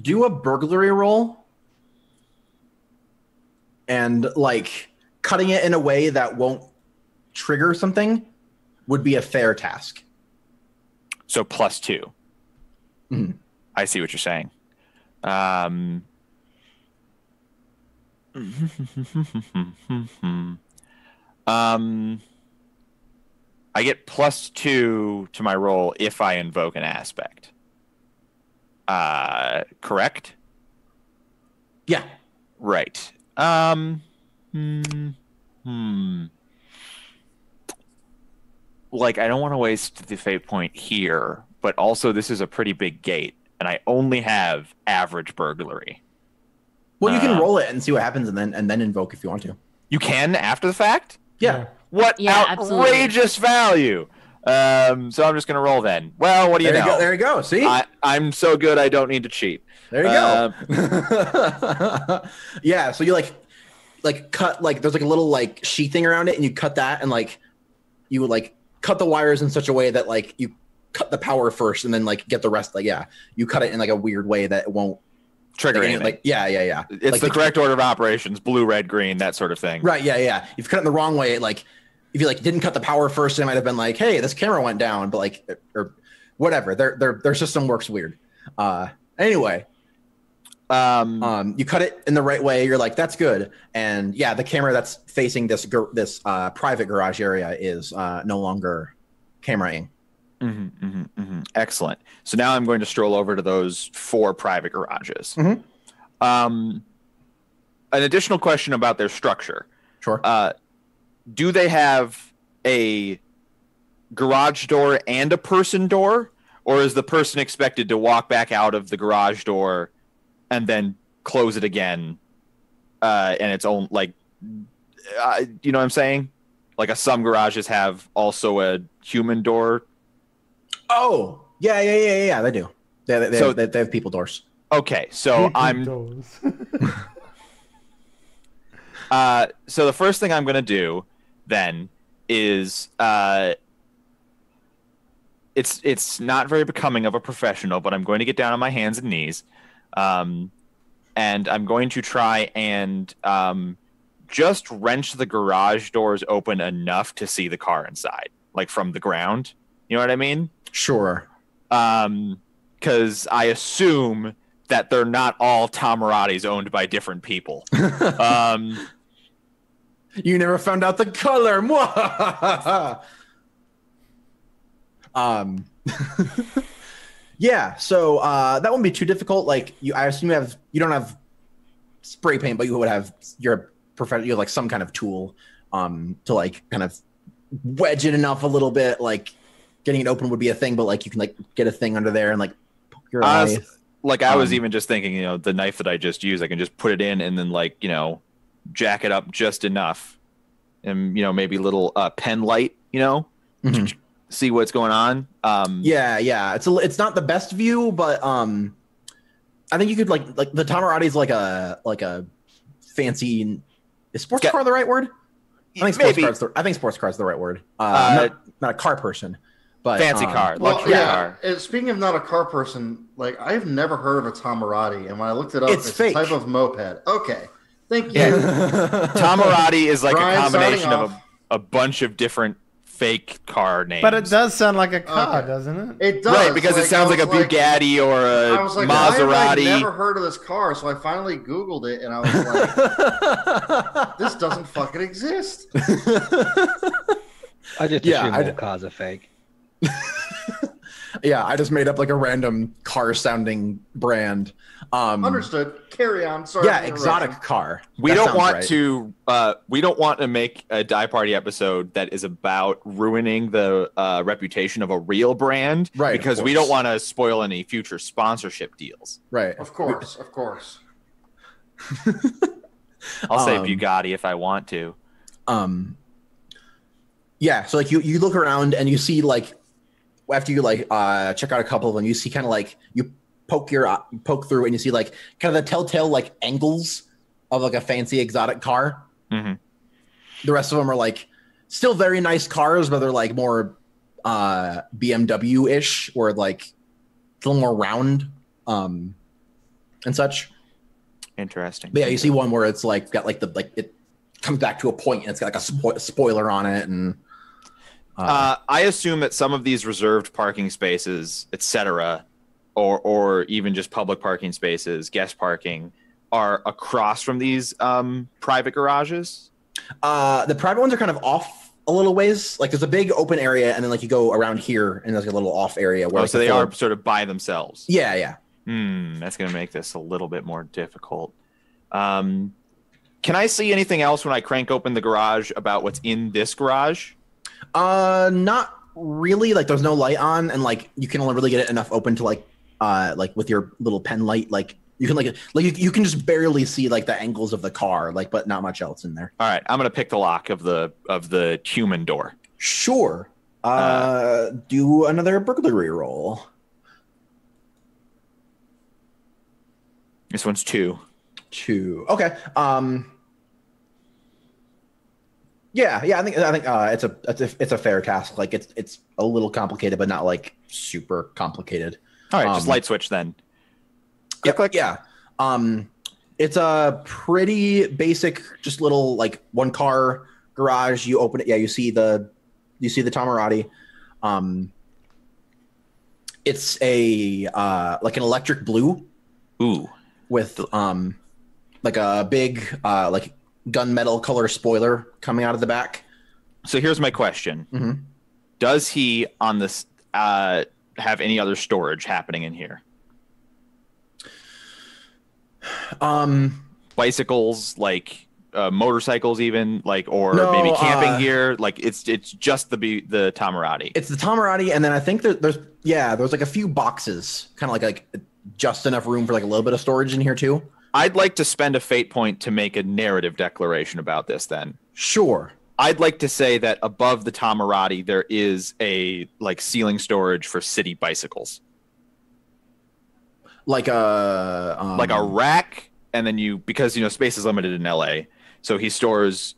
do a burglary roll and like cutting it in a way that won't trigger something would be a fair task. So +2. I see what you're saying. I get +2 to my roll if I invoke an aspect. Correct? Yeah. Right. Like, I don't want to waste the fate point here, but also this is a pretty big gate, and I only have average burglary. Well, you can roll it and see what happens, and then invoke if you want to. You can after the fact? Yeah. What Yeah, outrageous value! So I'm just gonna roll then. Well, what do you know? There you go. See, I'm so good I don't need to cheat. there you go. Yeah. So you like cut like there's like a little like sheathing around it, and you cut that, and like you would like cut the wires in such a way that like you cut the power first, and then like get the rest. Like you cut it in like a weird way that it won't Trigger anything. Like yeah. It's like the correct order of operations: blue, red, green, that sort of thing. Right. Yeah. If you cut it in the wrong way, like if you like didn't cut the power first, it might have been like, hey, this camera went down, but like or whatever. Their system works weird. Anyway. You cut it in the right way. You're like, that's good. And yeah, the camera that's facing this private garage area is no longer cameraing. Excellent. So now I'm going to stroll over to those 4 private garages. An additional question about their structure. Sure. Do they have a garage door and a person door, or is the person expected to walk back out of the garage door and then close it again, and its own like, you know what I'm saying? Like some garages have also a human door. Oh, yeah. They do. They have people doors. Okay, so so the first thing I'm going to do then is it's not very becoming of a professional, but I'm going to get down on my hands and knees, and I'm going to try and just wrench the garage doors open enough to see the car inside, like from the ground. You know what I mean? Sure. Because I assume that they're not all Tamuratis owned by different people. You never found out the color. Yeah, so that wouldn't be too difficult. Like I assume you don't have spray paint, but you would have you have like some kind of tool to like kind of wedge it enough a little bit. Like getting it open would be a thing, but like you can like get a thing under there and like poke your eye. Like I was even just thinking, you know, the knife that I just used, I can just put it in and then like, you know, jack it up just enough, and you know, maybe a little pen light, you know, see what's going on. Yeah. It's not the best view, but I think you could like the Tamurati is like a fancy. Is sports car the right word? I think sports car is the right word. I'm not a car person. But, fancy car, luxury car. And speaking of not a car person, like I've never heard of a Tamurati, and when I looked it up, it's fake. a type of moped. Okay, thank you. Tamurati is like Brian, a combination signing of a bunch of different fake car names. But it does sound like a car, doesn't it? It does, right? Because it sounds like a Bugatti or a I was like, Maserati. I've never heard of this car, so I finally Googled it, and I was like, "This doesn't fucking exist." I just assume all cars are fake. Yeah, I just made up like a random car-sounding brand. Understood. Carry on. Sorry. Yeah, exotic car. We don't want to make a Die Party episode that is about ruining the reputation of a real brand, right? Because we don't want to spoil any future sponsorship deals, right? Of course. I'll say Bugatti if I want to. Yeah, so like you look around and you see like after you like check out a couple of them, you see kind of like you poke through and you see like kind of the telltale like angles of like a fancy exotic car. Mm-hmm. The rest of them are like still very nice cars, but they're like more BMW-ish or like a little more round and such. Interesting. But yeah, you see one where it's like got like it comes back to a point and it's got like a spoiler on it and. I assume that some of these reserved parking spaces, etc., or even just public parking spaces, guest parking, are across from these private garages. The private ones are kind of off a little ways. Like there's a big open area, and then like you go around here, and there's like a little off area where. So they are sort of by themselves. Yeah. That's going to make this a little bit more difficult. Can I see anything else when I crank open the garage about what's in this garage? Not really. Like there's no light on, and like you can only really get it enough open to like with your little pen light, like you can you can just barely see like the angles of the car, like, but not much else in there. All right, I'm gonna pick the lock of the human door. Sure. Do another burglary roll. This one's 2. Okay. Yeah. I think it's a fair task. Like it's a little complicated, but not like super complicated. All right, just light switch then. Click. Yeah. It's a pretty basic, just little like one car garage. You open it. Yeah. You see the Tamurati. It's a like an electric blue. Ooh. With like a big like gunmetal color spoiler coming out of the back. So here's my question. Mm-hmm. Does he on this have any other storage happening in here? Bicycles, like motorcycles even, like, or No, maybe camping gear? Like it's just the Tamurati. It's the Tamurati, and then I think there's like a few boxes, kind of like just enough room for like a little bit of storage in here too. I'd like to spend a fate point to make a narrative declaration about this then. Sure. I'd like to say that above the Tamurati there is a like ceiling storage for city bicycles. Like a rack, and then because space is limited in LA, so he stores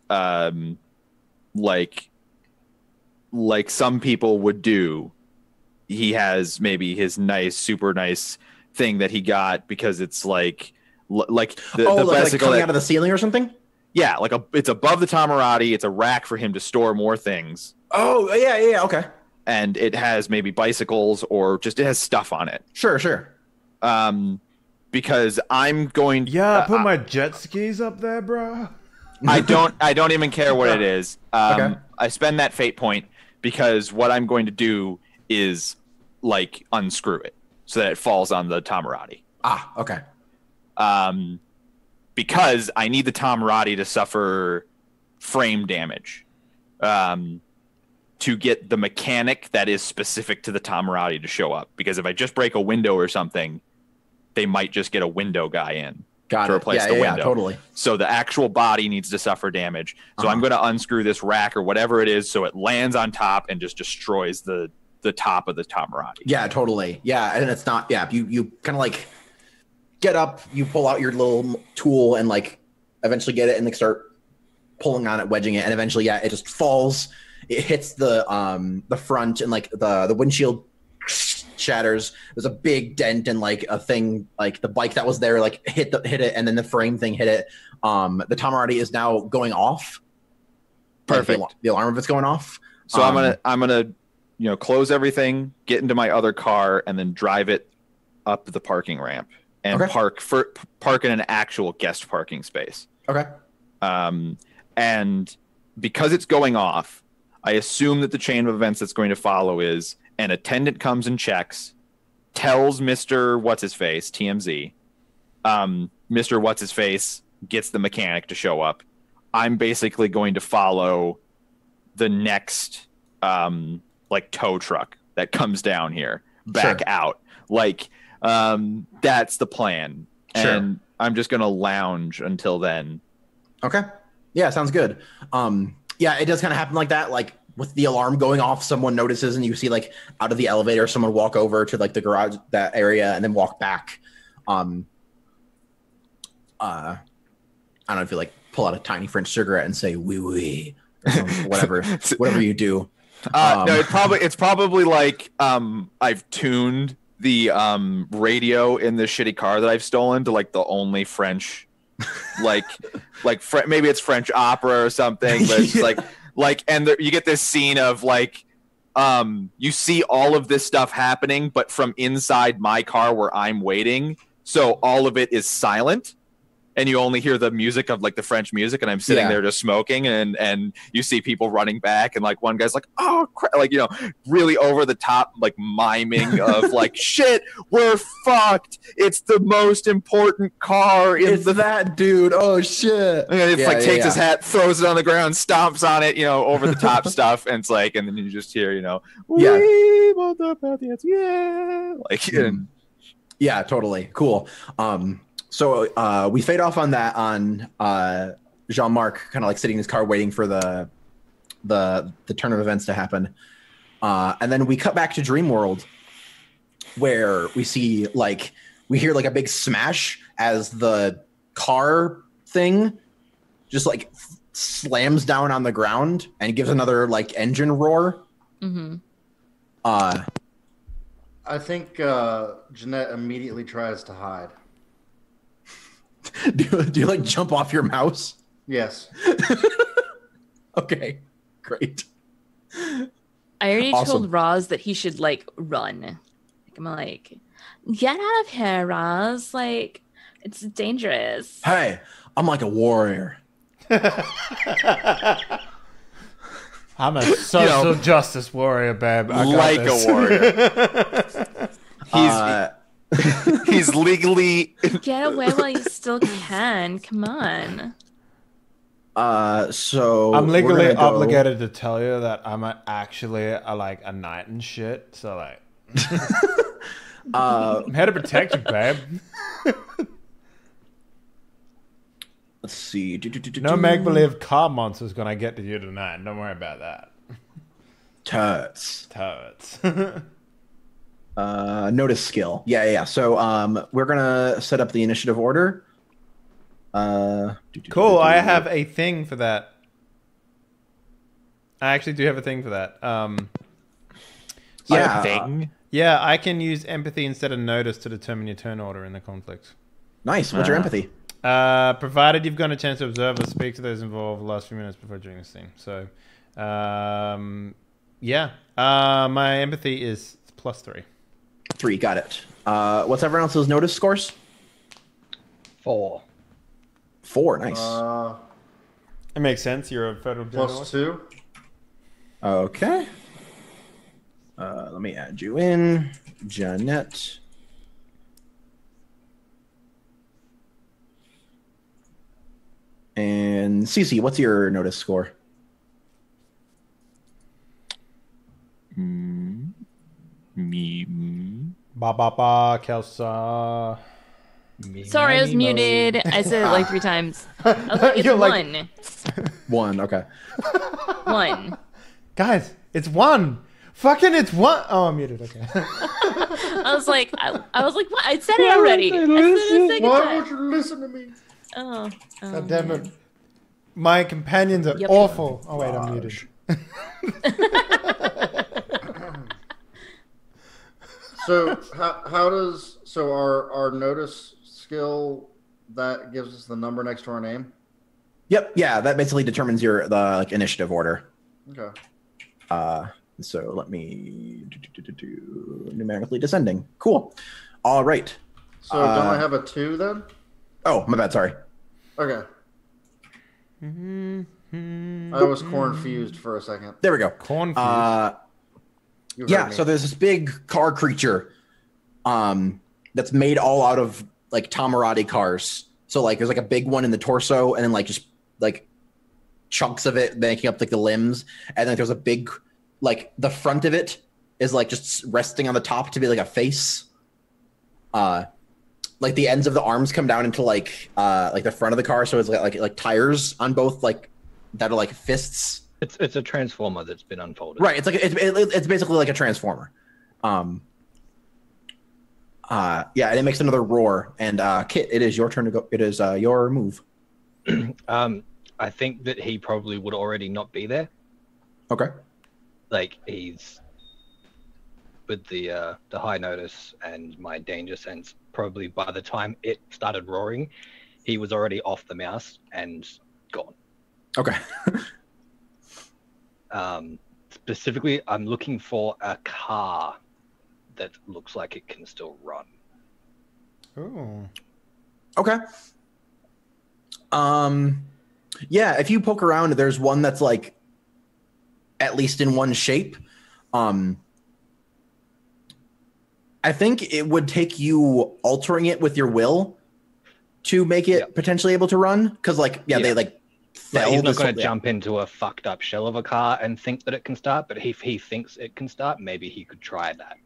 like some people would do. He has maybe his super nice thing that he got because it's like the bicycle coming out of the ceiling or something. Yeah, it's above the Tamurati. It's a rack for him to store more things. Oh yeah, okay. And it has maybe bicycles or just it has stuff on it. Sure. Because I'm going. Yeah, put my jet skis up there, bro. I don't even care what it is. Okay. I spend that fate point because what I'm going to do is like unscrew it so that it falls on the Tamurati. Ah, okay. Because I need the Tamurati to suffer frame damage, to get the mechanic that is specific to the Tamurati to show up. Because if I just break a window or something, they might just get a window guy in to replace the window. Yeah, totally. So the actual body needs to suffer damage. So I'm going to unscrew this rack or whatever it is so it lands on top and just destroys the top of the Tamurati. Yeah, totally. Yeah, and it's not. Yeah, you kind of like get up, you pull out your little tool and like eventually get it and like start pulling on it, wedging it, and eventually, it just falls. It hits the front and like the windshield shatters. There's a big dent and like a thing like the bike that was there like hit it, and then the frame thing hit it. The Tamurati is now going off. Perfect. Like the alarm of it's going off. So I'm gonna close everything, get into my other car, and then drive it up the parking ramp and park in an actual guest parking space. Okay. And because it's going off, I assume that the chain of events that's going to follow is an attendant comes and checks, tells Mr. What's-His-Face, TMZ, Mr. What's-His-Face gets the mechanic to show up. I'm basically going to follow the next like tow truck that comes down here back out. Like that's the plan. Sure. And I'm just going to lounge until then. Okay. Yeah, sounds good. Yeah, it does kind of happen like that. Like with the alarm going off, someone notices and you see like out of the elevator, someone walk over to like the garage, that area, and then walk back. I don't know if you like pull out a tiny French cigarette and say wee wee or whatever you do. No, it's probably like I've tuned the radio in the shitty car that I've stolen to like the only French like maybe it's French opera or something, but it's like and you get this scene of like you see all of this stuff happening but from inside my car where I'm waiting, so all of it is silent and you only hear the music of like the French music, and I'm sitting there just smoking, and you see people running back, and like one guy's like, oh crap, like really over the top like miming of like shit, we're fucked, it's the most important car in that dude, oh shit, and it's takes his hat, throws it on the ground, stomps on it, over the top stuff, and it's like, and then you just hear we want the Patriots, yeah, totally cool. So we fade off on that on Jean-Marc kind of like sitting in his car waiting for the turn of events to happen. And then we cut back to Dream World where we see we hear like a big smash as the car thing just like slams down on the ground and gives another like engine roar. Mm-hmm. I think Jeanette immediately tries to hide. Do you like jump off your mouse? Yes. Okay, great. I already told Roz that he should like run. I'm like, get out of here, Roz. Like, it's dangerous. Hey, I'm like a warrior. I'm a social justice warrior, babe. Like a warrior. He's legally get away while you still can. Come on. So I'm we're legally gonna go- obligated to tell you that I'm actually like a knight and shit. So like, I'm here to protect you, babe. Let's see. No make-believe car monster's gonna get to you tonight. Don't worry about that. Tuts. Toads. Notice skill. Yeah. So we're gonna set up the initiative order. Cool. I have a thing for that. I actually do have a thing for that. Yeah. Thing. Yeah, I can use empathy instead of notice to determine your turn order in the conflict. Nice. What's your empathy? Provided you've got a chance to observe or speak to those involved the last few minutes before doing this thing. So, yeah. My empathy is +3. 3. Got it. What's everyone else's notice scores? 4. 4. Nice. It makes sense. You're a federal journalist. +2. Okay. Let me add you in, Jeanette. And Cece, what's your notice score? Ba, Kelsa. Sorry, I was muted. I said it like 3 times. I was like, it's You're like- 1. 1. Okay. 1. Guys, it's 1. Fucking it's 1. Oh, I'm muted. Okay. I was like, what? I said it already. I said it a second Why time. won't you listen to me? Oh, God damn it. My companions are Yep. awful. Oh, wait, I'm muted. So how does our notice skill that gives us the number next to our name? Yep. Yeah, that basically determines the like initiative order. Okay. So let me numerically descending. Cool. All right. So don't I have a 2 then? Oh, my bad. Sorry. Okay. I was confused for a second. There we go. Confused. You heard Yeah. me. So there's this big car creature, that's made all out of like Tamurati cars. So like there's like a big one in the torso, and then like just like chunks of it making up like the limbs, and then there's a big like the front of it is like just resting on the top to be like a face. Like the ends of the arms come down into like the front of the car, so it's like tires on both like that are like fists. It's a transformer that's been unfolded. Right. It's like it's basically like a transformer. Yeah, and it makes another roar. And Kit, it is your turn to go. It is your move. I think that he probably would already not be there. Okay. Like he's with the high notice and my danger sense. Probably by the time it started roaring, he was already off the mouse and gone. Okay. Specifically, I'm looking for a car that looks like it can still run. Ooh. Okay. Yeah, if you poke around, there's one that's like at least in one shape. I think it would take you altering it with your will to make it potentially able to run. Because they like fell. He's not going to jump into a fucked up shell of a car and think that it can start. But if he thinks it can start, maybe he could try that.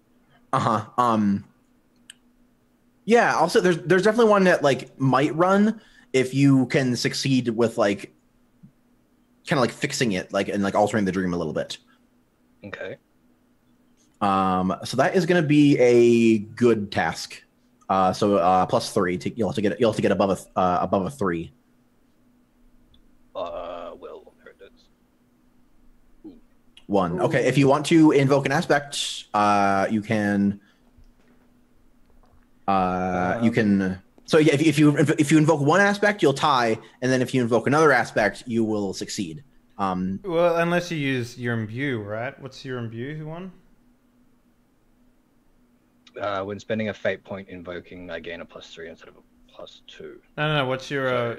Yeah. Also, there's definitely one that like might run if you can succeed with like kind of like fixing it and altering the dream a little bit. Okay. So that is going to be a good task. So +3. You'll have to get above a 3. Well, there it is. 1. Okay. If you want to invoke an aspect, you can. You can. So yeah, if you invoke one aspect, you'll tie, and then if you invoke another aspect, you will succeed. Well, unless you use your imbue, right? What's your imbue one? When spending a fate point invoking, I gain a +3 instead of a +2. No. What's your?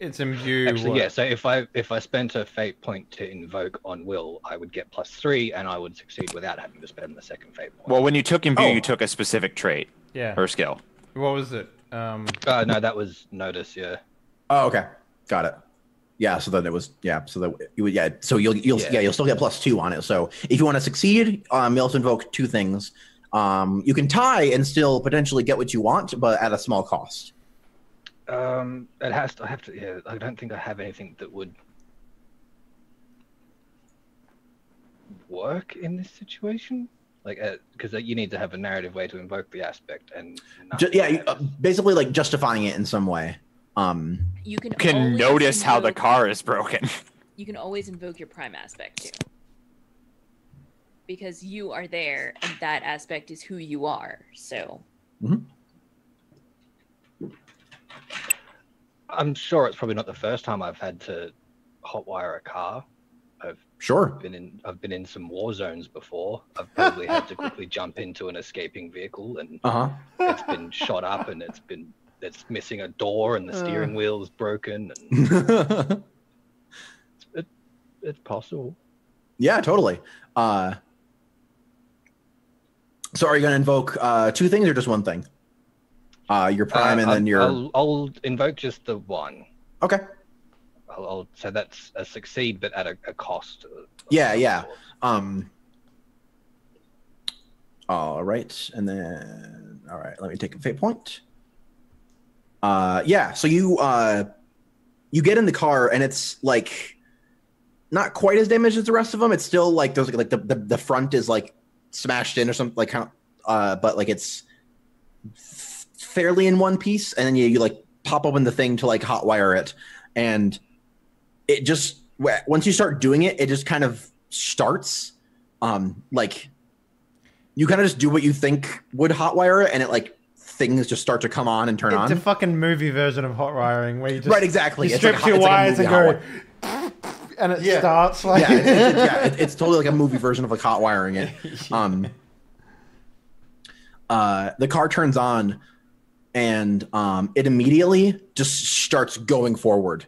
It's imbue. Actually, what? yeah. So if I spent a fate point to invoke on will, I would get +3, and I would succeed without having to spend the second fate point. Well, when you took imbue, you took a specific trait or skill. What was it? No, that was notice. Yeah. Oh, okay, got it. Yeah, so then it was so that you would so you'll still get +2 on it. So if you want to succeed, you also invoke 2 things. You can tie and still potentially get what you want, but at a small cost. I have to. Yeah, I don't think I have anything that would work in this situation. Like, because you need to have a narrative way to invoke the aspect, and basically like justifying it in some way. You can notice how the car is broken. You can always invoke your prime aspect too, because you are there, and that aspect is who you are. So. I'm sure it's probably not the first time I've had to hotwire a car. I've been in some war zones before. I've probably had to quickly jump into an escaping vehicle, and it's been shot up, and it's missing a door, and the steering wheel is broken. And it's possible. Yeah, totally. So are you going to invoke 2 things or just 1 thing? Your prime and then your... I'll invoke just the 1. Okay. I'll say that's a succeed, but at a cost. Yeah. All right. And then... All right, let me take a fate point. So you get in the car, and it's like not quite as damaged as the rest of them. It's still like there's like the front is like smashed in or something, like kind of, but like it's fairly in one piece, and then you like pop open the thing to like hotwire it, and it just once you start doing it, it just kind of starts. Like you kind of just do what you think would hotwire it, and it like things just start to come on and turn on. It's a fucking movie version of hot wiring where you just exactly. You strip your wires and go, and it starts like it's totally like a movie version of like hot wiring it. The car turns on, and it immediately just starts going forward.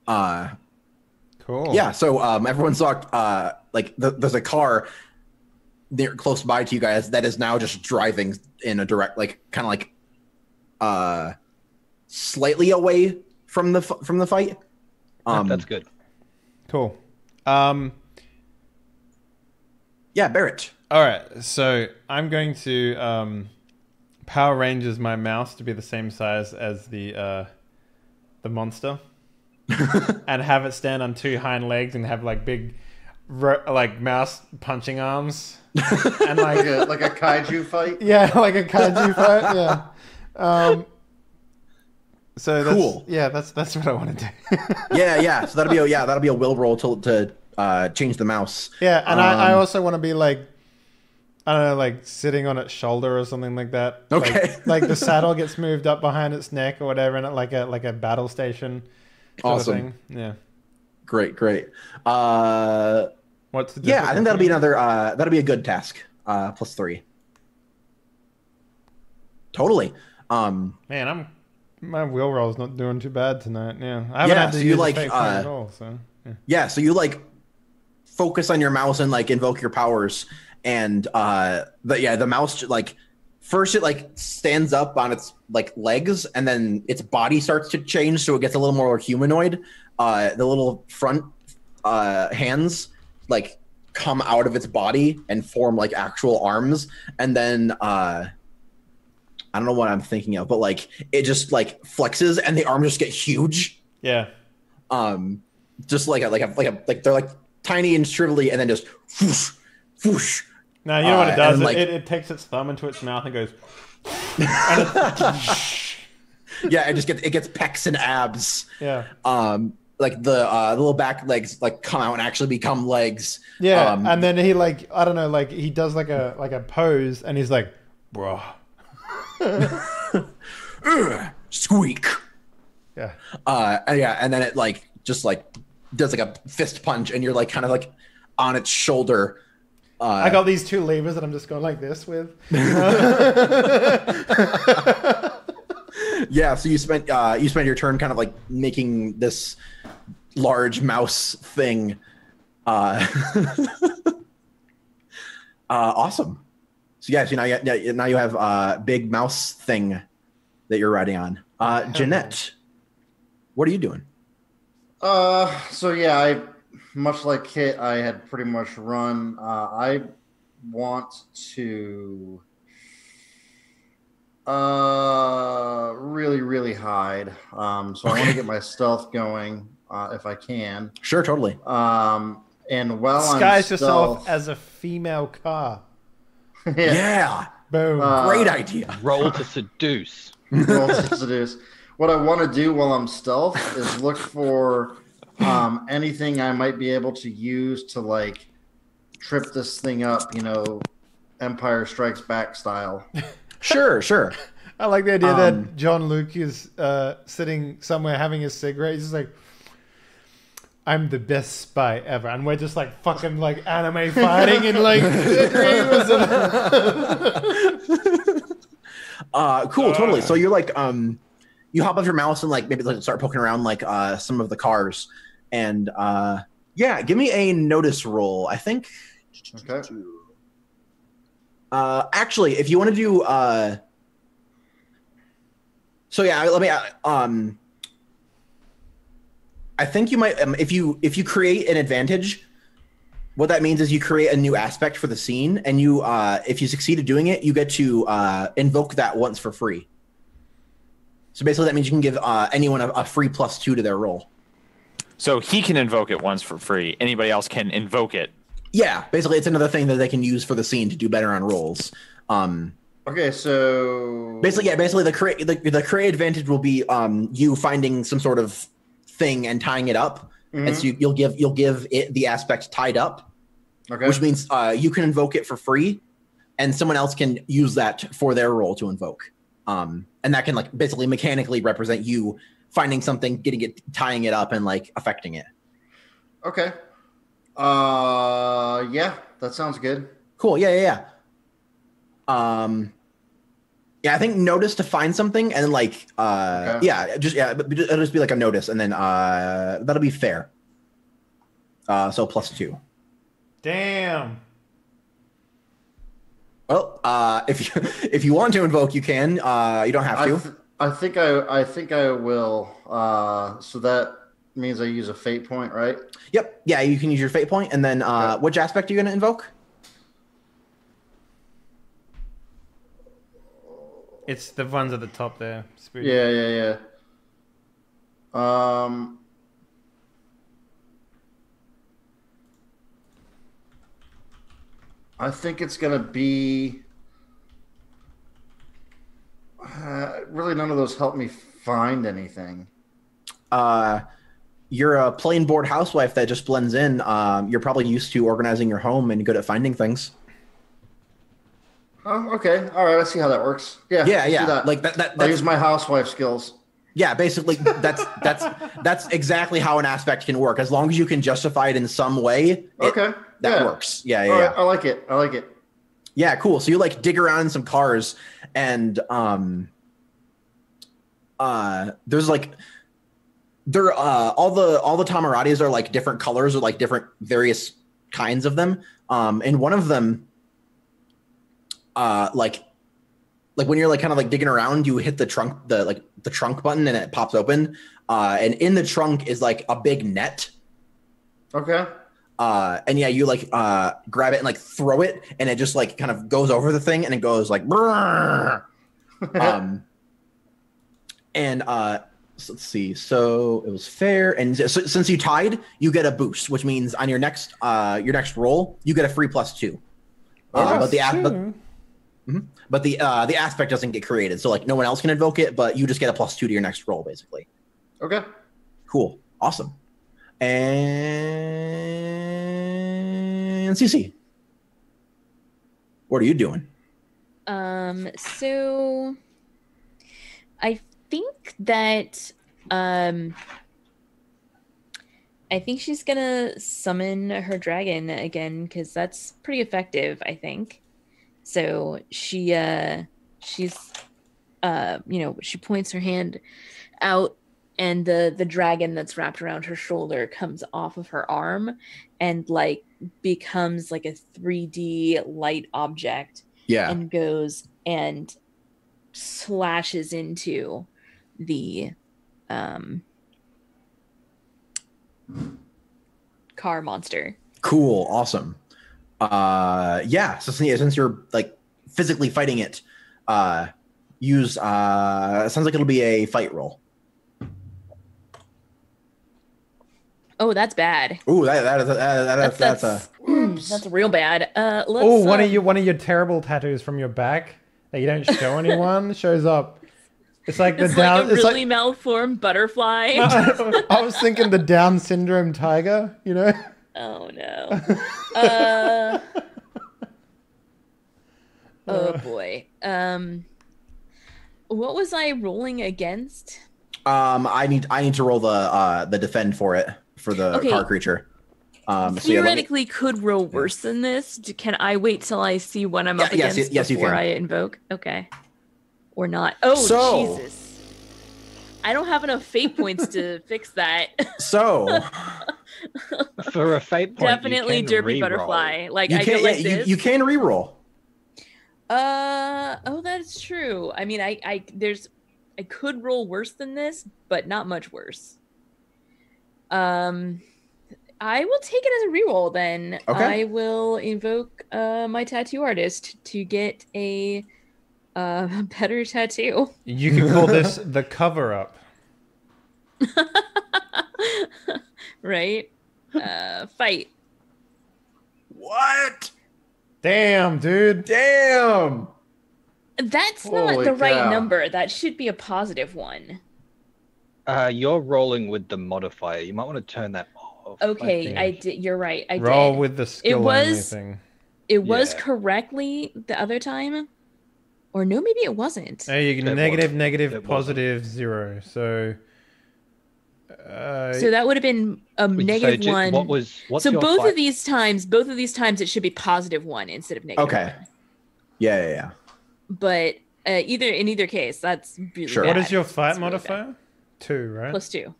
Cool. Yeah. So everyone saw like there's a car near close by to you guys that is now just driving in a direct, like kind of like slightly away from the fight. That's good. Cool. Yeah, Barrett. All right, so I'm going to Power Rangers my mouse to be the same size as the monster, and have it stand on 2 hind legs and have like big, like mouse punching arms, and like like a kaiju fight. Yeah, like a kaiju fight. Yeah. So that's, cool. Yeah, that's what I want to do. yeah. So that'll be a will roll to change the mouse. Yeah, and I also want to be like, I don't know, like sitting on its shoulder or something like that. Okay. Like the saddle gets moved up behind its neck or whatever, and it like a battle station. Awesome. Of thing. Yeah. Great. What's the I think that'll be that'll be a good task. +3. Totally. Man, my wheel roll's not doing too bad tonight. Yeah, I haven't had to use fake point at all. So so you like focus on your mouse and like invoke your powers, and the mouse like first it like stands up on its like legs, and then its body starts to change, so it gets a little more humanoid. The little front hands like come out of its body and form like actual arms, and then I don't know what I'm thinking of, but like it just like flexes and the arms just get huge. Yeah. Just like they're like tiny and shrivelly, and then just whoosh, whoosh. No, you know what it does? It takes its thumb into its mouth and goes. Yeah, it gets pecs and abs. Yeah. Like the little back legs like come out and actually become legs. Yeah, and then he like, I don't know, like he does like a pose, and he's like, bruh. Squeak. Yeah. And then it like just like does like a fist punch, and you're like kind of like on its shoulder. I got these 2 levers that I'm just going like this with. Yeah, so you spent your turn kind of like making this large mouse thing. Awesome. So yeah, so now you have big mouse thing that you're riding on. Jeanette. What are you doing? So yeah, I much like Kit, I had pretty much run. I want to really hide. So I want to get my stealth going if I can. Sure, totally. And while Disguise I'm yourself stealth, as a female car. Yeah. Boom. Great idea. Roll to seduce. roll to seduce. What I want to do while I'm stealth is look for anything I might be able to use to like trip this thing up, Empire Strikes Back style. Sure. I like the idea that John Luke is sitting somewhere having a cigarette. He's just like, I'm the best spy ever. And we're just like fucking like anime fighting and like cool, totally. So you're like you hop off your mouse and like maybe like start poking around like some of the cars. And yeah, give me a notice roll. I think Okay. actually if you want to do so yeah, let me I think you might if you create an advantage, what that means is you create a new aspect for the scene, and you if you succeed at doing it, you get to invoke that once for free. So basically that means you can give anyone a free +2 to their roll. So he can invoke it once for free. Anybody else can invoke it. Yeah, basically it's another thing that they can use for the scene to do better on rolls. Okay, so Basically the create advantage will be you finding some sort of thing and tying it up, and so you'll give it the aspect tied up, okay, which means you can invoke it for free, and someone else can use that for their role to invoke, and that can like basically mechanically represent you finding something, getting it, tying it up, and like affecting it. Okay. Yeah, that sounds good. Cool. Yeah. Yeah, I think notice to find something, and then like, Okay. it'll just be like a notice, and then that'll be fair. So +2. damn. Well, if you want to invoke, you can. You don't have to. I think I will. So that means I use a fate point, right? Yep. Yeah, you can use your fate point, and then Okay. which aspect are you going to invoke? It's the ones at the top there. Spirit. Yeah. I think it's gonna be. Really, none of those help me find anything. You're a plain board housewife that just blends in. You're probably used to organizing your home and good at finding things. Oh, okay. All right. I see how that works. Yeah. I see Yeah. that. Like I use my housewife skills. Yeah, basically that's exactly how an aspect can work. As long as you can justify it in some way, Okay. that works. Yeah. All right. I like it. Yeah, cool. So you like dig around in some cars, and there's like all the Tamuratis are like different colors or like different various kinds of them. And one of them, like when you're like kind of like digging around, you hit the trunk button and it pops open. And in the trunk is like a big net. Okay. And yeah, you like grab it and like throw it, and it just like kind of goes over the thing, and it goes like brrr. So let's see. So it was fair, and so, since you tied, you get a boost, which means on your next roll, you get a free +2. But the aspect doesn't get created, so like no one else can invoke it, but you just get a +2 to your next roll, basically. Okay. Cool. Awesome. And CC, what are you doing? So I think that I think she's gonna summon her dragon again, because that's pretty effective, I think. So she's she points her hand out, and the dragon that's wrapped around her shoulder comes off of her arm and like becomes like a 3D light object. Yeah. And goes and slashes into the car monster. Cool, awesome. Yeah. So since you're like physically fighting it, use. It sounds like it'll be a fight roll. Oh, that's bad. Ooh, that's real bad. Let's, one of your terrible tattoos from your back that you don't show anyone shows up. It's like the it's down. Like a really malformed butterfly. I was thinking the Down syndrome tiger. You know. Oh no. Oh boy. What was I rolling against? I need to roll the defend for it for the car creature. Theoretically, could roll worse than this. Can I wait till I see what I'm up against before I invoke? Okay. Or not. Oh, Jesus. I don't have enough fate points to fix that. So, for a fate point, definitely derpy butterfly. Like you I go like this. You can reroll. Oh, that's true. I mean, I could roll worse than this, but not much worse. I will take it as a reroll then. Okay. I will invoke my tattoo artist to get a better tattoo. You could call this the cover up. Right? Fight. What? Damn, dude. Damn. That's not the right number. That should be a positive one. You're rolling with the modifier. You might want to turn that off. Okay, I did. You're right. I roll did. with the skill only thing. It was correctly the other time, or no, maybe it wasn't. Oh, you can negative, positive, 0. So. So that would have been a negative 1. What's so your both fight? of these times, it should be positive 1 instead of negative. Okay. 1. Yeah. But in either case, that's really sure. bad. What is your fight That's really modifier? bad. 2, right? +2.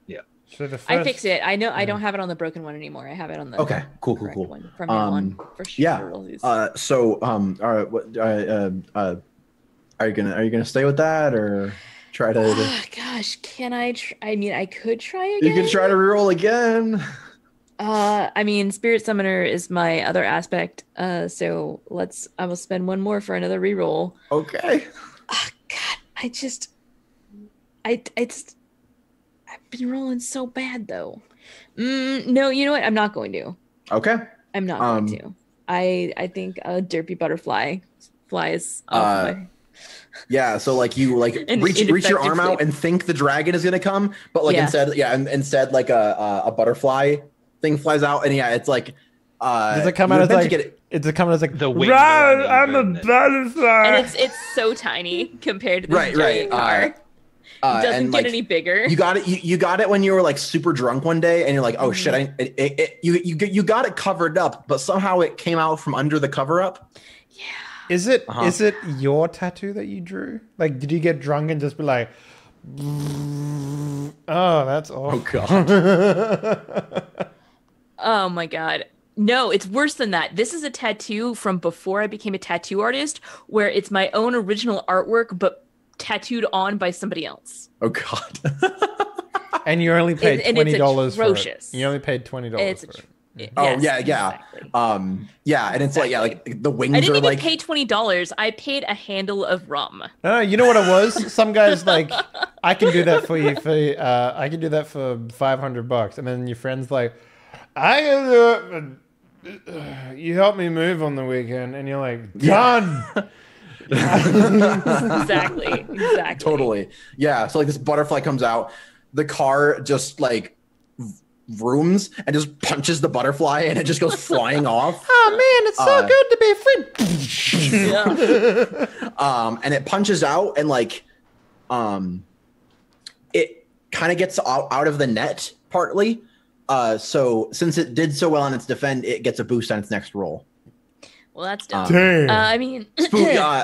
Yeah. So the first... I fixed it. I know I don't have it on the broken one anymore. I have it on the Cool. one from now on for sure. Yeah. So all right. What are you gonna stay with that or try to? Oh, gosh, can I? I mean, I could try again. You can try to reroll again. I mean, Spirit Summoner is my other aspect. So I will spend one more for another reroll. Okay. Oh, God, I've been rolling so bad though. No, you know what? I'm not going to. Okay. I'm not going to. I think a derpy butterfly flies off my... Yeah, so like you reach your arm out and think the dragon is gonna come, but like instead like a butterfly thing flies out, and it's like does it come out as like it's coming as like the wing? I'm a butterfly, and it's so tiny compared to this giant car. It doesn't get any bigger. You got it. You got it when you were like super drunk one day, and you're like, "Oh shit!" You got it covered up, but somehow it came out from under the cover up. Yeah. Is it your tattoo that you drew? Like, did you get drunk and just be like, "Oh, that's awful." Oh god. Oh my god. No, it's worse than that. This is a tattoo from before I became a tattoo artist, where it's my own original artwork, but tattooed on by somebody else. Oh god. And you only paid $20 for it. You only paid $20 for it. Yeah. Exactly. And it's like the wings I didn't are even pay $20. I paid a handle of rum. No, you know what it was? Some guys like, I can do that for you I can do that for $500, and then your friend's like, I can do it, but you help me move on the weekend, and you're like, done. Exactly. Totally. Yeah. So like this butterfly comes out, the car just like rooms and just punches the butterfly, and it just goes flying off. Oh man, it's so good to be free. And it punches out, and like it kind of gets out of the net partly. So since it did so well on its defend, it gets a boost on its next roll. Well, that's dumb. Damn. I mean,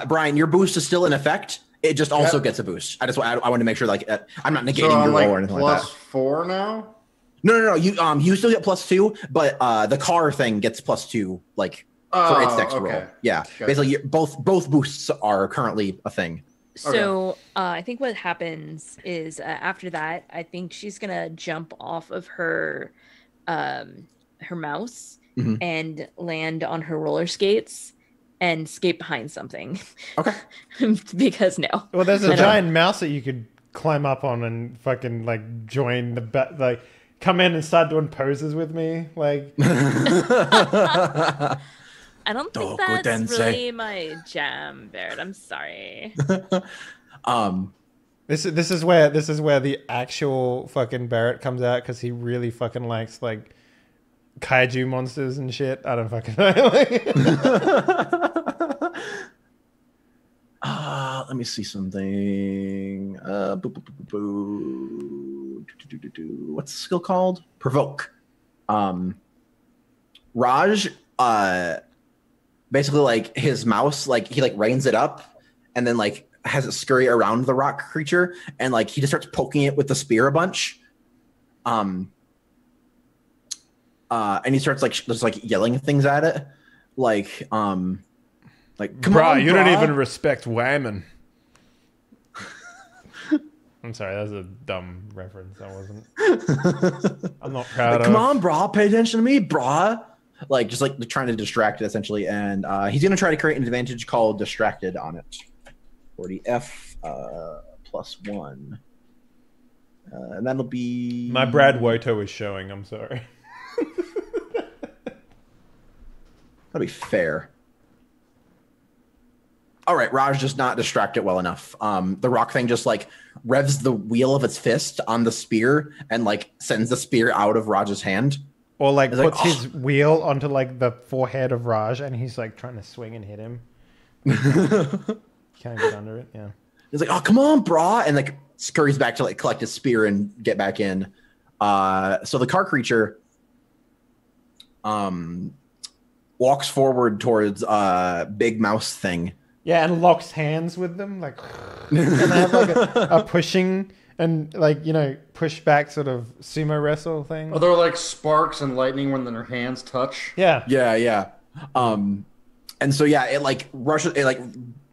Brian, your boost is still in effect. It just also gets a boost. I want to make sure, like, I'm not negating your roll or anything like that. +4 now. No. You still get +2, but the car thing gets +2, like for its next roll. Yeah, Gotcha. basically both boosts are currently a thing. So I think what happens is after that, I think she's gonna jump off of her her mouse Mhm. and land on her roller skates and skate behind something. Okay. Because no. Well, there's a I don't- giant mouse that you could climb up on and fucking like join the like come in and start doing poses with me. Like, I don't think Doku that's Tensei. really my jam, Barrett. I'm sorry. this is where the actual fucking Barrett comes out, because he really fucking likes like kaiju monsters and shit. I don't fucking know. Let me see something. What's the skill called? Provoke. Raj, basically like his mouse, like he like reins it up and then like has it scurry around the rock creature, and like he just starts poking it with the spear a bunch. And he starts like just like yelling things at it, like come on, You don't brah. even respect Wayman. I'm sorry, that was a dumb reference. I wasn't. I'm not proud Come of. on, brah, pay attention to me, brah. Like just like trying to distract it essentially, and he's gonna try to create an advantage called distracted on it. 40F +1, and that'll be My Brad Woto is showing. I'm sorry. That'll be fair. All right, Raj does not distract it well enough. The rock thing just like revs the wheel of its fist on the spear and like sends the spear out of Raj's hand. Or like It's like, puts his wheel onto like the forehead of Raj, and he's like trying to swing and hit him. Can't get under it. Yeah. He's like, "Oh, come on, brah," and like scurries back to like collect his spear and get back in. So the car creature walks forward towards big mouse thing. Yeah, and locks hands with them, like, and they have like a pushing and like, you know, push back sort of sumo wrestle thing. Are there like sparks and lightning when their hands touch? Yeah. Yeah. And so yeah, it like rushes, it like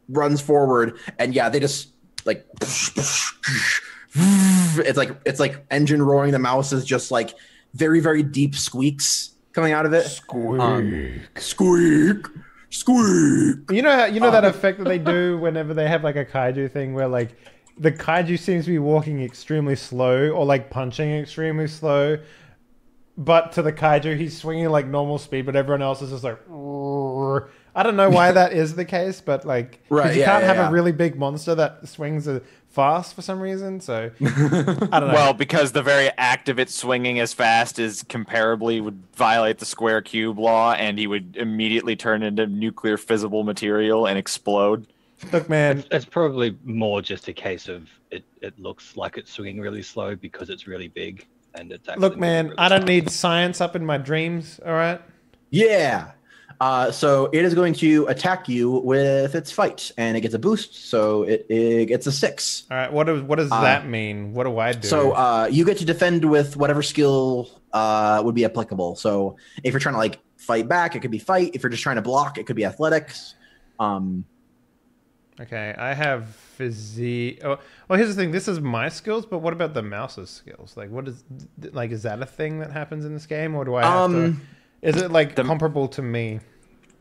runs forward, and yeah, they just like it's like engine roaring. The mouse is just like very, very deep squeaks coming out of it. Squeak. You know that effect that they do whenever they have like a kaiju thing where like the kaiju seems to be walking extremely slow or like punching extremely slow, but to the kaiju he's swinging like normal speed, but everyone else is just like. I don't know why that is the case, but like, Right, you yeah, can't yeah, have yeah. a really big monster that swings fast for some reason. So I don't know. Well, because the very act of it swinging as fast as comparably would violate the square cube law, and he would immediately turn into nuclear fissible material and explode. Look, man. It's probably more just a case of it looks like it's swinging really slow because it's really big and it's actually Look, man. really I don't slow. need science up in my dreams. All right. Yeah. So it is going to attack you with its fight, and it gets a boost, so it gets a 6. All right. What does that mean? What do I do? So you get to defend with whatever skill would be applicable. So if you're trying to like fight back, it could be fight. If you're just trying to block, it could be athletics. Okay, I have physique. Oh, well, here's the thing. This is my skills, but what about the mouse's skills? Like, is that a thing that happens in this game, or do I have to? Is it like comparable to me?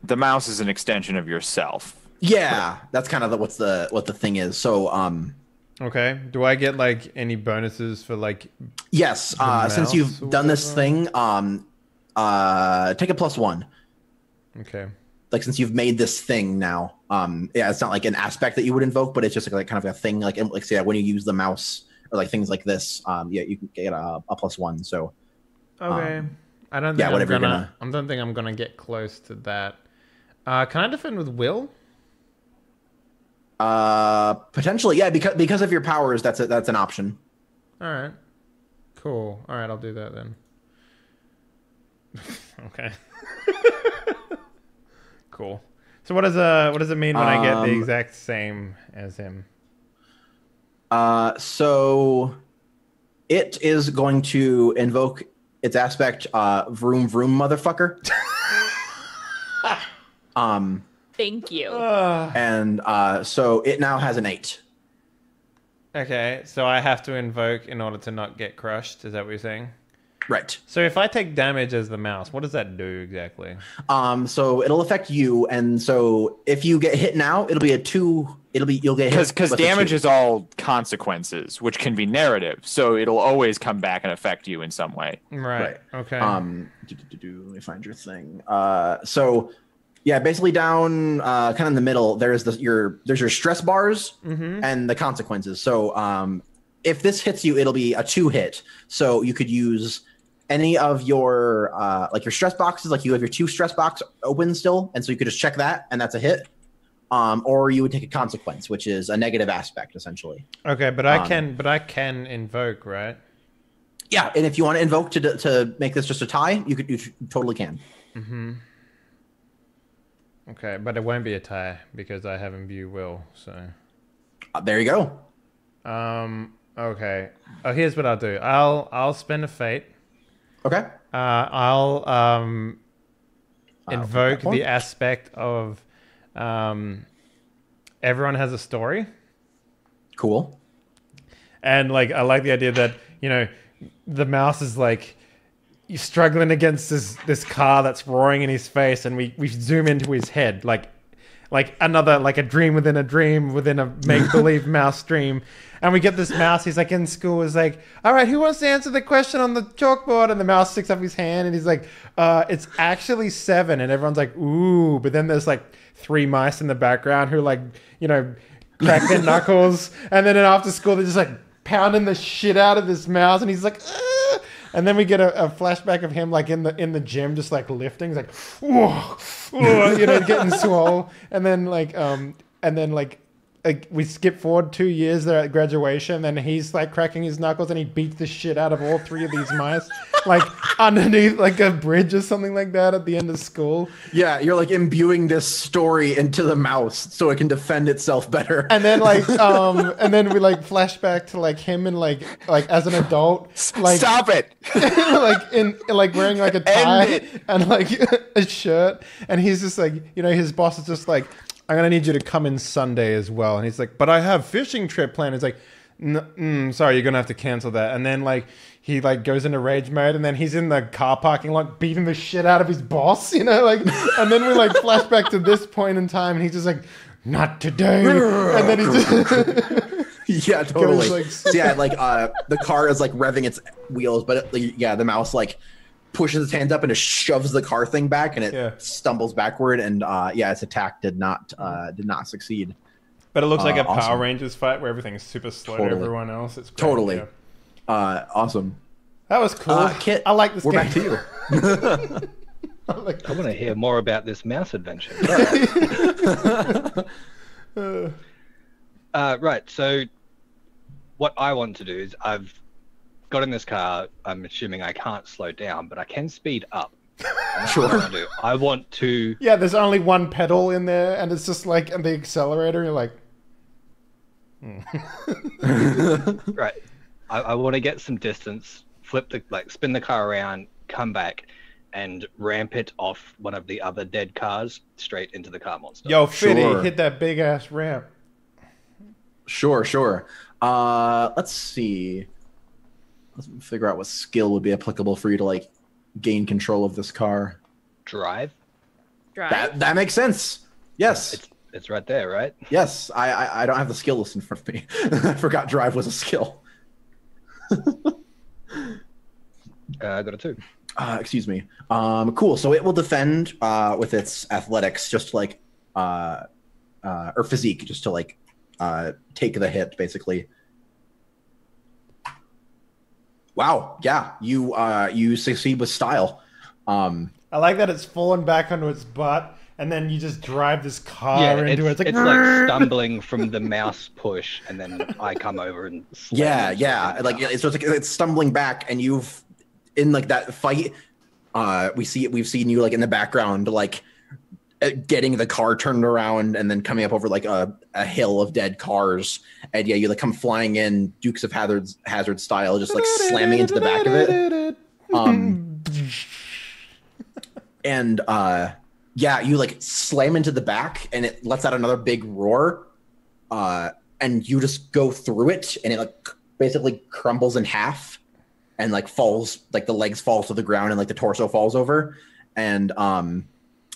The mouse is an extension of yourself. Yeah, that's kind of what the thing is. So Okay. Do I get like any bonuses for like? yes, mouse since or you've done this thing, take a +1. Okay. Like since you've made this thing now, yeah, it's not like an aspect that you would invoke, but it's just like kind of a thing, like say when you use the mouse or like things like this, yeah, you can get a +1. So Okay. I don't think yeah, whatever you're I don't think I'm gonna get close to that. Can I defend with will? potentially, yeah, because of your powers, that's an option. All right. Cool. All right, I'll do that then. Okay. Cool. So what does it mean when I get the exact same as him? So it is going to invoke its aspect, vroom vroom motherfucker. Thank you. And so it now has an 8. Okay, so I have to invoke in order to not get crushed. Is that what you're saying? Right. So if I take damage as the mouse, what does that do exactly? So it'll affect you, and so if you get hit now, it'll be a 2. You'll get hit because with a damage 2. is all consequences, which can be narrative. So it'll always come back and affect you in some way. Right. Okay. Let me find your thing. So yeah, basically down kind of in the middle, there's your stress bars and the consequences. So if this hits you, it'll be a 2 hit. So you could use any of your like your stress boxes, like you have your 2 stress box open still, and so you could just check that, and that's a hit. Or you would take a consequence, which is a negative aspect, essentially. Okay, but I can invoke, right? Yeah, and if you want to invoke to make this just a tie, you totally can. Okay, but it won't be a tie because I have imbue will. So there you go. Okay. Oh, here's what I'll do. I'll spend a fate. Okay. I'll invoke the aspect of everyone has a story. Cool. And like I like the idea that, you know, the mouse is like you're struggling against this car that's roaring in his face, and we zoom into his head like another, like a dream within a make-believe mouse dream. And we get this mouse, he's like in school, is like, all right, who wants to answer the question on the chalkboard? And the mouse sticks up his hand and he's like, it's actually 7. And everyone's like, ooh. But then there's like 3 mice in the background who like, you know, crack their knuckles. And then after school, they're just like pounding the shit out of this mouse. And he's like, ugh. And then we get a flashback of him like in the gym, just like lifting. He's like, whoa, you know, getting swole. And then like we skip forward 2 years. They're at graduation, and he's like cracking his knuckles, and he beats the shit out of all 3 of these mice, like underneath like a bridge or something like that at the end of school. Yeah, you're like imbuing this story into the mouse so it can defend itself better. And then like and then we like flashback to like him and like as an adult, like Stop it. like in like wearing like a tie and like a shirt, and he's just like, you know, his boss is just like, I'm gonna need you to come in Sunday as well. And he's like, but I have fishing trip planned. He's like, sorry, you're gonna have to cancel that. And then like he like goes into rage mode, and then he's in the car parking lot beating the shit out of his boss, you know, like. And then we like flash back to this point in time, and he's just like, not today. And then he just yeah, totally. Like, so yeah, like the car is like revving its wheels, but the mouse like pushes its hands up and just shoves the car thing back, and it stumbles backward, and its attack did not succeed. But it looks like a Power awesome. Rangers fight where everything's super slow to everyone else. It's great. Totally. Yeah. Awesome. That was cool. Kit, I like this we're game. back to you. I want to hear more about this mouse adventure. Right. So what I want to do is I've got in this car. I'm assuming I can't slow down, but I can speed up. Sure. I want to. Yeah, there's only one pedal in there, and it's just like the accelerator. You're like, Right. I want to get some distance, spin the car around, come back, and ramp it off one of the other dead cars straight into the car monster. yo, Fitty, Sure. hit that big ass ramp. Sure. Let's see. Let's figure out what skill would be applicable for you to like gain control of this car. Drive. That makes sense. Yes. It's right there, right? Yes. I don't have the skill list in front of me. I forgot drive was a skill. I got a 2. Excuse me. Cool. So it will defend with its athletics, just like or physique, just to like take the hit, basically. Wow. Yeah. You succeed with style. I like that it's fallen back onto its butt, and then you just drive this car into it. It's like stumbling from the mouse push, and then I come over and slam Yeah. Like it's stumbling back, and you've in like that fight. We've seen you like in the background, like getting the car turned around and then coming up over like a hill of dead cars, and you like come flying in Dukes of Hazzard style, just like slamming into the back of it. And you like slam into the back, and it lets out another big roar, and you just go through it, and it like basically crumbles in half, and like falls, like the legs fall to the ground and like the torso falls over, and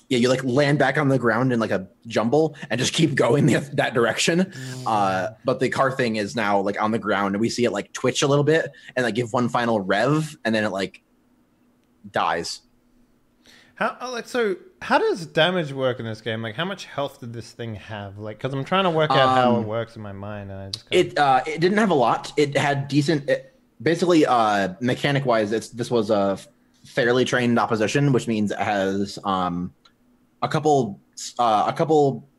yeah, you like land back on the ground in like a jumble and just keep going that direction. But the car thing is now like on the ground, and we see it like twitch a little bit and like give one final rev, and then it like dies. How does damage work in this game? Like, how much health did this thing have? Like, because I'm trying to work out how it works in my mind, and I just it didn't have a lot. It had decent. Basically, mechanic wise, this was a fairly trained opposition, which means it has a couple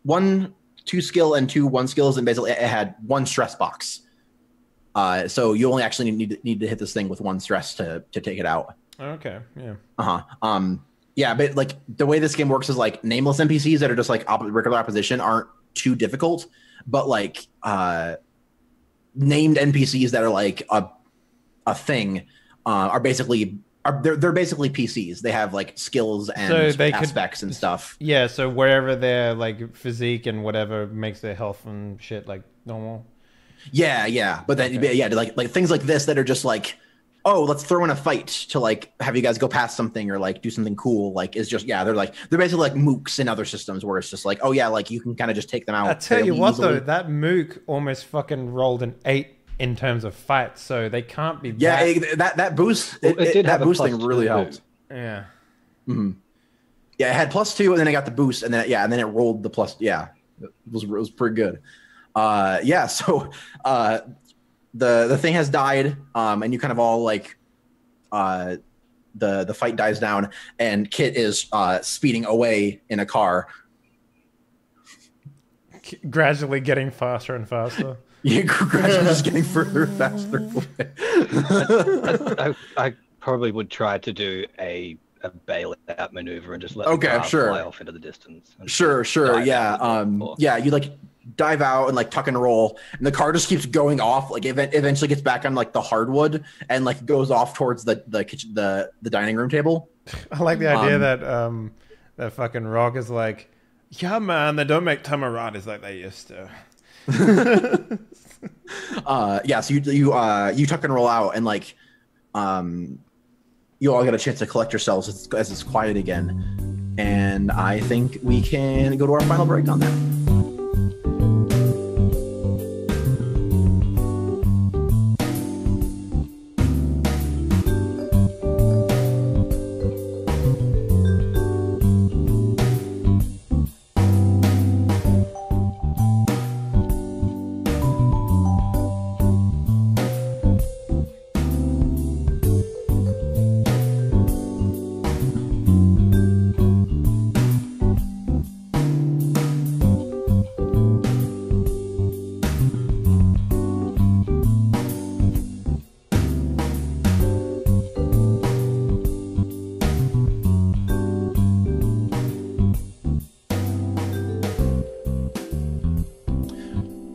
1, 2 skill and 2 1 skills, and basically it had 1 stress box. So you only actually need to hit this thing with 1 stress to take it out. Okay. Yeah. Yeah, but like the way this game works is like nameless NPCs that are just like regular opposition aren't too difficult, but like named NPCs that are like a thing are basically they're basically PCs. They have like skills and aspects and stuff. Yeah, so wherever their like physique and whatever makes their health and shit like normal. Yeah, but then like things like this that are just like, oh, let's throw in a fight to like have you guys go past something or like do something cool. Like is just they're basically like mooks in other systems where it's just like, oh yeah, like you can kind of just take them out. I tell you what though, that mook almost fucking rolled an 8 in terms of fights, so they can't be. Yeah, that boost, that boost thing really helped. Yeah. Mm-hmm. Yeah, it had +2, and then I got the boost, and then it rolled the plus. Yeah, it was pretty good. Yeah, so the thing has died, and you kind of all like the fight dies down, and Kit is speeding away in a car, gradually getting faster and faster. Yeah, gradually just getting further and faster away. I probably would try to do a bailout maneuver and just let the car fly off into the distance. Sure. Yeah. Yeah, you like dive out and like tuck and roll, and the car just keeps going off. Like eventually gets back on like the hardwood and like goes off towards the kitchen, the dining room table. I like the idea that that fucking Rock is like, yeah man, they don't make Tamuratis like they used to. Yeah, so you tuck and roll out, and like you all get a chance to collect yourselves as it's quiet again, and I think we can go to our final break on that.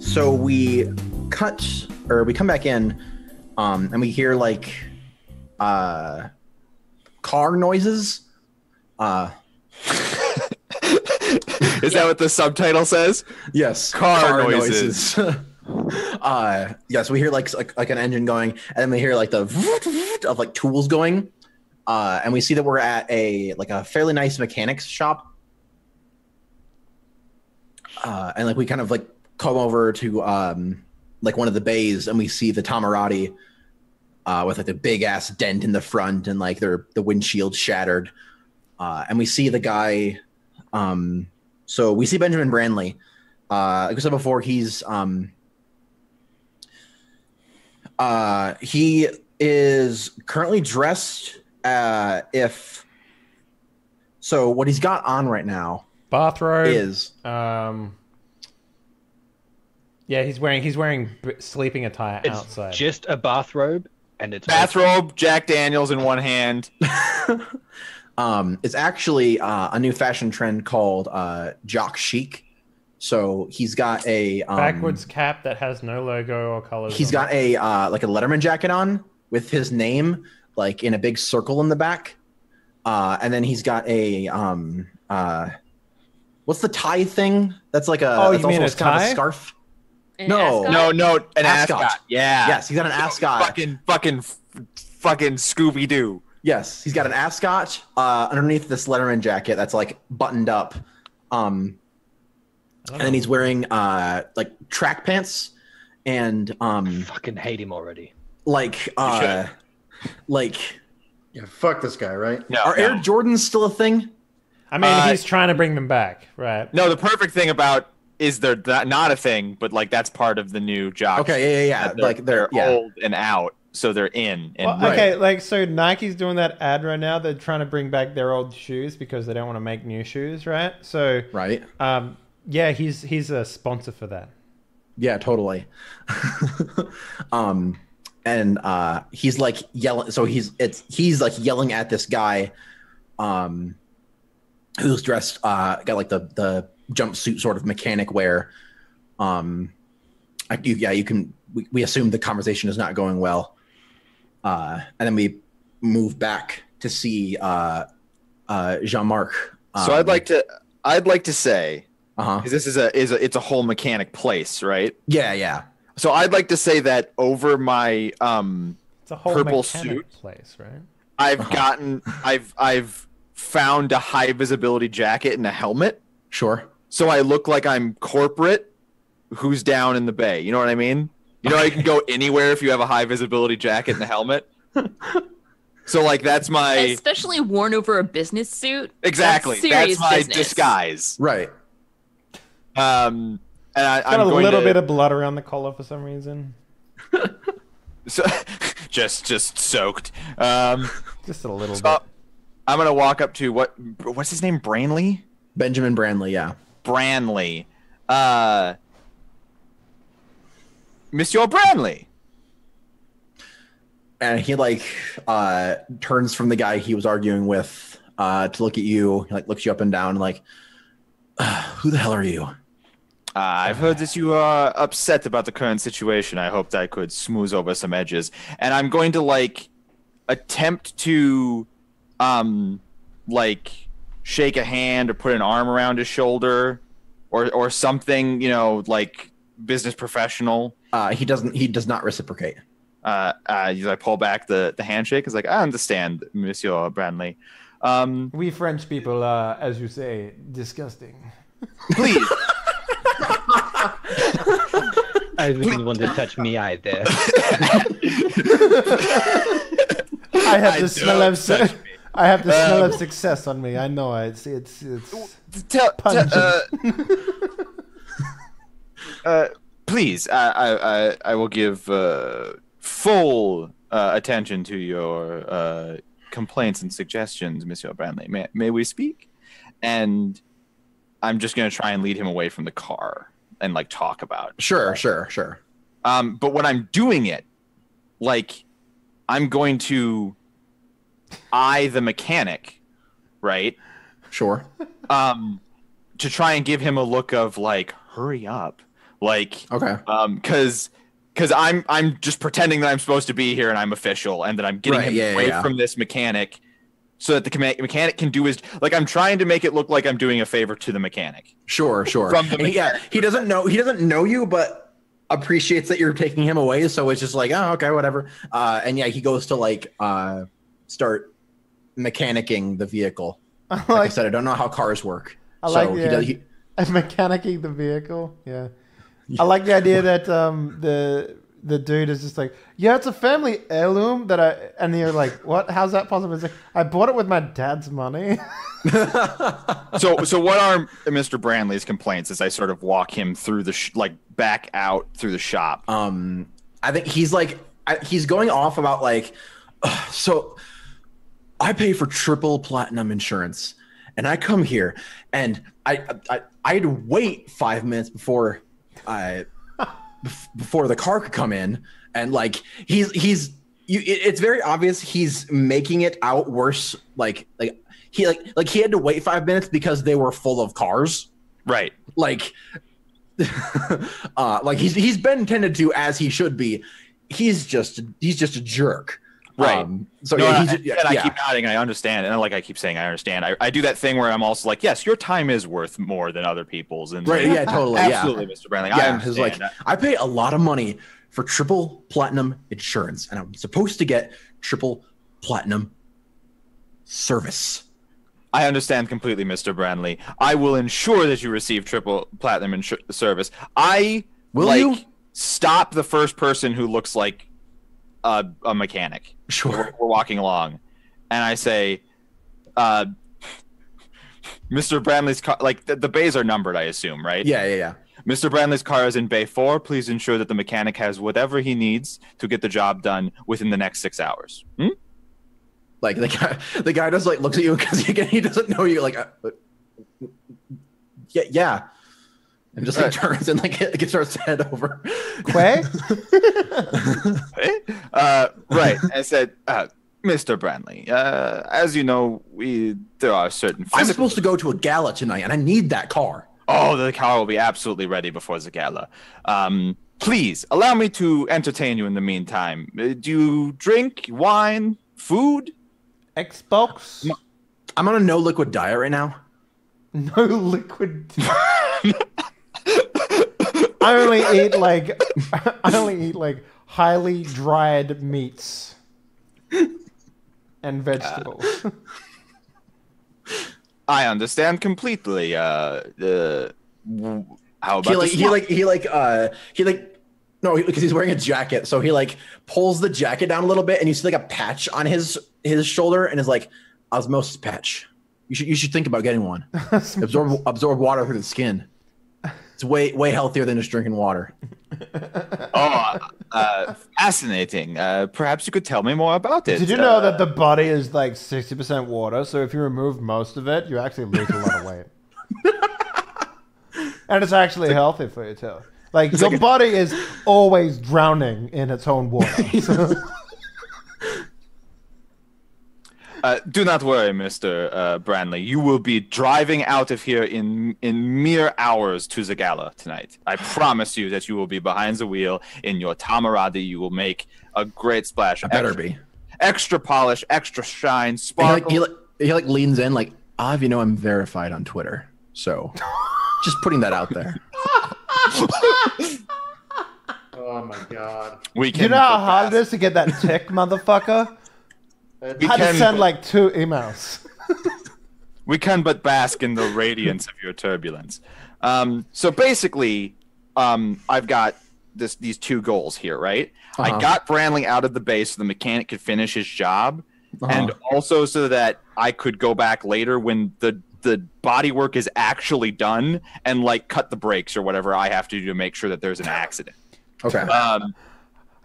So we come back in, and we hear like car noises. Is that what the subtitle says? Yes, car noises. Yes, we hear like an engine going, and then we hear like the of like tools going, and we see that we're at a fairly nice mechanics shop, and like we kind of like come over to like one of the bays, and we see the Tamurati with like the big ass dent in the front, and like the windshield shattered, and we see the guy. So we see Benjamin Branley. Like I said before, he is currently dressed. So what he's got on right now, bathrobe is yeah, he's wearing sleeping attire it's outside. Just a bathrobe, and it's bathrobe, Jack Daniels in one hand. It's actually a new fashion trend called jock chic. So he's got a backwards cap that has no logo or colors. He's got a like a Letterman jacket on with his name like in a big circle in the back, and then he's got a what's the tie thing? That's like a you mean a tie? Kind of a scarf. An ascot? No, an ascot. Yeah. Yes, he's got an ascot. Fucking fucking Scooby Doo. Yes, he's got an ascot underneath this Letterman jacket that's like buttoned up, and then he's wearing like track pants and Fucking hate him already. like Yeah, fuck this guy, right? No, are no. Air Jordans still a thing? I mean, he's trying to bring them back, right? No, the perfect thing about is they're not a thing, but like that's part of the new jock. Okay, yeah. That Like they're old and out, so they're in. And Well, okay, like so Nike's doing that ad right now. They're trying to bring back their old shoes because they don't want to make new shoes, right? So, right. yeah, he's a sponsor for that. Yeah, totally. And he's like yelling. So he's like yelling at this guy, who's dressed, got like the jumpsuit sort of mechanic wear. You can. We assume the conversation is not going well, and then we move back to see Jean-Marc. so I'd like to say, Uh-huh. because this is it's a whole mechanic place, right? Yeah. So I'd like to say that over my It's a whole purple mechanic suit. place, right? I've found a high visibility jacket and a helmet, Sure. so I look like I'm corporate who's down in the bay. You know what I mean? You know, you can go anywhere if you have a high visibility jacket and a helmet. So like that's my Especially worn over a business suit. exactly. That's serious my business. disguise. Right. And Got I'm a going little to, bit of blood around the collar for some reason. so, just soaked. Just a little So bit. I'm gonna walk up to what's his name? Branley? Benjamin Branley. Yeah. Branley. Monsieur Branley. And he like turns from the guy he was arguing with to look at you. He like looks you up and down, like, who the hell are you? I've heard that you are upset about the current situation. I hoped I could smooth over some edges. And I'm going to like attempt to like shake a hand or put an arm around his shoulder or something, you know, like business professional. He does not reciprocate. I pull back the handshake. It's like, I understand, Monsieur Branley. We French people are, as you say, disgusting. Please. I didn't want to touch me either. I have the smell of success on me. I know it's pungent. Please, I will give full attention to your complaints and suggestions, Monsieur Branley. May we speak? And I'm just going to try and lead him away from the car and like talk about it. Sure. But when I'm doing it, like I'm going to eye the mechanic, right? Sure. To try and give him a look of like, hurry up. Like, Okay. Because I'm just pretending that I'm supposed to be here and I'm official and that I'm getting him away from this mechanic so that the mechanic can do his, like, I'm trying to make it look like I'm doing a favor to the mechanic. Sure. From the Yeah, he doesn't know you, but appreciates that you're taking him away. So it's just like, oh, okay, whatever. And yeah, he goes to like start mechanicking the vehicle. Like I said, I don't know how cars work. Mechanicking the vehicle. Yeah. I like the idea that the dude is just like, yeah, it's a family heirloom and you're like, what? How's that possible? It's like, I bought it with my dad's money. So what are Mr. Branley's complaints as I sort of walk him through the back out through the shop? I think he's like, he's going off about like, so I pay for triple platinum insurance and I come here and I'd wait 5 minutes before the car could come in, and like it's very obvious he's making it out worse. Like he had to wait 5 minutes because they were full of cars. Right. Like he's been tended to as he should be. He's just a jerk. Right. So no, yeah, I keep nodding. I understand, and like I keep saying, I understand. I do that thing where I'm also like, yes, your time is worth more than other people's. And right. Yeah. Totally. Absolutely, Mr. Branley. I understand. Like I pay a lot of money for triple platinum insurance, and I'm supposed to get triple platinum service. I understand completely, Mr. Branley. I will ensure that you receive triple platinum service. Will you stop the first person who looks like a mechanic? Sure. We're walking along, and I say, Mr. Branley's car, like the bays are numbered, I assume, right? Yeah. Mr. Branley's car is in bay 4. Please ensure that the mechanic has whatever he needs to get the job done within the next 6 hours. Like the guy just like looks at you because he doesn't know you. Like, yeah, and just like turns and like starts to head over. Quay? Right. I said, Mr. Branley, as you know, there are certain. I'm supposed to go to a gala tonight, and I need that car. Oh, the car will be absolutely ready before the gala. Please allow me to entertain you in the meantime. Do you drink wine, food? Xbox? I'm on a no liquid diet right now. No liquid. I only eat like highly dried meats and vegetables. I understand completely. How about no, because he's wearing a jacket, so he like pulls the jacket down a little bit, and you see like a patch on his shoulder, and is like osmosis patch. You should think about getting one. absorb water through the skin. It's way healthier than just drinking water. Fascinating. Perhaps you could tell me more about it. Did you know that the body is like 60% water? So if you remove most of it, you actually lose a lot of weight. And it's actually healthy for you too. Like your body is always drowning in its own water. Do not worry, Mr. Branley. You will be driving out of here in mere hours to the gala tonight. I promise you that you will be behind the wheel in your Tamurati. You will make a great splash. Extra polish, extra shine, sparkle. He leans in like, you know I'm verified on Twitter. So just putting that out there. Oh my god. You know how hard it is to get that tick, motherfucker? I had to send like 2 emails. We can but bask in the radiance of your turbulence. So basically, I've got these 2 goals here, right? I got Branley out of the base so the mechanic could finish his job, and also so that I could go back later when the body work is actually done and like cut the brakes or whatever I have to do to make sure that there's an accident. Okay.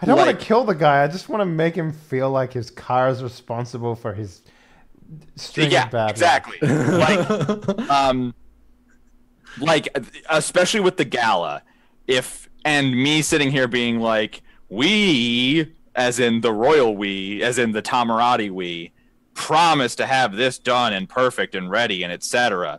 I don't want to kill the guy. I just want to make him feel like his car is responsible for his string of bad exactly. Like, especially with the gala, and me sitting here being like, we, as in the royal we, as in the Tamurati we, promise to have this done and perfect and ready and etc.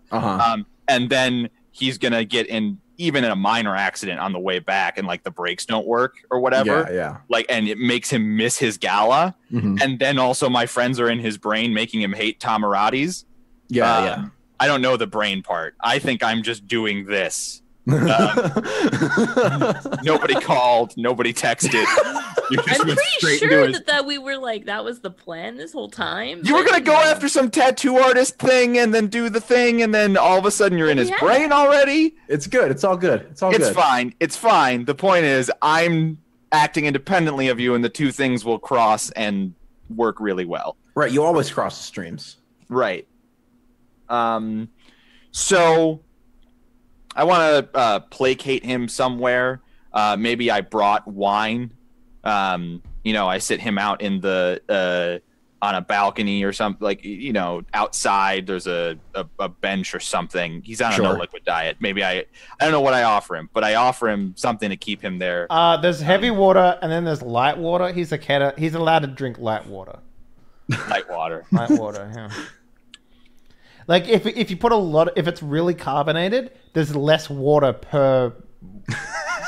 And then he's gonna get in even in a minor accident on the way back, and like the brakes don't work or whatever. Yeah. Like, and it makes him miss his gala. And then also my friends are in his brain making him hate Tamuratis. Yeah. I don't know the brain part. I think I'm just doing this. Nobody called. Nobody texted. I'm pretty sure that we were like, that was the plan this whole time. You were going to go after some tattoo artist thing and then do the thing, and then all of a sudden you're in his brain already? It's good. It's all good. It's fine. It's fine. The point is, I'm acting independently of you, and the 2 things will cross and work really well. Right. You always cross the streams. Right. So I want to placate him somewhere. Maybe I brought wine. I sit him out in the on a balcony or something, like, outside. There's a bench or something. He's on a no liquid diet. Maybe I don't know what I offer him, but I offer him something to keep him there. There's heavy water and then there's light water. He's allowed to drink light water. Light water. Light water. Yeah. Like if you put if it's really carbonated, there's less water per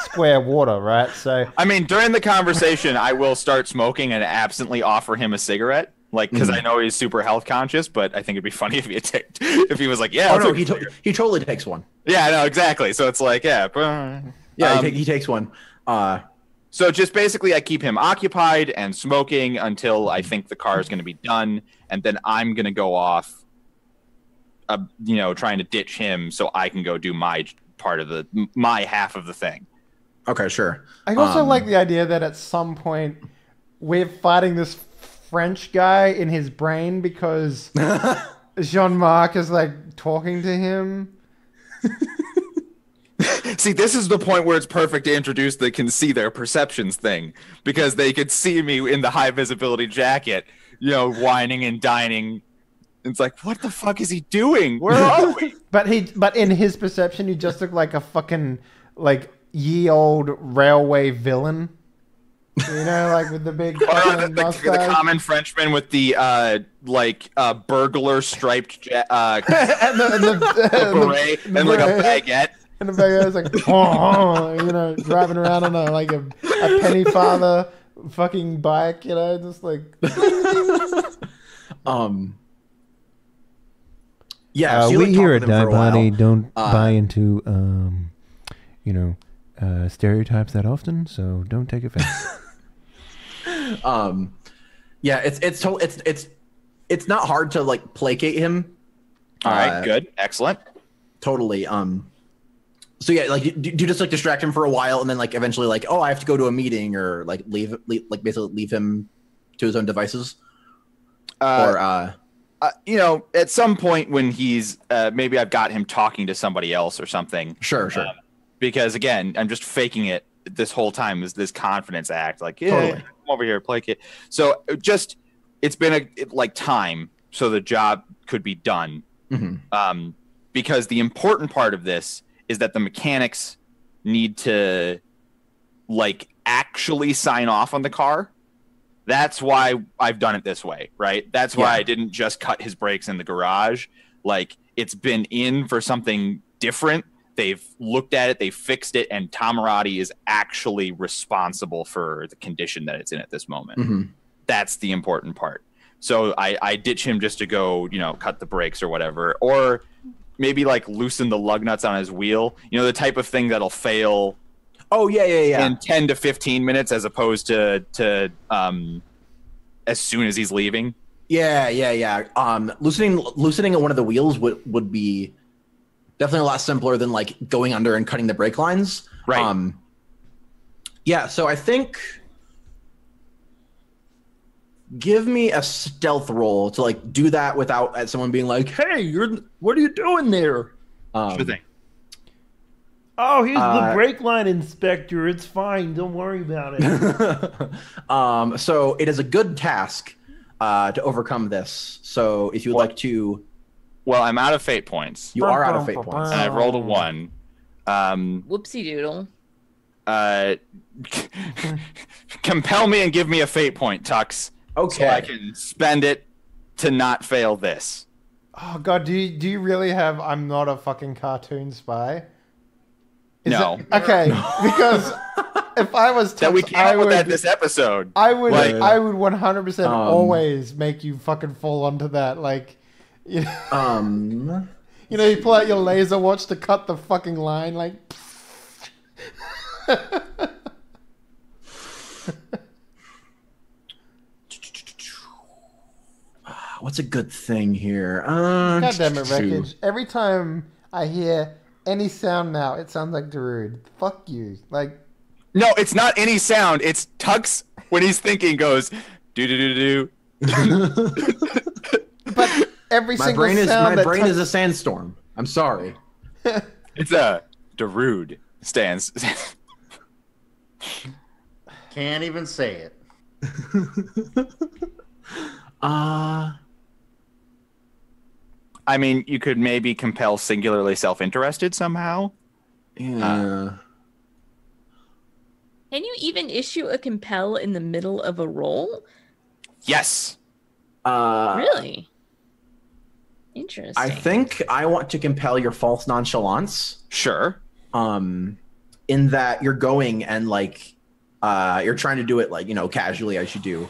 square water, right? So I mean, during the conversation, I will start smoking and absently offer him a cigarette, like, because I know he's super health conscious. But I think it'd be funny if he was like, "Yeah." He totally takes one. Yeah, no, exactly. So it's like, he takes one. So just basically, I keep him occupied and smoking until I think the car is going to be done, and then I'm going to go off, trying to ditch him so I can go do my part of my half of the thing. Okay, sure. I also like the idea that at some point we're fighting this French guy in his brain because Jean-Marc is like talking to him. See, this is the point where it's perfect to introduce the can see their perceptions thing, because they could see me in the high visibility jacket, whining and dining. It's like, what the fuck is he doing? Where are we? But in his perception, you just look like a fucking ye old railway villain. Like with the big the common Frenchman with the burglar striped beret and like a baguette. And the baguette's like, driving around on a penny farther fucking bike, just like. Yeah, so we here at Die Party don't buy into, stereotypes that often, so don't take offense. Yeah, it's not hard to placate him. All right, good, excellent, totally. So yeah, do you just distract him for a while and then eventually I have to go to a meeting or basically leave him to his own devices, or at some point when he's maybe I've got him talking to somebody else or something. Sure. Because again, I'm just faking it this whole time, is this confidence act, totally. Come over here, placate. So it's been time so the job could be done. Mm-hmm. Because the important part of this is that the mechanics need to actually sign off on the car. That's why I've done it this way, right? That's why I didn't just cut his brakes in the garage. It's been in for something different. They've looked at it, they fixed it, and Tamurati is actually responsible for the condition that it's in at this moment. Mm-hmm. That's the important part. So I ditch him just to go, cut the brakes or whatever, or maybe loosen the lug nuts on his wheel. The type of thing that'll fail. Oh yeah. In 10 to 15 minutes, as opposed to as soon as he's leaving. Yeah. Loosening one of the wheels would be definitely a lot simpler than going under and cutting the brake lines. Right. Yeah. So I think give me a stealth roll to do that without someone being like, "Hey, what are you doing there?" Sure thing. Oh, here's the brake line inspector. It's fine. Don't worry about it. So it is a good task to overcome this. So if you would like to... Well, I'm out of fate points. You are out of fate points. And I've rolled a 1. Whoopsie doodle. Compel me and give me a fate point, Tux. Okay. So I can spend it to not fail this. Oh, God, do you really have I'm not a fucking cartoon spy? No. Okay, because if I was that we came up with that this episode, I would 100% always make you fucking fall onto that. You pull out your laser watch to cut the fucking line, What's a good thing here? God damn it, Wreckage. Every time I hear any sound now, it sounds like Darude. Fuck you. No, it's not any sound. It's Tux when he's thinking goes do do do do. But every single sound my brain is a sandstorm. I'm sorry. It's a Darude stands. Can't even say it. I mean, you could maybe compel singularly self-interested somehow. Yeah. Can you even issue a compel in the middle of a roll? Yes. Really? Interesting. I think I want to compel your false nonchalance. Sure. In that you're going and you're trying to do it casually as you do,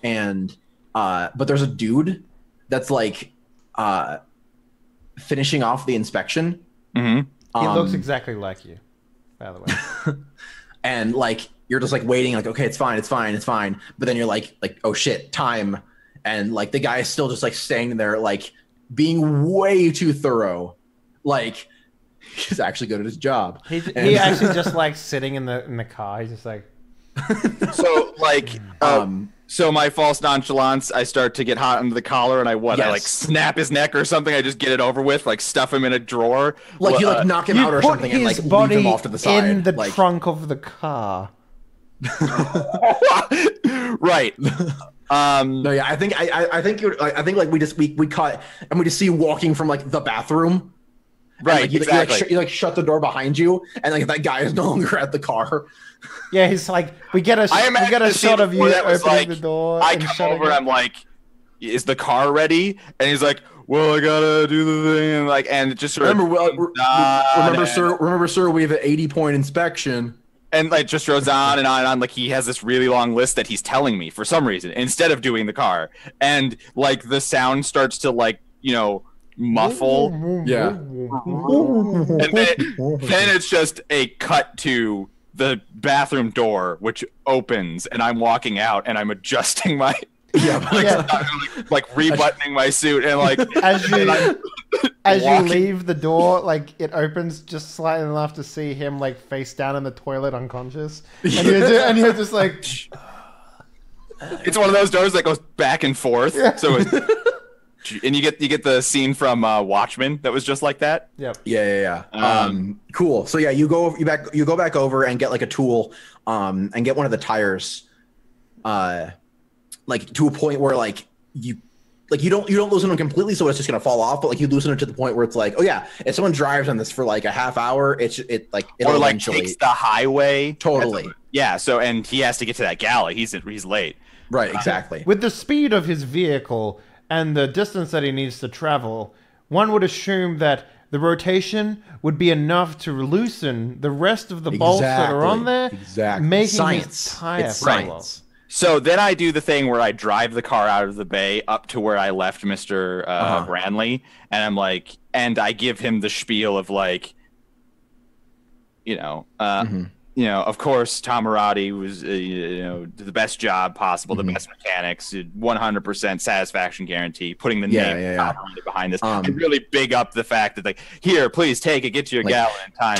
and but there's a dude that's finishing off the inspection. Mm-hmm. He looks exactly like you, by the way. and like you're just like waiting, like okay, it's fine, it's fine, it's fine. But then you're like oh shit, time, and like the guy is still just like standing there, like being way too thorough, like he's actually good at his job. He actually just like sitting in the car. He's just like. So like so my false nonchalance, I start to get hot under the collar, and I like snap his neck or something. I just get it over with, like stuff him in a drawer, like you like knock him out or something, and like leave him off to the side in the like... trunk of the car. Right. No, yeah, I think like we caught and we just see you walking from like the bathroom. Right, like, exactly. You shut the door behind you, and like that guy is no longer at the car. Yeah, he's like, we get a shot of you opening the door. I come over, I'm like, is the car ready? And he's like, well, I gotta do the thing, and like, and it just sort of remember, sir, we have an 80-point inspection. And like just goes on and on and on. Like he has this really long list that he's telling me for some reason instead of doing the car. And like the sound starts to like, you know, muffle. Yeah. And then it's just a cut to the bathroom door, which opens, and I'm walking out and I'm adjusting my like rebuttoning my suit, and like as you leave the door, like it opens just slightly enough to see him like face down in the toilet unconscious, and you're just like, it's one of those doors that goes back and forth. Yeah. So and you get the scene from Watchmen that was just like that. Yep. Yeah. Cool. So yeah, you go back over and get like a tool, and get one of the tires, like to a point where like you don't loosen them completely, so it's just gonna fall off, but like you loosen it to the point where it's like, oh yeah, if someone drives on this for like a half hour, it'll eventually takes the highway. Totally. Yeah. So and he has to get to that galley. He's late. Right. Exactly. With the speed of his vehicle and the distance that he needs to travel, one would assume that the rotation would be enough to loosen the rest of the bolts that are on there, making his tire fall off. So then I do the thing where I drive the car out of the bay up to where I left Mr. Branley, and I'm like, and I give him the spiel of like, of course, Tamurati was, the best job possible, the best mechanics, 100% satisfaction guarantee, putting the name behind this. And really big up the fact that, like, here, please take it, get to your gallon in time.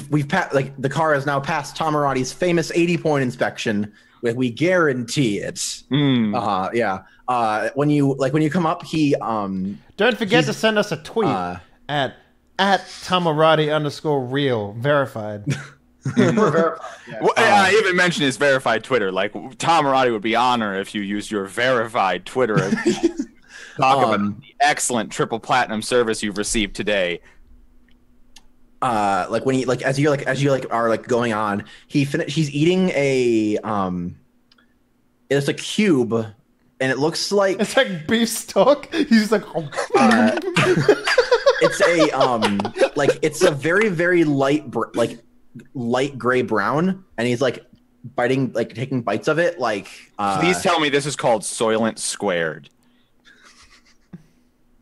We've passed, like, the car has now passed Tamurati's famous 80-point inspection. We guarantee it. When you come up, he don't forget to send us a tweet at Tamurati_real verified. We're verified. Yeah. Well, I even mentioned his verified Twitter. Like Tamurati would be honored if you used your verified Twitter. Talk about the excellent triple platinum service you've received today. As you are going on, he's eating a it's a cube, and it looks like it's like beef stock. He's like it's a it's a very, very light gray brown, and he's like biting, like taking bites of it, like please tell me this is called Soylent Squared.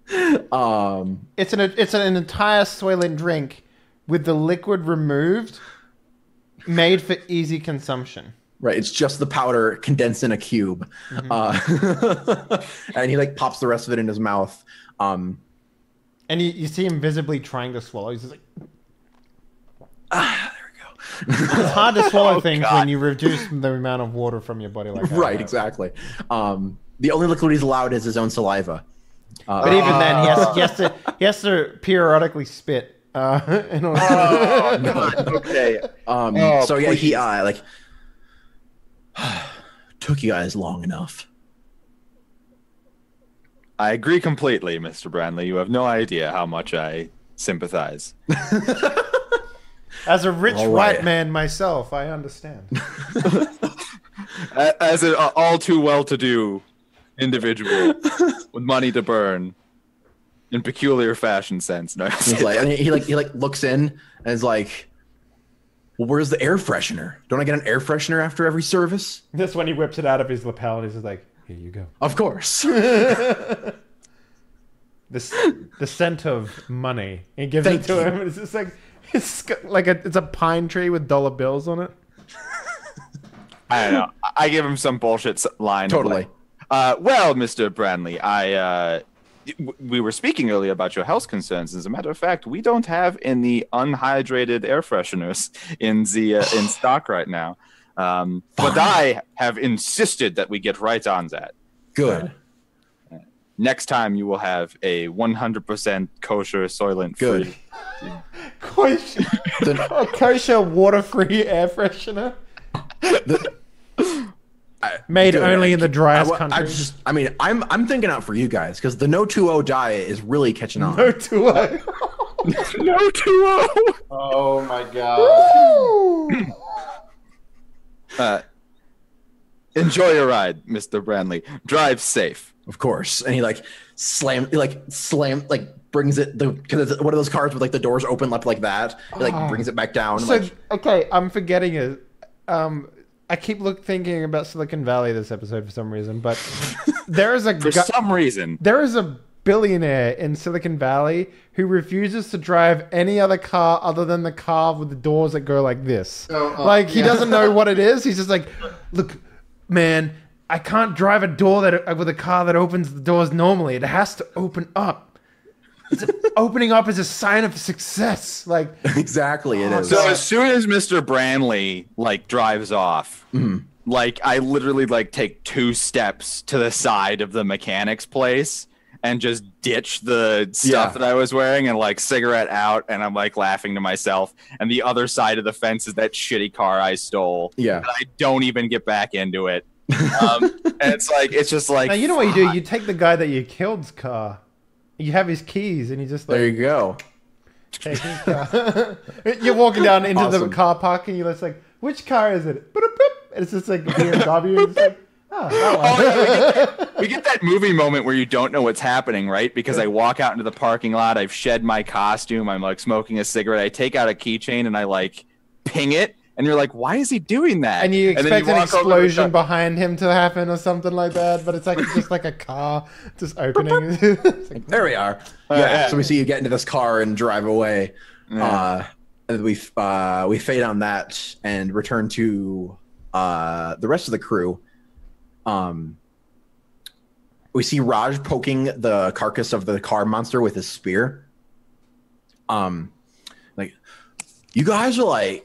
It's an entire Soylent drink with the liquid removed, made for easy consumption. Right, it's just the powder condensed in a cube. And he like pops the rest of it in his mouth. And you see him visibly trying to swallow. He's just like, there we go. It's hard to swallow things when you reduce the amount of water from your body like that. Right, exactly. The only liquid he's allowed is his own saliva. But even then, he has to periodically spit. In order okay. So yeah, he took you guys long enough. I agree completely, Mr. Branley. You have no idea how much I sympathize. As a rich white man myself, I understand. As an all too well-to-do individual with money to burn. In peculiar fashion sense. No. He's like, and he looks in and is like, well, where's the air freshener? Don't I get an air freshener after every service? That's when he whips it out of his lapel and he's just like, here you go. Of course. The scent of money. He gives it to him and it's just like, It's a pine tree with dollar bills on it. I don't know. I give him some bullshit line. Totally. Well, Mr. Branley, we were speaking earlier about your health concerns. As a matter of fact, we don't have any unhydrated air fresheners in stock right now. But I have insisted that we get right on that. Good. Next time you will have a 100% kosher, soylent Good. Kosher, a kosher water-free air freshener. Made Good. only in the driest country. I'm thinking out for you guys because the no 2-0 diet is really catching on. No 2-0. No 2-0. Oh my god. Enjoy your ride, Mr. Branley. Drive safe. Of course. And he brings it because it's one of those cars with like the doors open up like that. He brings it back down. Okay, I'm forgetting it. I keep thinking about Silicon Valley this episode for some reason, but there is a billionaire in Silicon Valley who refuses to drive any other car other than the car with the doors that go like this. He doesn't know what it is. He's just like, look, man, I can't drive a door with a car that opens the doors normally. It has to open up. Opening up is a sign of success. Exactly, it is. So as soon as Mr. Branley drives off, I literally take 2 steps to the side of the mechanic's place and just ditch the stuff that I was wearing and cigarette out, and I'm laughing to myself. And the other side of the fence is that shitty car I stole. Yeah, and I don't even get back into it. And it's just now you know what you do? You take the guy that you killed's car. You have his keys, and you just there you go. Take his car. You're walking down into the car park, and you're just like, which car is it? And it's just like a BMW. And it's like, that one. We get that movie moment where you don't know what's happening, right? Because I walk out into the parking lot, I've shed my costume, I'm smoking a cigarette, I take out a keychain and I ping it, and you're like, why is he doing that? And you expect an explosion behind him to happen or something like that, but it's just like a car just opening. There we are. So we see you get into this car and drive away. And we fade on that and return to the rest of the crew. We see Raj poking the carcass of the car monster with his spear. You guys are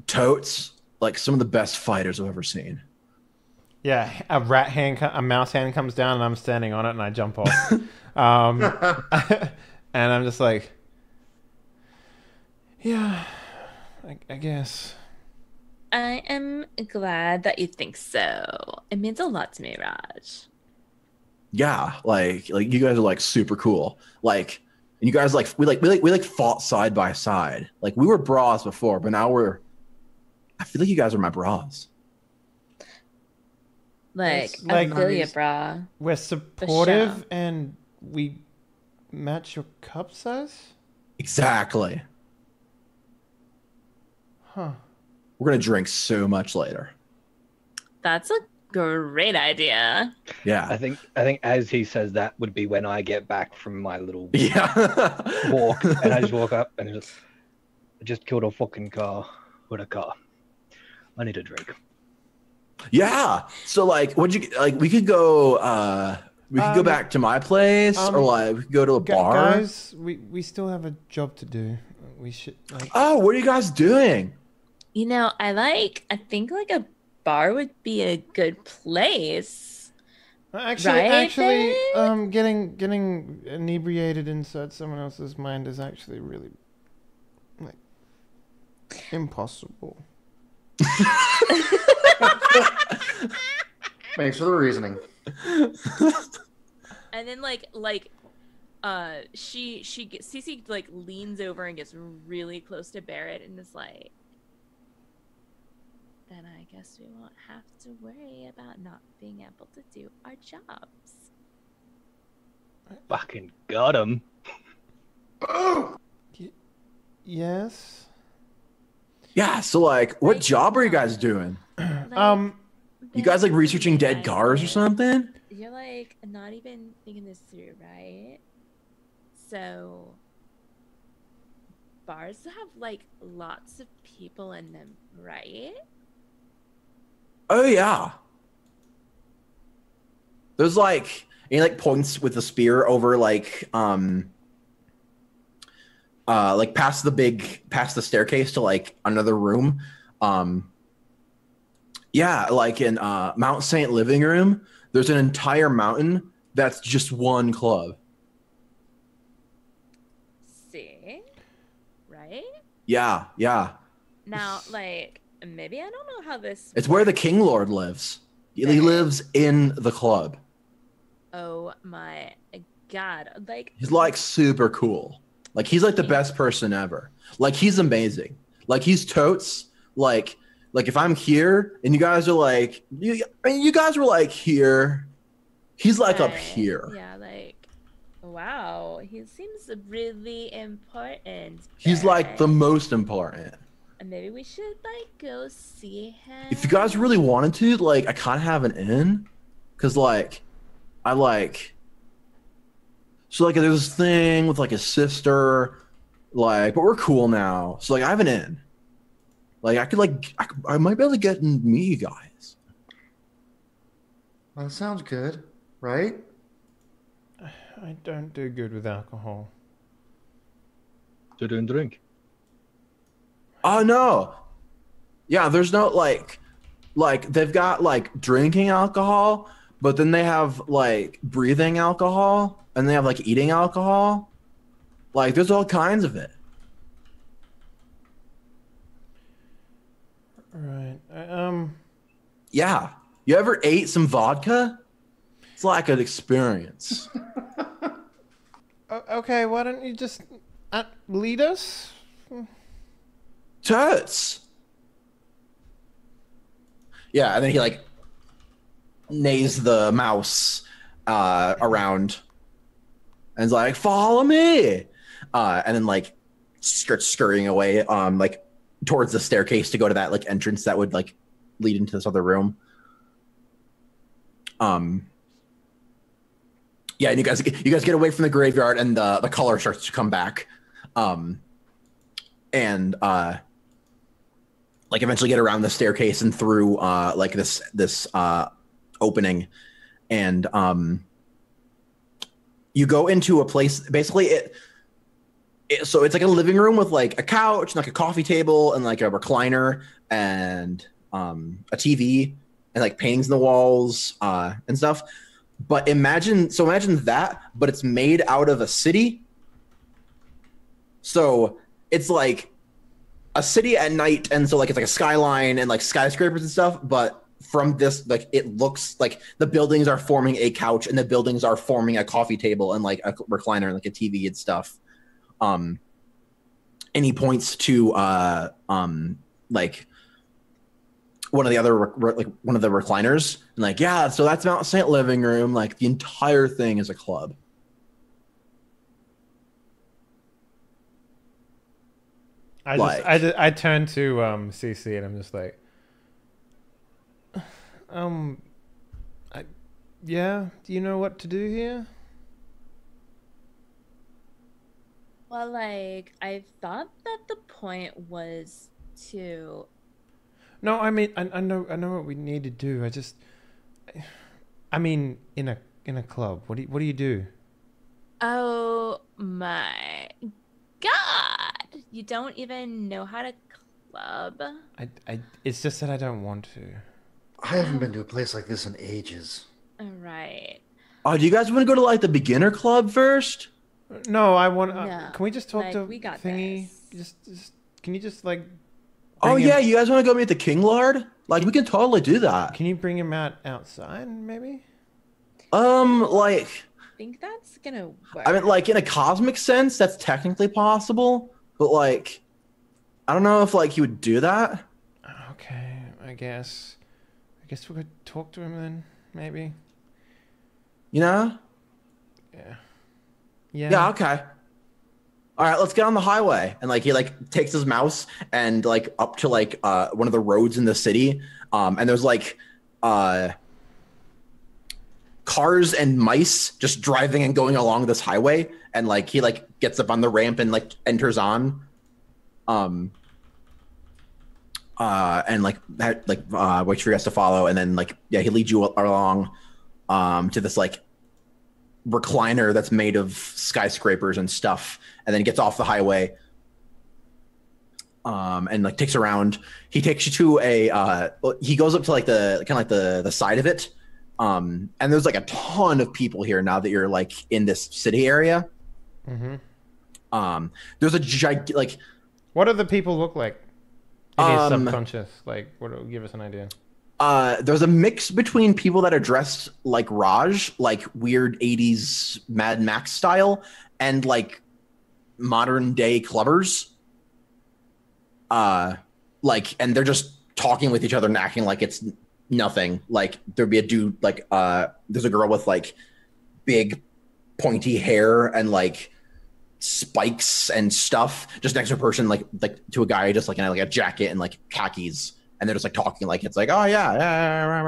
totes, some of the best fighters I've ever seen. Yeah, a mouse hand comes down and I'm standing on it and I jump off. And I'm just like, yeah, I guess. I am glad that you think so. It means a lot to me, Raj. Yeah, you guys are super cool. And you guys we fought side by side. We were bras before, but now I feel like you guys are my bras. I feel you, bra. We're supportive and we match your cup size? Exactly. Huh. We're gonna drink so much later. That's a great idea. Yeah. I think as he says that would be when I get back from my little walk, and I just walk up and just killed a fucking car with a car. I need a drink. Yeah. So what'd you we could go we could go back to my place or we could go to a bar. Guys, we still have a job to do. We should Oh, what are you guys doing? I think a bar would be a good place. Actually, getting inebriated inside someone else's mind is actually really impossible. Thanks for the reasoning. And then Cece leans over and gets really close to Barrett and is like, then I guess we won't have to worry about not being able to do our jobs. Fucking got him. Yes. Yeah. So what job are you guys doing? You guys researching dead cars or something? You're not even thinking this through, right? So bars have like lots of people in them, right? Oh yeah. There's like he like points with the spear over like past the staircase to like another room. Yeah, like in Mount Saint living room, there's an entire mountain that's just one club. See? Right? Yeah, yeah. Now, like, maybe I don't know how this It's where the works. King Lord lives. He Okay. lives in the club. Oh my god. Like, He's like super cool. Like he's like the best person ever. Like he's amazing. Like he's totes. Like if I'm here and you guys are like you guys were like here, he's like up right. here. Yeah, like, wow. He seems really important. He's like the but most important. maybe we should, like, go see him. If you guys really wanted to, like I kind of have an in, cause like I like. So like there's this thing with like his sister, like, but we're cool now. So like I have an in. Like I might be able to get in meet you guys. Well, that sounds good, right? I don't do good with alcohol. So don't drink. Oh no. Yeah, there's no like they've got like drinking alcohol, but then they have like breathing alcohol and they have like eating alcohol. Like there's all kinds of it. Right. Yeah. You ever ate some vodka? It's like an experience. Okay, why don't you just lead us? Totes. Yeah, and then he like neighs the mouse around and is like, follow me. And then like starts scurrying away like towards the staircase to go to that like entrance that would like lead into this other room. Yeah, and you guys get away from the graveyard and the color starts to come back. And like eventually get around the staircase and through like this opening, and you go into a place. Basically, so it's like a living room with like a couch and like a coffee table and like a recliner and a TV and like paintings in the walls and stuff. But imagine that, but it's made out of a city. So it's like a city at night, and so like it's like a skyline and like skyscrapers and stuff, but from this like it looks like the buildings are forming a couch and the buildings are forming a coffee table and like a recliner and like a TV and stuff. And he points to like one of the other one of the recliners and like, yeah, so that's Mount Saint living room, like the entire thing is a club. I turn to CC and I'm just like, yeah, do you know what to do here? Well, like, I thought that the point was to... No, I mean, I know what we need to do. I mean, in a club, what do you do? Oh my god! You don't even know how to club? It's just that I don't want to. I haven't been to a place like this in ages. Right. Oh, do you guys want to go to like the beginner club first? No, I want. No, can we just talk like, to we got Thingy? this. Just can you just like? Oh bring yeah, him- you guys want to go meet the King Lord? Like we can totally do that. Can you bring him outside, maybe? Like I think that's gonna work. I mean, like in a cosmic sense, that's technically possible, but like, I don't know if like he would do that. Okay, I guess we could talk to him then, maybe. You know? Yeah. Yeah. Okay. All right, let's get on the highway. And like he like takes his mouse and like up to like one of the roads in the city. And there's like cars and mice just driving and going along this highway. And like he like gets up on the ramp and like enters on. And wait for you guys to follow, and then he leads you along to this recliner that's made of skyscrapers and stuff, and then gets off the highway. And takes around. He takes you to he goes up to the side of it. And there's a ton of people here now that you're in this city area. Mm-hmm. There's a what do the people look like? In his subconscious, give us an idea. There's a mix between people that are dressed like Raj, weird 80s Mad Max style, and modern day clubbers. And they're just talking with each other and acting like it's nothing. There'd be a dude, there's a girl with big pointy hair and spikes and stuff just next to a person to a guy just in a jacket and khakis, and they're just talking it's oh yeah.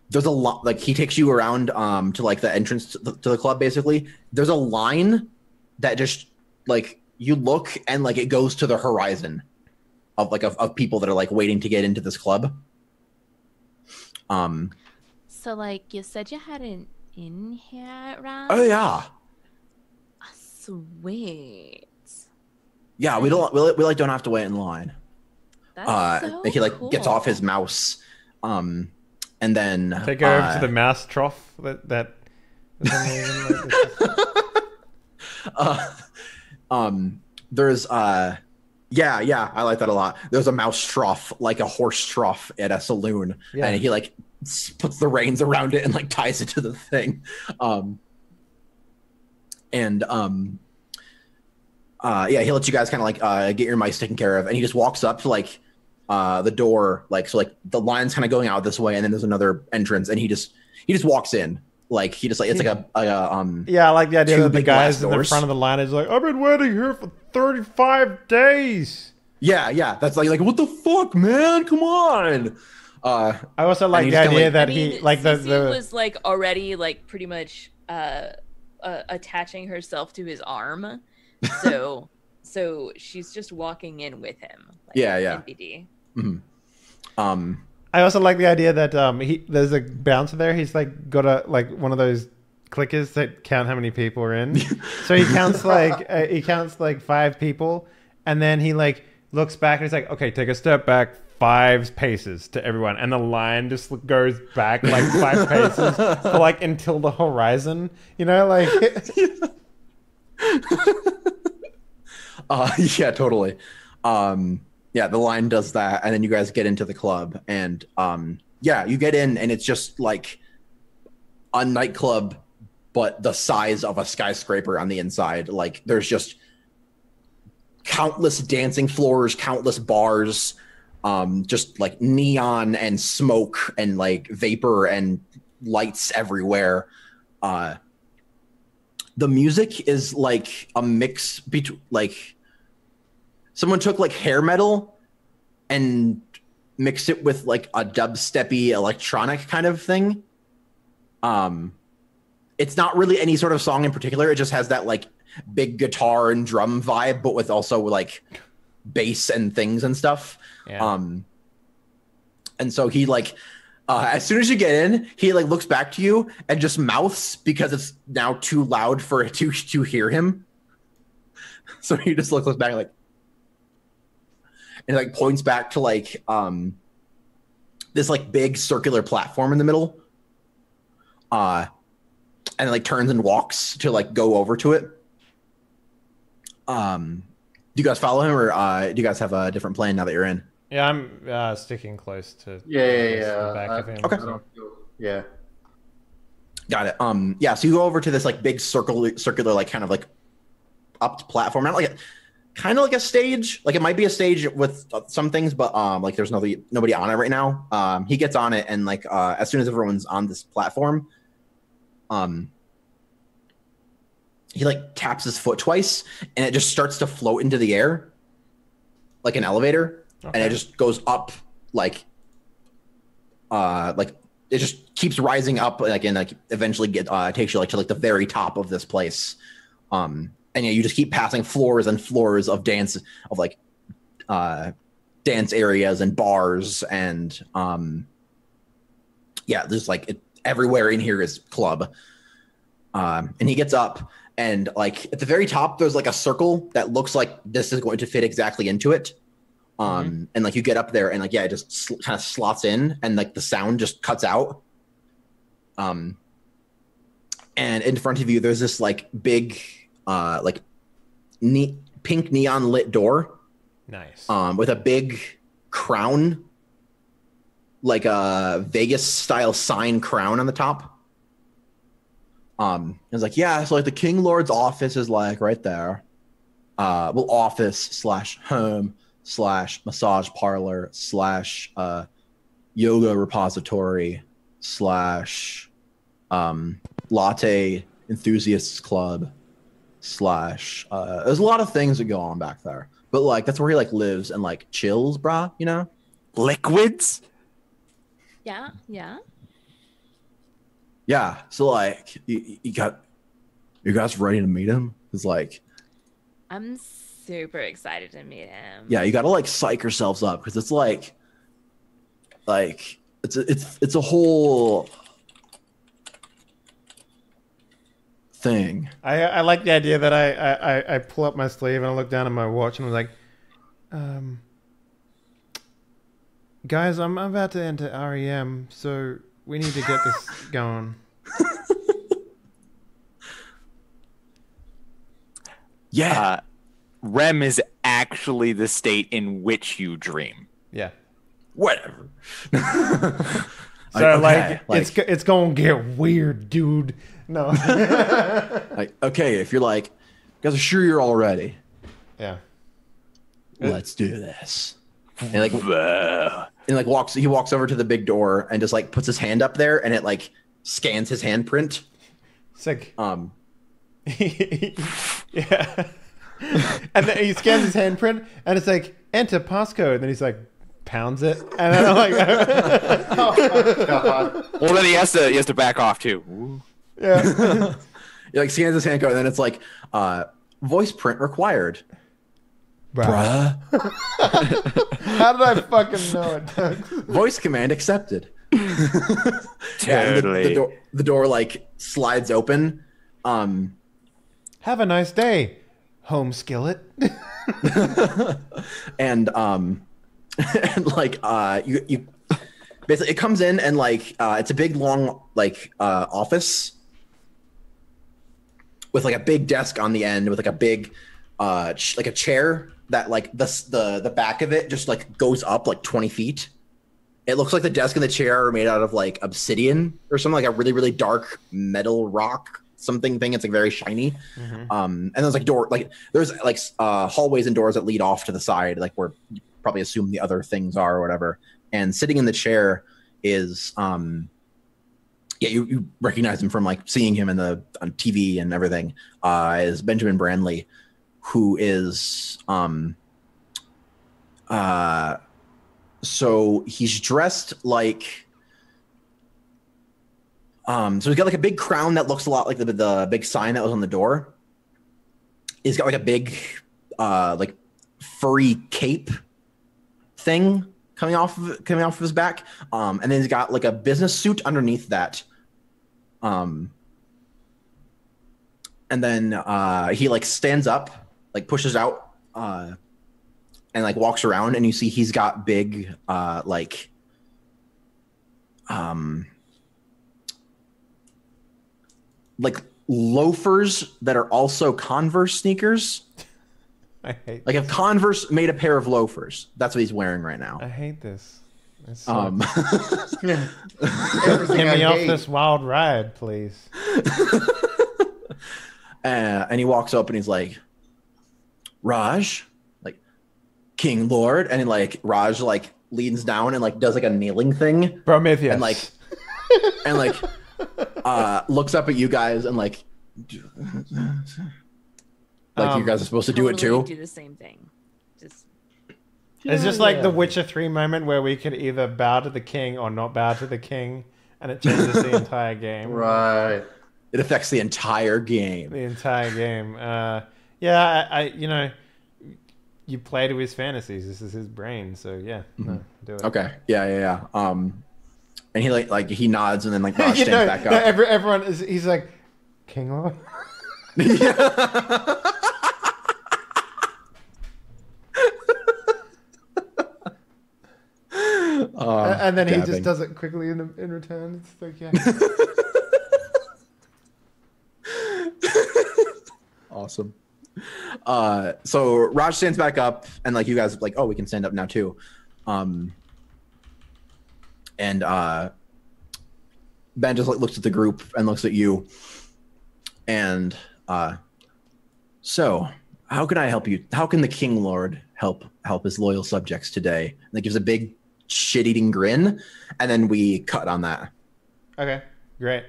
There's a lot he takes you around to the entrance to the club. Basically there's a line that just you look and it goes to the horizon of people that are waiting to get into this club. So you said you had an in here, right? Oh yeah. Sweet. Yeah, we don't have to wait in line. That's so he cool. gets off his mouse, and then take her over to the mouse trough that there's yeah, I like that a lot. There's a mouse trough, a horse trough at a saloon, and he puts the reins around it and ties it to the thing. He lets you guys kind of get your mice taken care of, and he just walks up to the door, the line's kind of going out this way, and then there's another entrance, and he just walks in. It's yeah, I like the idea that the guys in the front of the line is I've been waiting here for 35 days. Yeah, that's what the fuck, man, come on. I also like the idea that he Cece was already pretty much attaching herself to his arm, so she's just walking in with him. NBD. Mm-hmm. I also like the idea that there's a bouncer there. He's got a one of those clickers that count how many people are in. So he counts he counts 5 people, and then he looks back and he's okay, take a step back 5 paces to everyone, and the line just goes back 5 paces for until the horizon. Yeah, totally. Yeah, the line does that, and then you guys get into the club, and you get in, and it's just a nightclub, but the size of a skyscraper on the inside. There's just countless dancing floors, countless bars, just neon and smoke and vapor and lights everywhere. The music is a mix between someone took hair metal and mixed it with a dubsteppy electronic kind of thing. It's not really any sort of song in particular. It just has that big guitar and drum vibe, but with also bass and things and stuff. Yeah. And so he as soon as you get in, he looks back to you and just mouths because it's now too loud for it to hear him. So he just looks back and points back to this big circular platform in the middle, and turns and walks to go over to it. Do you guys follow him, or do you guys have a different plan now that you're in? Yeah, I'm sticking close to the back of him. Okay. Yeah. Got it. So you go over to this big circular kind of upped platform, not kind of like a stage. It might be a stage with some things, but there's nobody on it right now. He gets on it, and as soon as everyone's on this platform, he taps his foot twice, and it just starts to float into the air like an elevator. Okay. And it just goes up it just keeps rising up and eventually takes you to the very top of this place. and yeah, you just keep passing floors and floors of dance of like dance areas and bars and yeah, there's like everywhere in here is club. And he gets up and like at the very top there's like a circle that looks like this is going to fit exactly into it. And like you get up there and like yeah, it just kind of slots in and like the sound just cuts out. And in front of you there's this like big like pink neon lit door. Nice. With a big crown, like a Vegas style sign crown on the top. It's like, yeah, so like the King Lord's office is like right there. Well, office / home / massage parlor / yoga repository / latte enthusiasts club / there's a lot of things that go on back there. But like that's where he like lives and like chills, brah, you know? Liquids? Yeah, yeah. Yeah. So like you guys ready to meet him? It's like I'm super excited to meet him. yeah, you gotta like psych yourselves up because it's like it's a whole thing. I like the idea that I pull up my sleeve and I look down at my watch and I'm like, guys, I'm about to enter REM, so we need to get this going. Yeah. REM is actually the state in which you dream. Yeah. Whatever. So okay, it's gonna get weird, dude. No. like okay, if you're like, you guys are sure you're all ready. Yeah. Let's do this. And like he walks over to the big door and just like puts his hand up there and it like scans his handprint. Sick. Yeah. And then he scans his handprint and it's like enter passcode. And then he's like pounds it. And then I'm like Oh, God. Well, then he has to back off too. Ooh. yeah. He like scans his hand code and then it's like voice print required. Bruh. How did I fucking know it, Doug? Voice command accepted. Totally. The door like slides open. Have a nice day, home skillet. And and like you basically it comes in and like it's a big long like office with like a big desk on the end with like a big like a chair that like the back of it just like goes up like 20 feet. It looks like the desk and the chair are made out of like obsidian or something, like a really, really dark metal rock something thing. It's like very shiny. And there's like there's like hallways and doors that lead off to the side, like where you probably assume the other things are or whatever. And sitting in the chair is yeah, you recognize him from like seeing him on TV and everything. Is Benjamin Brandley, who is so he's dressed like so he's got like a big crown that looks a lot like the big sign that was on the door. He's got like a big like furry cape thing coming off of his back. And then he's got like a business suit underneath that. And then he like stands up, like pushes out and like walks around, and you see he's got big like loafers that are also Converse sneakers. I hate like if Converse made a pair of loafers, that's what he's wearing right now. I hate this. It's Yeah. Get me off this wild ride, please. And he walks up and he's like, Raj, like King Lord, and like Raj like leans down and like does like a kneeling thing, Prometheus, and like looks up at you guys and like you guys are supposed to do it too. Do the same thing. Just It's just like the Witcher 3 moment where we could either bow to the king or not bow to the king, and it changes the entire game. Right. It affects the entire game. The entire game. Yeah, you know, you play to his fantasies. This is his brain, so yeah, no, do it. Okay. Yeah. And he like he nods and then like Raj You stands know, back no, up. everyone is. He's like, King Lord. And then he just does it quickly in return. It's like, yeah. Awesome. So Raj stands back up, and like you guys like, oh, we can stand up now too. And Ben just like looks at the group and looks at you, and so how can I help you? How can the King Lord help his loyal subjects today? And he gives a big shit-eating grin, and then we cut on that. Okay, great.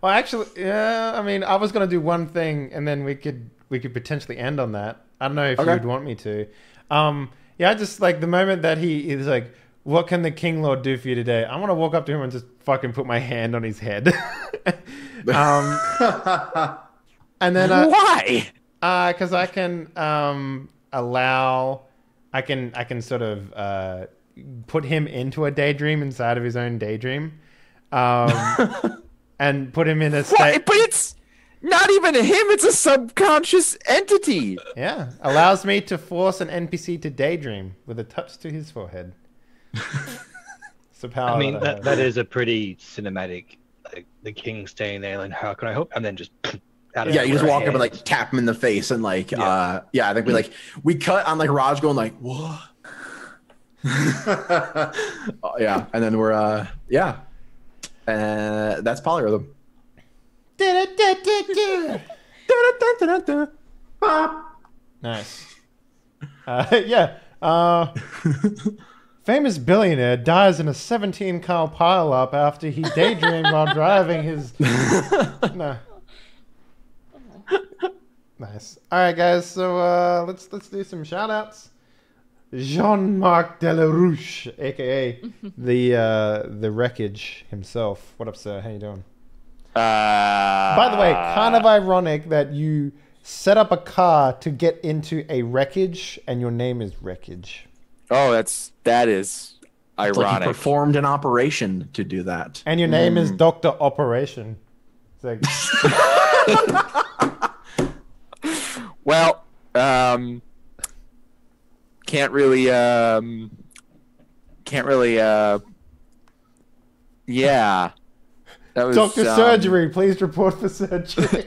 Well, actually, yeah. I mean, I was gonna do one thing, and then we could potentially end on that. I don't know if you'd want me to. Yeah, I just like the moment that he is like, "What can the King Lord do for you today?" I want to walk up to him and just fucking put my hand on his head. And then why? Because I can I can sort of put him into a daydream inside of his own daydream, and put him in a state. But it's not even him; it's a subconscious entity. Yeah, allows me to force an NPC to daydream with a touch to his forehead. It's a power. I mean, that is a pretty cinematic. Like, the king staying there, like, how can I help? And then just out of Yeah, you just walk up hand. and like tap him in the face, and like I think we cut on like Raj going like what? Yeah, and then we're that's Polyrhythm. Nice. Yeah. Famous billionaire dies in a 17-car pileup after he daydreamed while driving his. No. Nice. All right, guys. So let's do some shout-outs. Jean-Marc Delarouche, aka the Wreckage himself. What up, sir? How you doing? By the way, kind of ironic that you set up a car to get into a wreckage, and your name is Wreckage. Oh, that is It's like ironic. he performed an operation to do that. And your name is Dr. Operation. It's like, Well, can't really, yeah. That was, Dr. Surgery, please report for surgery.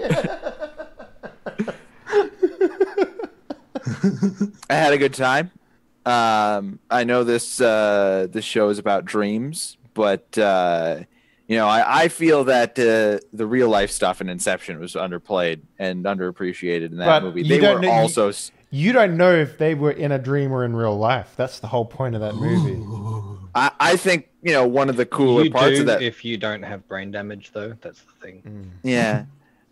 I had a good time. I know this show is about dreams, but I feel that the real life stuff in Inception was underplayed and underappreciated in that But movie. you They don't were know- also. You don't know if they were in a dream or in real life. That's the whole point of that movie. I think one of the cooler You parts do of that. if you don't have brain damage, though. That's the thing. Yeah.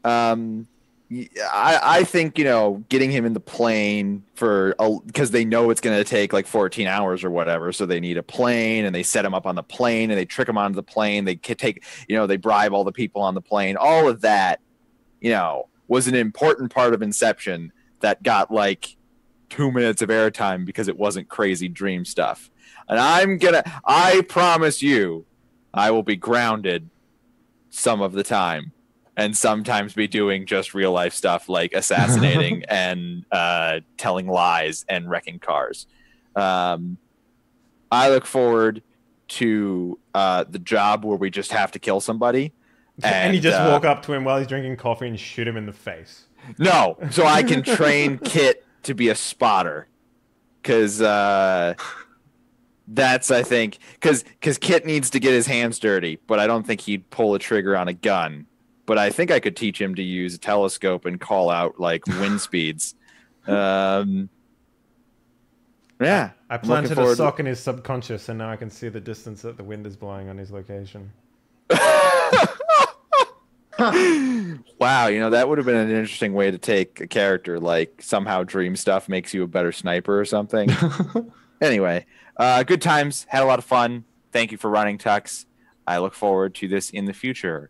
I think, getting him in the plane because they know it's going to take like 14 hours or whatever. So they need a plane, and they set him up on the plane, and they trick him onto the plane. They take, they bribe all the people on the plane. All of that, was an important part of Inception that got like 2 minutes of airtime because it wasn't crazy dream stuff. And I promise you, I will be grounded some of the time. And sometimes be doing just real life stuff like assassinating and telling lies and wrecking cars. I look forward to the job where we just have to kill somebody. And you just walk up to him while he's drinking coffee and shoot him in the face. No, so I can train Kit to be a spotter. Because that's, I think, because Kit needs to get his hands dirty, but I don't think he'd pull a trigger on a gun. But I think I could teach him to use a telescope and call out like wind speeds. Yeah. I planted a sock in his subconscious, and now I can see the distance that the wind is blowing on his location. Wow, that would have been an interesting way to take a character, like somehow dream stuff makes you a better sniper or something. Anyway, good times, had a lot of fun. Thank you for running Tux. I look forward to this in the future.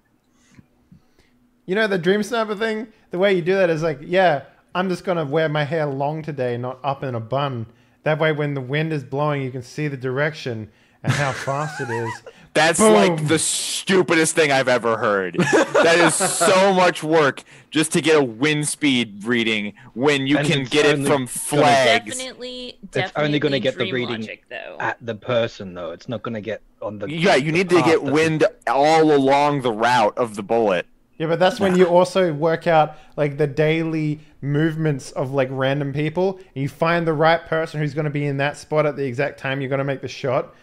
The dream sniper thing, the way you do that is like, yeah, I'm just going to wear my hair long today, not up in a bun. That way when the wind is blowing, you can see the direction and how fast it is. That's Boom. like the stupidest thing I've ever heard. That is so much work just to get a wind speed reading when you can get it from flags. Definitely It's only going to get the dream reading logic, though. at the person, though. It's not going to get on the. Yeah, you need to path get that wind all along the route of the bullet. Yeah, but that's when you also work out like the daily movements of like random people. And you find the right person who's going to be in that spot at the exact time you're going to make the shot.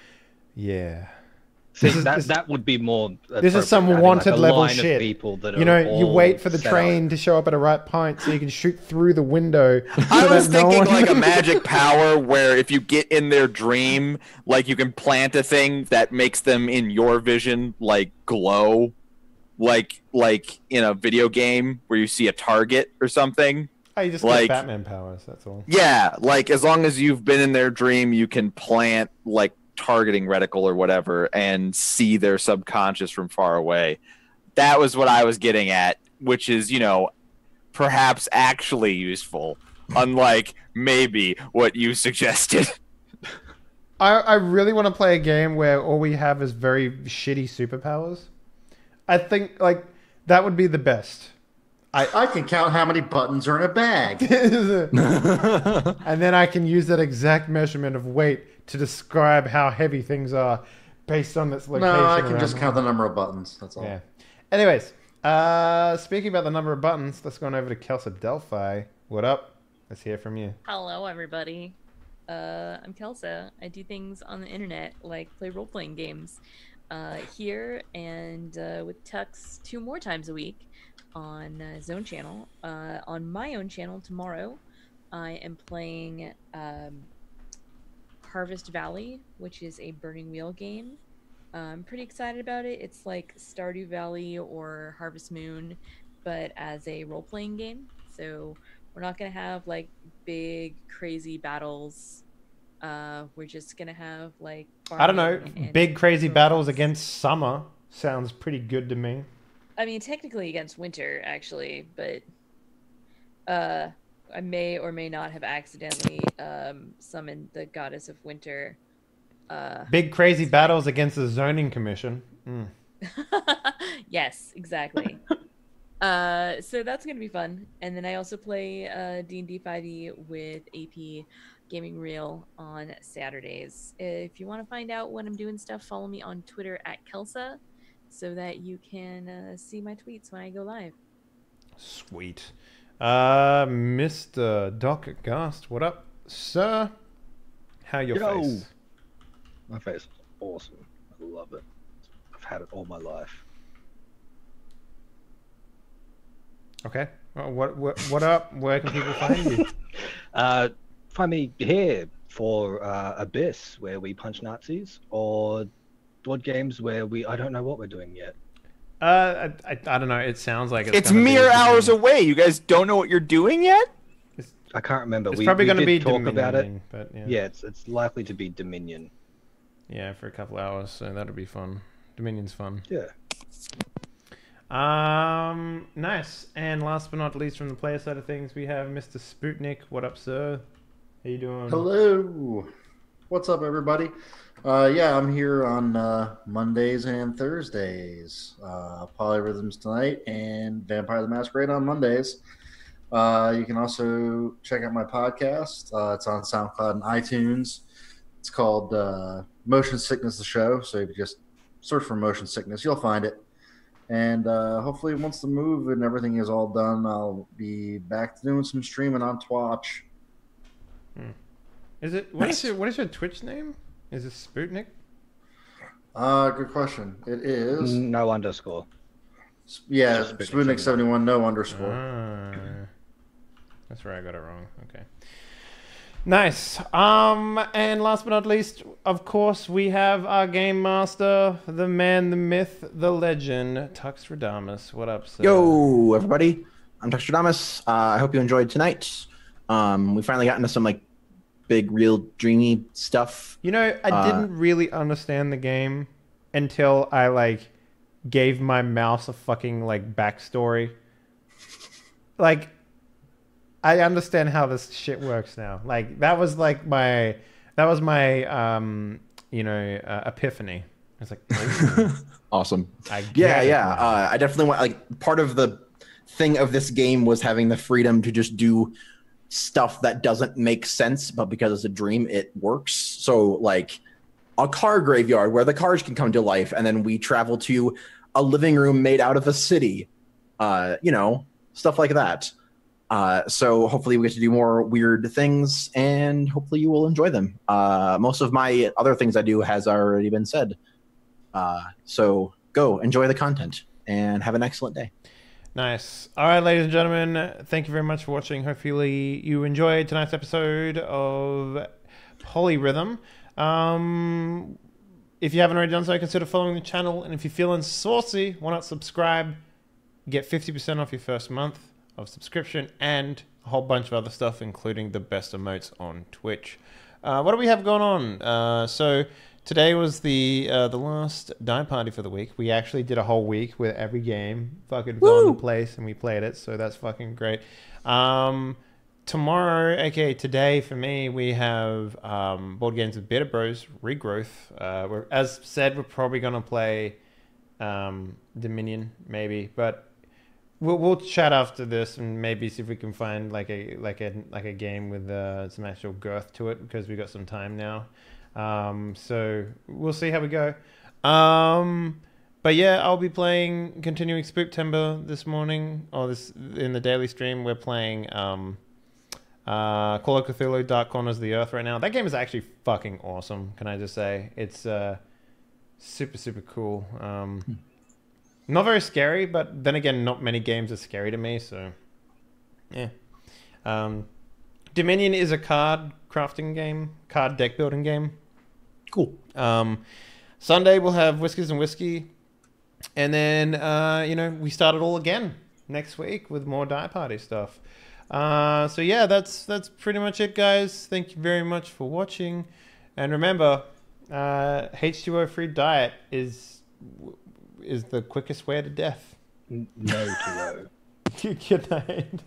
Yeah. See, that would be more. This is some having, wanted like, a level line of shit. people that You know, are you all wait for the set train up. to show up at a right point so you can shoot through the window. I so was that no thinking one... like a magic power where if you get in their dream, like you can plant a thing that makes them in your vision like glow, like in a video game where you see a target or something. Oh, you just like, get Batman powers, that's all. Yeah, like as long as you've been in their dream, you can plant like targeting reticle or whatever and see their subconscious from far away. That was what I was getting at, which is, you know, perhaps actually useful, unlike maybe what you suggested. I really want to play a game where all we have is very shitty superpowers. I think like that would be the best. I can count how many buttons are in a bag. And then I can use that exact measurement of weight to describe how heavy things are based on its location. No, I can around just the count the world. number of buttons. That's all. Yeah. Anyways, speaking about the number of buttons, let's go on over to Kelsa Delphi. What up? Let's hear from you. Hello, everybody. I'm Kelsa. I do things on the internet, like play role-playing games here and with Tux 2 more times a week on Zone Channel. On my own channel tomorrow, I am playing Harvest Valley, which is a Burning Wheel game. I'm pretty excited about it. It's like Stardew Valley or Harvest Moon, but as a role-playing game. So we're not going to have like big, crazy battles. We're just going to have like... I don't know. Big crazy robots. battles against summer sounds pretty good to me. I mean, technically against winter, actually, but I may or may not have accidentally summoned the goddess of winter. Big crazy battles against the zoning commission. Mm. Yes, exactly. So that's gonna be fun. And then I also play D&D 5e with AP Gaming Reel on Saturdays. If you want to find out when I'm doing stuff, follow me on Twitter at Kelsa, so that you can see my tweets when I go live. Sweet. Mr. Doc Gast, what up, sir? How your face? My face is awesome. I love it. I've had it all my life. Okay. Well, what up? Where can people find you? Find me here for Abyss, where we punch Nazis, or board games where I don't know what we're doing yet. I don't know. It sounds like It's gonna be mere hours Dominion. away. You guys don't know what you're doing yet? I can't remember. It's probably we going to did be talk Dominion, about it. but yeah. Yeah, it's likely to be Dominion. Yeah, for a couple hours, so that'll be fun. Dominion's fun. Yeah. Nice. And last but not least, from the player side of things, we have Mr. Sputnik. What up, sir? How you doing? Hello. What's up, everybody? Yeah, I'm here on Mondays and Thursdays. Polyrhythms tonight and Vampire the Masquerade on Mondays. You can also check out my podcast. It's on SoundCloud and iTunes. It's called Motion Sickness the Show. So if you just search for Motion Sickness, you'll find it. And hopefully once the move and everything is all done, I'll be back to doing some streaming on Twitch. Is it what is your Twitch name? Is it Sputnik? Good question. It is No underscore. yeah, Just Sputnik Sputnik 71 no underscore. That's where I got it wrong. Okay. Nice. And last but not least, of course, we have our game master, the man, the myth, the legend, Tux Radamus. What up, sir? Yo, everybody. I'm Dr. Damas. I hope you enjoyed tonight. We finally got into some like big, real, dreamy stuff. You know, I didn't really understand the game until I like gave my mouse a fucking like backstory. Like, I understand how this shit works now. Like that was my epiphany. It's like, oh, Awesome. I get Yeah, it yeah. now. I definitely want, like, part of the thing of this game was having the freedom to just do stuff that doesn't make sense, but because it's a dream, it works. So, like, a car graveyard where the cars can come to life, and then we travel to a living room made out of a city. Stuff like that. So hopefully we get to do more weird things, and hopefully you will enjoy them. Most of my other things I do has already been said. So go enjoy the content and have an excellent day. Nice. All right, ladies and gentlemen, thank you very much for watching. Hopefully you enjoyed tonight's episode of Polyrhythm. If you haven't already done so, consider following the channel. And if you're feeling saucy, why not subscribe? Get 50% off your first month of subscription and a whole bunch of other stuff, including the best emotes on Twitch. What do we have going on? So today was the last die party for the week. We actually did a whole week with every game fucking fell into place, and we played it, so that's fucking great. Tomorrow, aka today for me, we have board games with Bitter Bros Regrowth. As said, we're probably gonna play Dominion, maybe, but we'll chat after this and maybe see if we can find like a game with some actual girth to it, because we got some time now. So we'll see how we go. But yeah, I'll be playing continuing Spooktember this morning, or this in the daily stream. We're playing Call of Cthulhu Dark Corners of the Earth right now. That game is actually fucking awesome, can I just say. It's super cool. Not very scary, but then again, not many games are scary to me, so yeah. Dominion is a card crafting game, card deck building game. Cool. Sunday we'll have Whiskies and Whiskey, and then we start it all again next week with more die party stuff. So yeah, that's pretty much it, guys. Thank you very much for watching, and remember, H2O free diet is the quickest way to death. No to Good night.